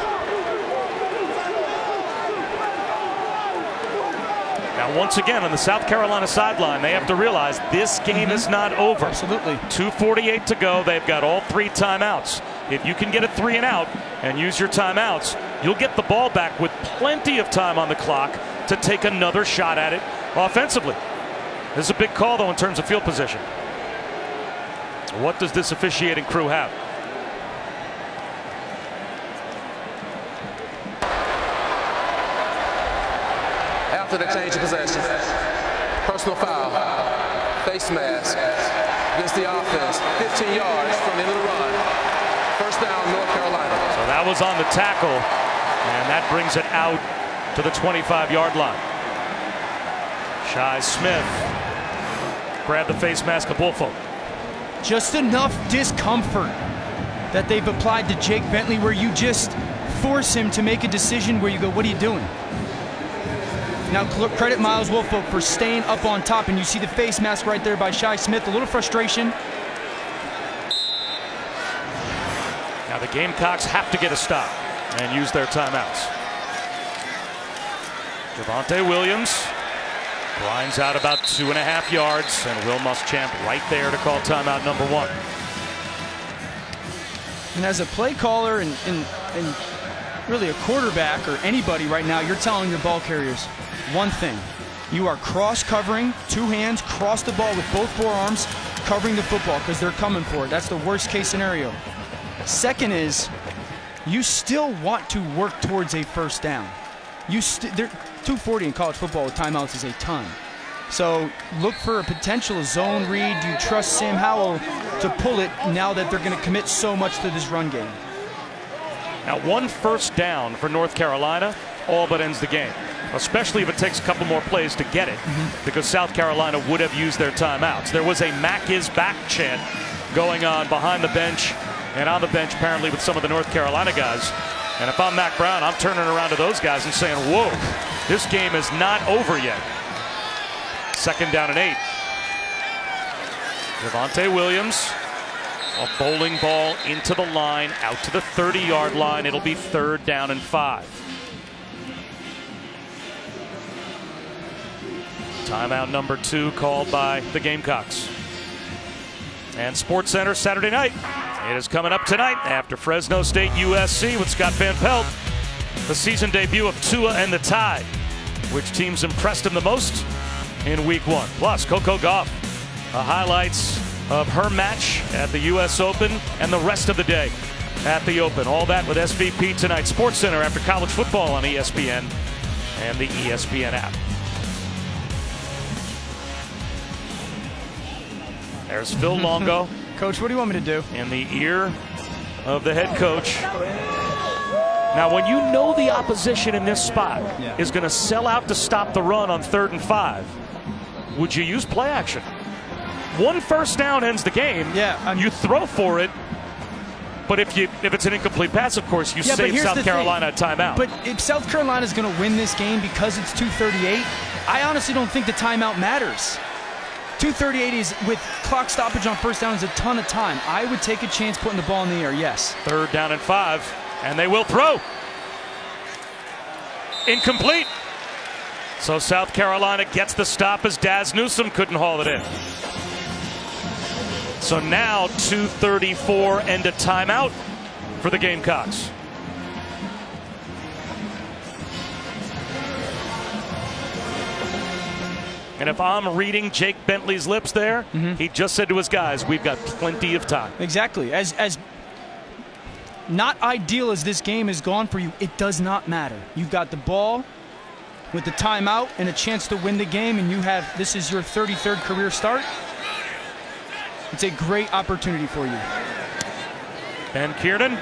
Now, once again, on the South Carolina sideline, they have to realize this game is not over. Absolutely. 2:48 to go. They've got all 3 timeouts. If you can get a 3 and out, and use your timeouts, you'll get the ball back with plenty of time on the clock to take another shot at it offensively. This is a big call, though, in terms of field position. What does this officiating crew have? After the change of possession, personal foul, face mask against the offense, 15 yards from the end of the run. First down, North Carolina. So that was on the tackle, and that brings it out to the 25-yard line. Shi Smith grabbed the face mask of Woolfolk. Just enough discomfort that they've applied to Jake Bentley where you just force him to make a decision where you go, what are you doing? Now credit Miles Woolfolk for staying up on top, and you see the face mask right there by Shi Smith. A little frustration. Now the Gamecocks have to get a stop and use their timeouts. Javonte Williams grinds out about 2.5 yards, and Will Muschamp right there to call timeout number 1. And as a play caller and really a quarterback or anybody right now, you're telling your ball carriers one thing. You are cross-covering, 2 hands, cross the ball with both forearms, covering the football because they're coming for it. That's the worst-case scenario. Second is, you still want to work towards a first down. They're 240 in college football with timeouts is a ton. So look for a potential zone read. Do you trust Sam Howell to pull it now that they're going to commit so much to this run game? Now 1 first down for North Carolina all but ends the game, especially if it takes a couple more plays to get it, because South Carolina would have used their timeouts. There was a Mac is back chant going on behind the bench and on the bench apparently with some of the North Carolina guys. And if I'm Mac Brown, I'm turning around to those guys and saying, whoa, this game is not over yet. 2nd down and 8. Javonte Williams, a bowling ball into the line, out to the 30-yard line. It'll be 3rd down and 5. Timeout number 2 called by the Gamecocks. And SportsCenter Saturday night. It is coming up tonight after Fresno State USC with Scott Van Pelt. The season debut of Tua and the Tide. Which teams impressed him the most in week 1? Plus, Coco Gauff, highlights of her match at the US Open and the rest of the day at the Open. All that with SVP tonight. SportsCenter after college football on ESPN and the ESPN app. There's Phil Longo. Coach, what do you want me to do? In the ear of the head coach. Now, when you know the opposition in this spot is going to sell out to stop the run on 3rd and 5, would you use play action? 1 first down ends the game. Yeah, you throw for it, but if it's an incomplete pass, of course, you save South Carolina a timeout. But if South Carolina is going to win this game because it's 2:38, I honestly don't think the timeout matters. 2:38 is with clock stoppage on first down is a ton of time. I would take a chance putting the ball in the air, yes. 3rd down and 5, and they will throw. Incomplete. So South Carolina gets the stop as Daz Newsome couldn't haul it in. So now 2:34 and a timeout for the Gamecocks. And if I'm reading Jake Bentley's lips there, he just said to his guys, we've got plenty of time. Exactly. As not ideal as this game has gone for you, it does not matter. You've got the ball with the timeout and a chance to win the game, and this is your 33rd career start. It's a great opportunity for you. Ben Kiernan.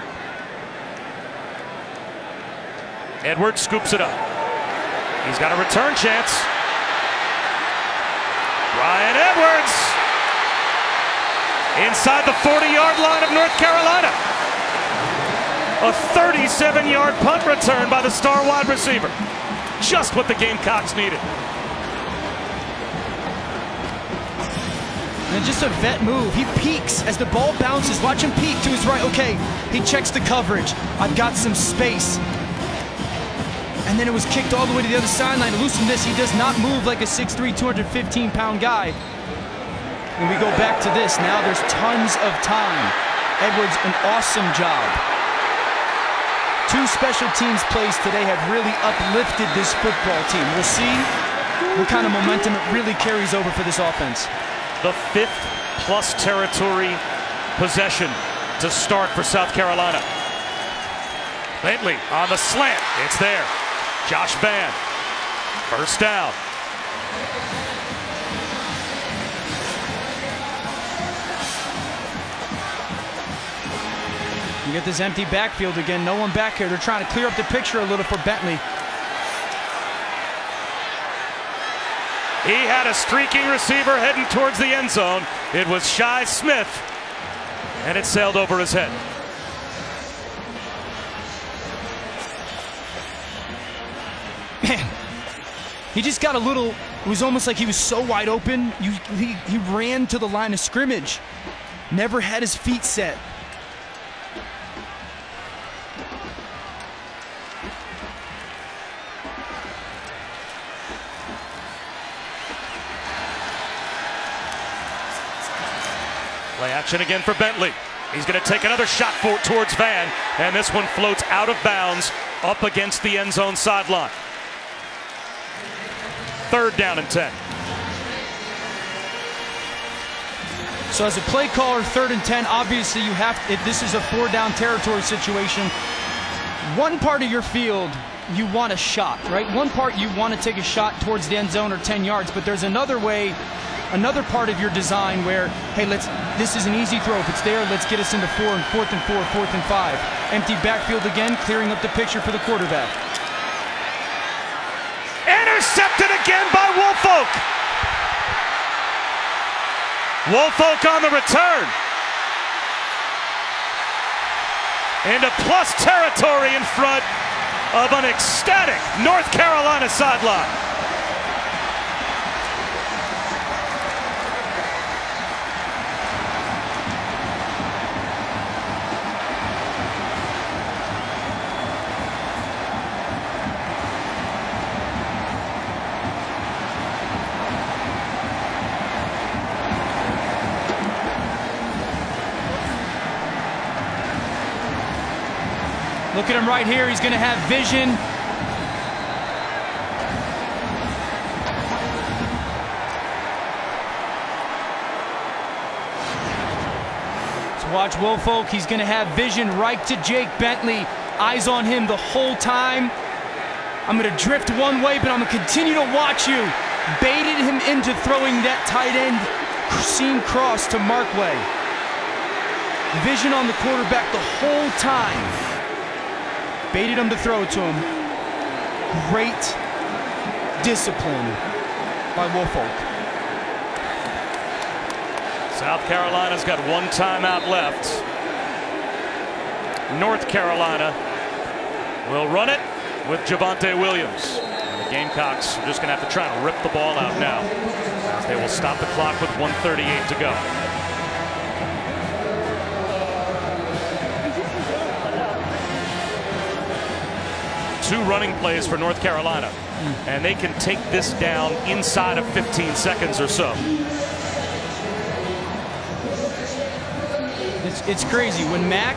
Edwards scoops it up. He's got a return chance. Ryan Edwards inside the 40-yard line of North Carolina. A 37-yard punt return by the star wide receiver. Just what the Gamecocks needed. And just a vet move. He peeks as the ball bounces. Watch him peek to his right. Okay, he checks the coverage. I've got some space. And then it was kicked all the way to the other sideline. Loosen this. He does not move like a 6'3", 215-pound guy. And we go back to this. Now there's tons of time. Edwards, an awesome job. 2 special teams plays today have really uplifted this football team. We'll see what kind of momentum it really carries over for this offense. The 5th plus territory possession to start for South Carolina. Bentley on the slant. It's there. Josh Vann. First down. You get this empty backfield again. No one back here. They're trying to clear up the picture a little for Bentley. He had a streaking receiver heading towards the end zone. It was Shi Smith, and it sailed over his head. Man, he just got a little, it was almost like he was so wide open. He ran to the line of scrimmage. Never had his feet set. Play action again for Bentley. He's going to take another shot towards Vann, and this one floats out of bounds up against the end zone sideline. 3rd down and 10. So as a play caller, 3rd and 10, obviously you have, if this is a 4-down territory situation, one part of your field you want a shot, right? One part you want to take a shot towards the end zone or 10 yards, but there's another way, another part of your design where, hey, this is an easy throw. If it's there, let's get us into 4 and 4th and 4, 4th and 5. Empty backfield again, clearing up the picture for the quarterback. Intercepted again by Woolfolk. Woolfolk on the return. Into plus territory in front of an ecstatic North Carolina sideline. Look at him right here. He's going to have vision. So watch Woolfolk. He's going to have vision right to Jake Bentley. Eyes on him the whole time. I'm going to drift one way, but I'm going to continue to watch you. Baited him into throwing that tight end seam cross to Markway. Vision on the quarterback the whole time. Baited him to throw it to him. Great discipline by Woolfolk. South Carolina's got 1 timeout left. North Carolina will run it with Javonte Williams. And the Gamecocks are just going to have to try to rip the ball out now, as they will stop the clock with 1:38 to go. Two running plays for North Carolina, and they can take this down inside of 15 seconds or so. It's crazy. When Mac,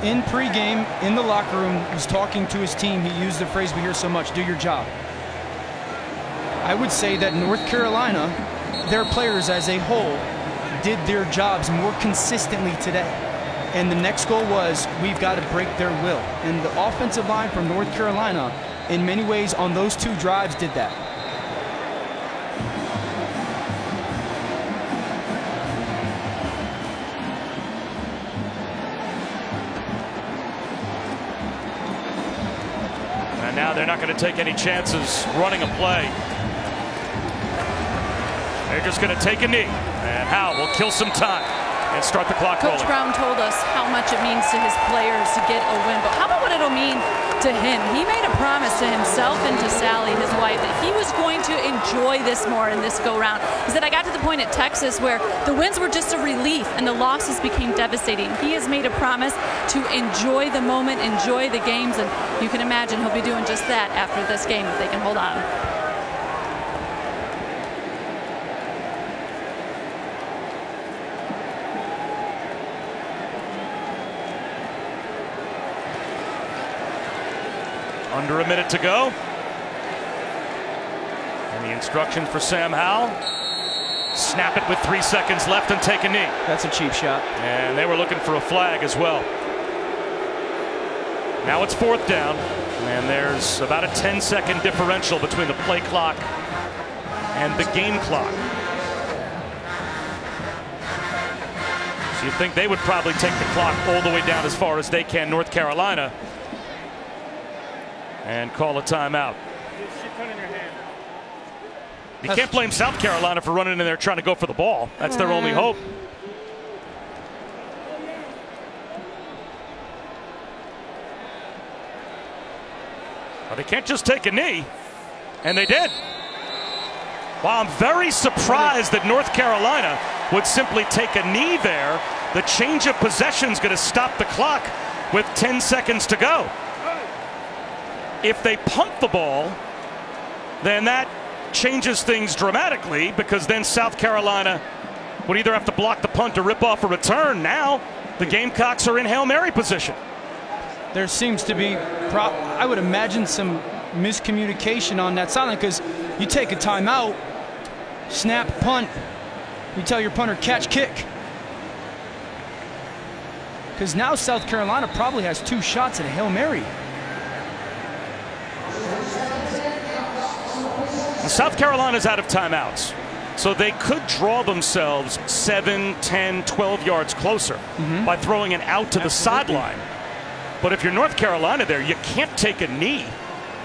in pregame, in the locker room, was talking to his team, he used the phrase we hear so much, do your job. I would say that North Carolina, their players as a whole, did their jobs more consistently today. And the next goal was, we've got to break their will. And the offensive line from North Carolina, in many ways, on those 2 drives, did that. And now they're not going to take any chances running a play. They're just going to take a knee. And Howell will kill some time and start the clock rolling. Coach Brown told us how much it means to his players to get a win, but how about what it'll mean to him? He made a promise to himself and to Sally, his wife, that he was going to enjoy this more in this go-round. He said, I got to the point at Texas where the wins were just a relief and the losses became devastating. He has made a promise to enjoy the moment, enjoy the games, and you can imagine he'll be doing just that after this game if they can hold on. Under a minute to go. And the instruction for Sam Howell: snap it with 3 seconds left and take a knee. That's a cheap shot. And they were looking for a flag as well. Now it's 4th down, and there's about a 10-second differential between the play clock and the game clock. So you think they would probably take the clock all the way down as far as they can, North Carolina, and call a timeout. You can't blame South Carolina for running in there trying to go for the ball. That's their only hope. Well, they can't just take a knee, and they did. Well, I'm very surprised that North Carolina would simply take a knee there. The change of possession is going to stop the clock with 10 seconds to go. If they punt the ball, then that changes things dramatically, because then South Carolina would either have to block the punt or rip off a return. Now the Gamecocks are in Hail Mary position. There seems to be, I would imagine, some miscommunication on that sideline, because you take a timeout, snap, punt, you tell your punter catch, kick. Because now South Carolina probably has 2 shots at a Hail Mary. South Carolina's out of timeouts, so they could draw themselves 7, 10, 12 yards closer by throwing an out to the sideline. But if you're North Carolina there, you can't take a knee.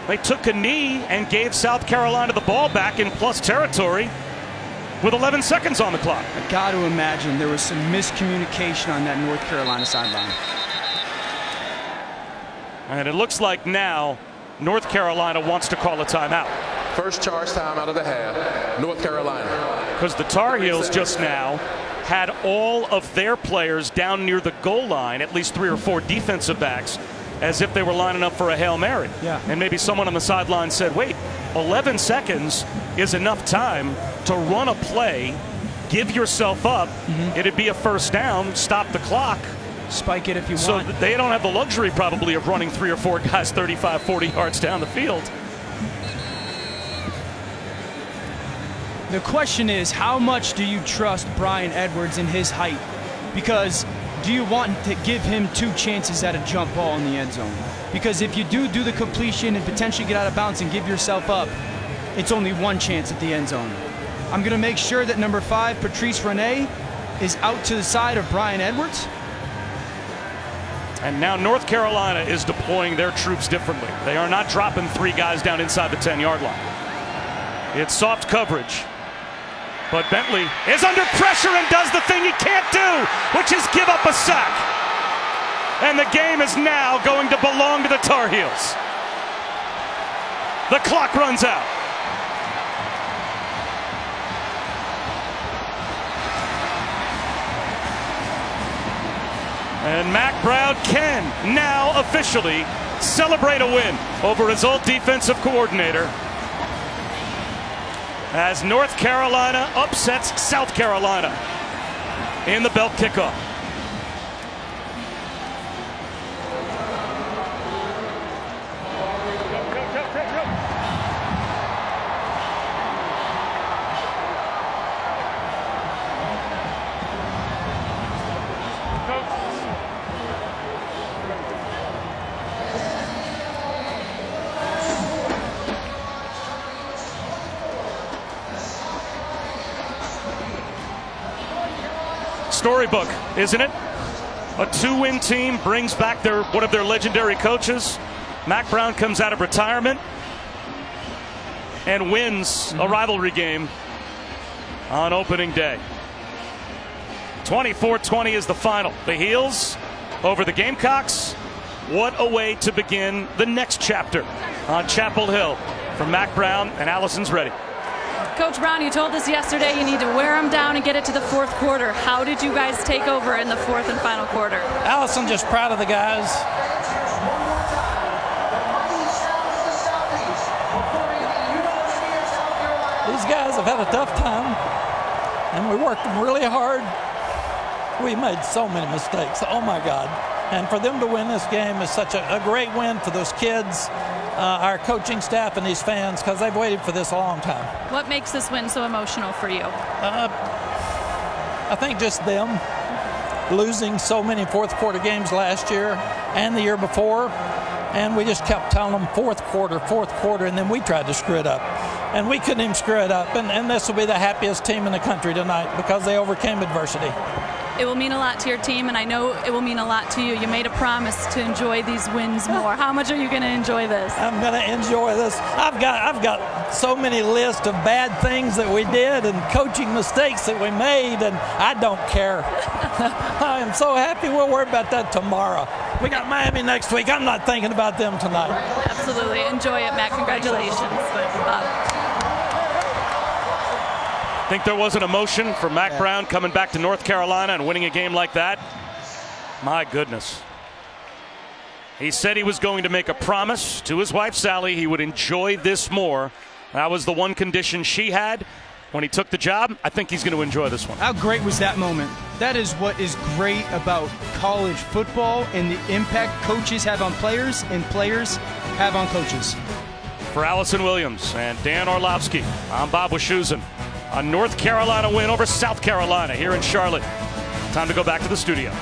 They took a knee and gave South Carolina the ball back in plus territory with 11 seconds on the clock. I got to imagine there was some miscommunication on that North Carolina sideline. And it looks like now North Carolina wants to call a timeout. First charge time out of the half, North Carolina. Because the Tar Heels just now had all of their players down near the goal line, at least 3 or 4 defensive backs, as if they were lining up for a Hail Mary. Yeah. And maybe someone on the sideline said, wait, 11 seconds is enough time to run a play, give yourself up, it'd be a first down, stop the clock. Spike it if you So want. they don't have the luxury probably of running 3 or 4 guys 35, 40 yards down the field. The question is, how much do you trust Brian Edwards in his height? Because do you want to give him 2 chances at a jump ball in the end zone? Because if you do the completion and potentially get out of bounds and give yourself up, it's only 1 chance at the end zone. I'm going to make sure that number 5, Patrice Rene, is out to the side of Brian Edwards. And now North Carolina is deploying their troops differently. They are not dropping 3 guys down inside the 10-yard line. It's soft coverage. But Bentley is under pressure and does the thing he can't do, which is give up a sack. And the game is now going to belong to the Tar Heels. The clock runs out. And Mack Brown can now officially celebrate a win over his old defensive coordinator, as North Carolina upsets South Carolina in the Belk kickoff. Storybook, isn't it? A 2-win team brings back one of their legendary coaches. Mack Brown comes out of retirement and wins a rivalry game on opening day. 24-20 is the final. The Heels over the Gamecocks. What a way to begin the next chapter on Chapel Hill. From Mack Brown, and Allison's ready. Coach Brown, you told us yesterday you need to wear them down and get it to the 4th quarter. How did you guys take over in the 4th and final quarter? Allison, just proud of the guys. These guys have had a tough time, and we worked them really hard. We made so many mistakes. Oh, my God. And for them to win this game is such a great win for those kids. our coaching staff and these fans, because they've waited for this a long time. What makes this win so emotional for you? I think just them losing so many fourth quarter games last year and the year before, and we just kept telling them fourth quarter, and then we tried to screw it up. And we couldn't even screw it up. And this will be the happiest team in the country tonight because they overcame adversity. It will mean a lot to your team, and I know it will mean a lot to you. You made a promise to enjoy these wins more. How much are you going to enjoy this? I'm going to enjoy this. I've got so many lists of bad things that we did and coaching mistakes that we made, and I don't care. I am so happy. We'll worry about that tomorrow. We got Miami next week. I'm not thinking about them tonight. Absolutely. Enjoy it, Matt. Congratulations. Think there was an emotion for Mack Brown coming back to North Carolina and winning a game like that? My goodness. He said he was going to make a promise to his wife, Sally, he would enjoy this more. That was the one condition she had when he took the job. I think he's going to enjoy this one. How great was that moment? That is what is great about college football and the impact coaches have on players and players have on coaches. For Allison Williams and Dan Orlovsky, I'm Bob Wischusen. A North Carolina win over South Carolina here in Charlotte. Time to go back to the studio.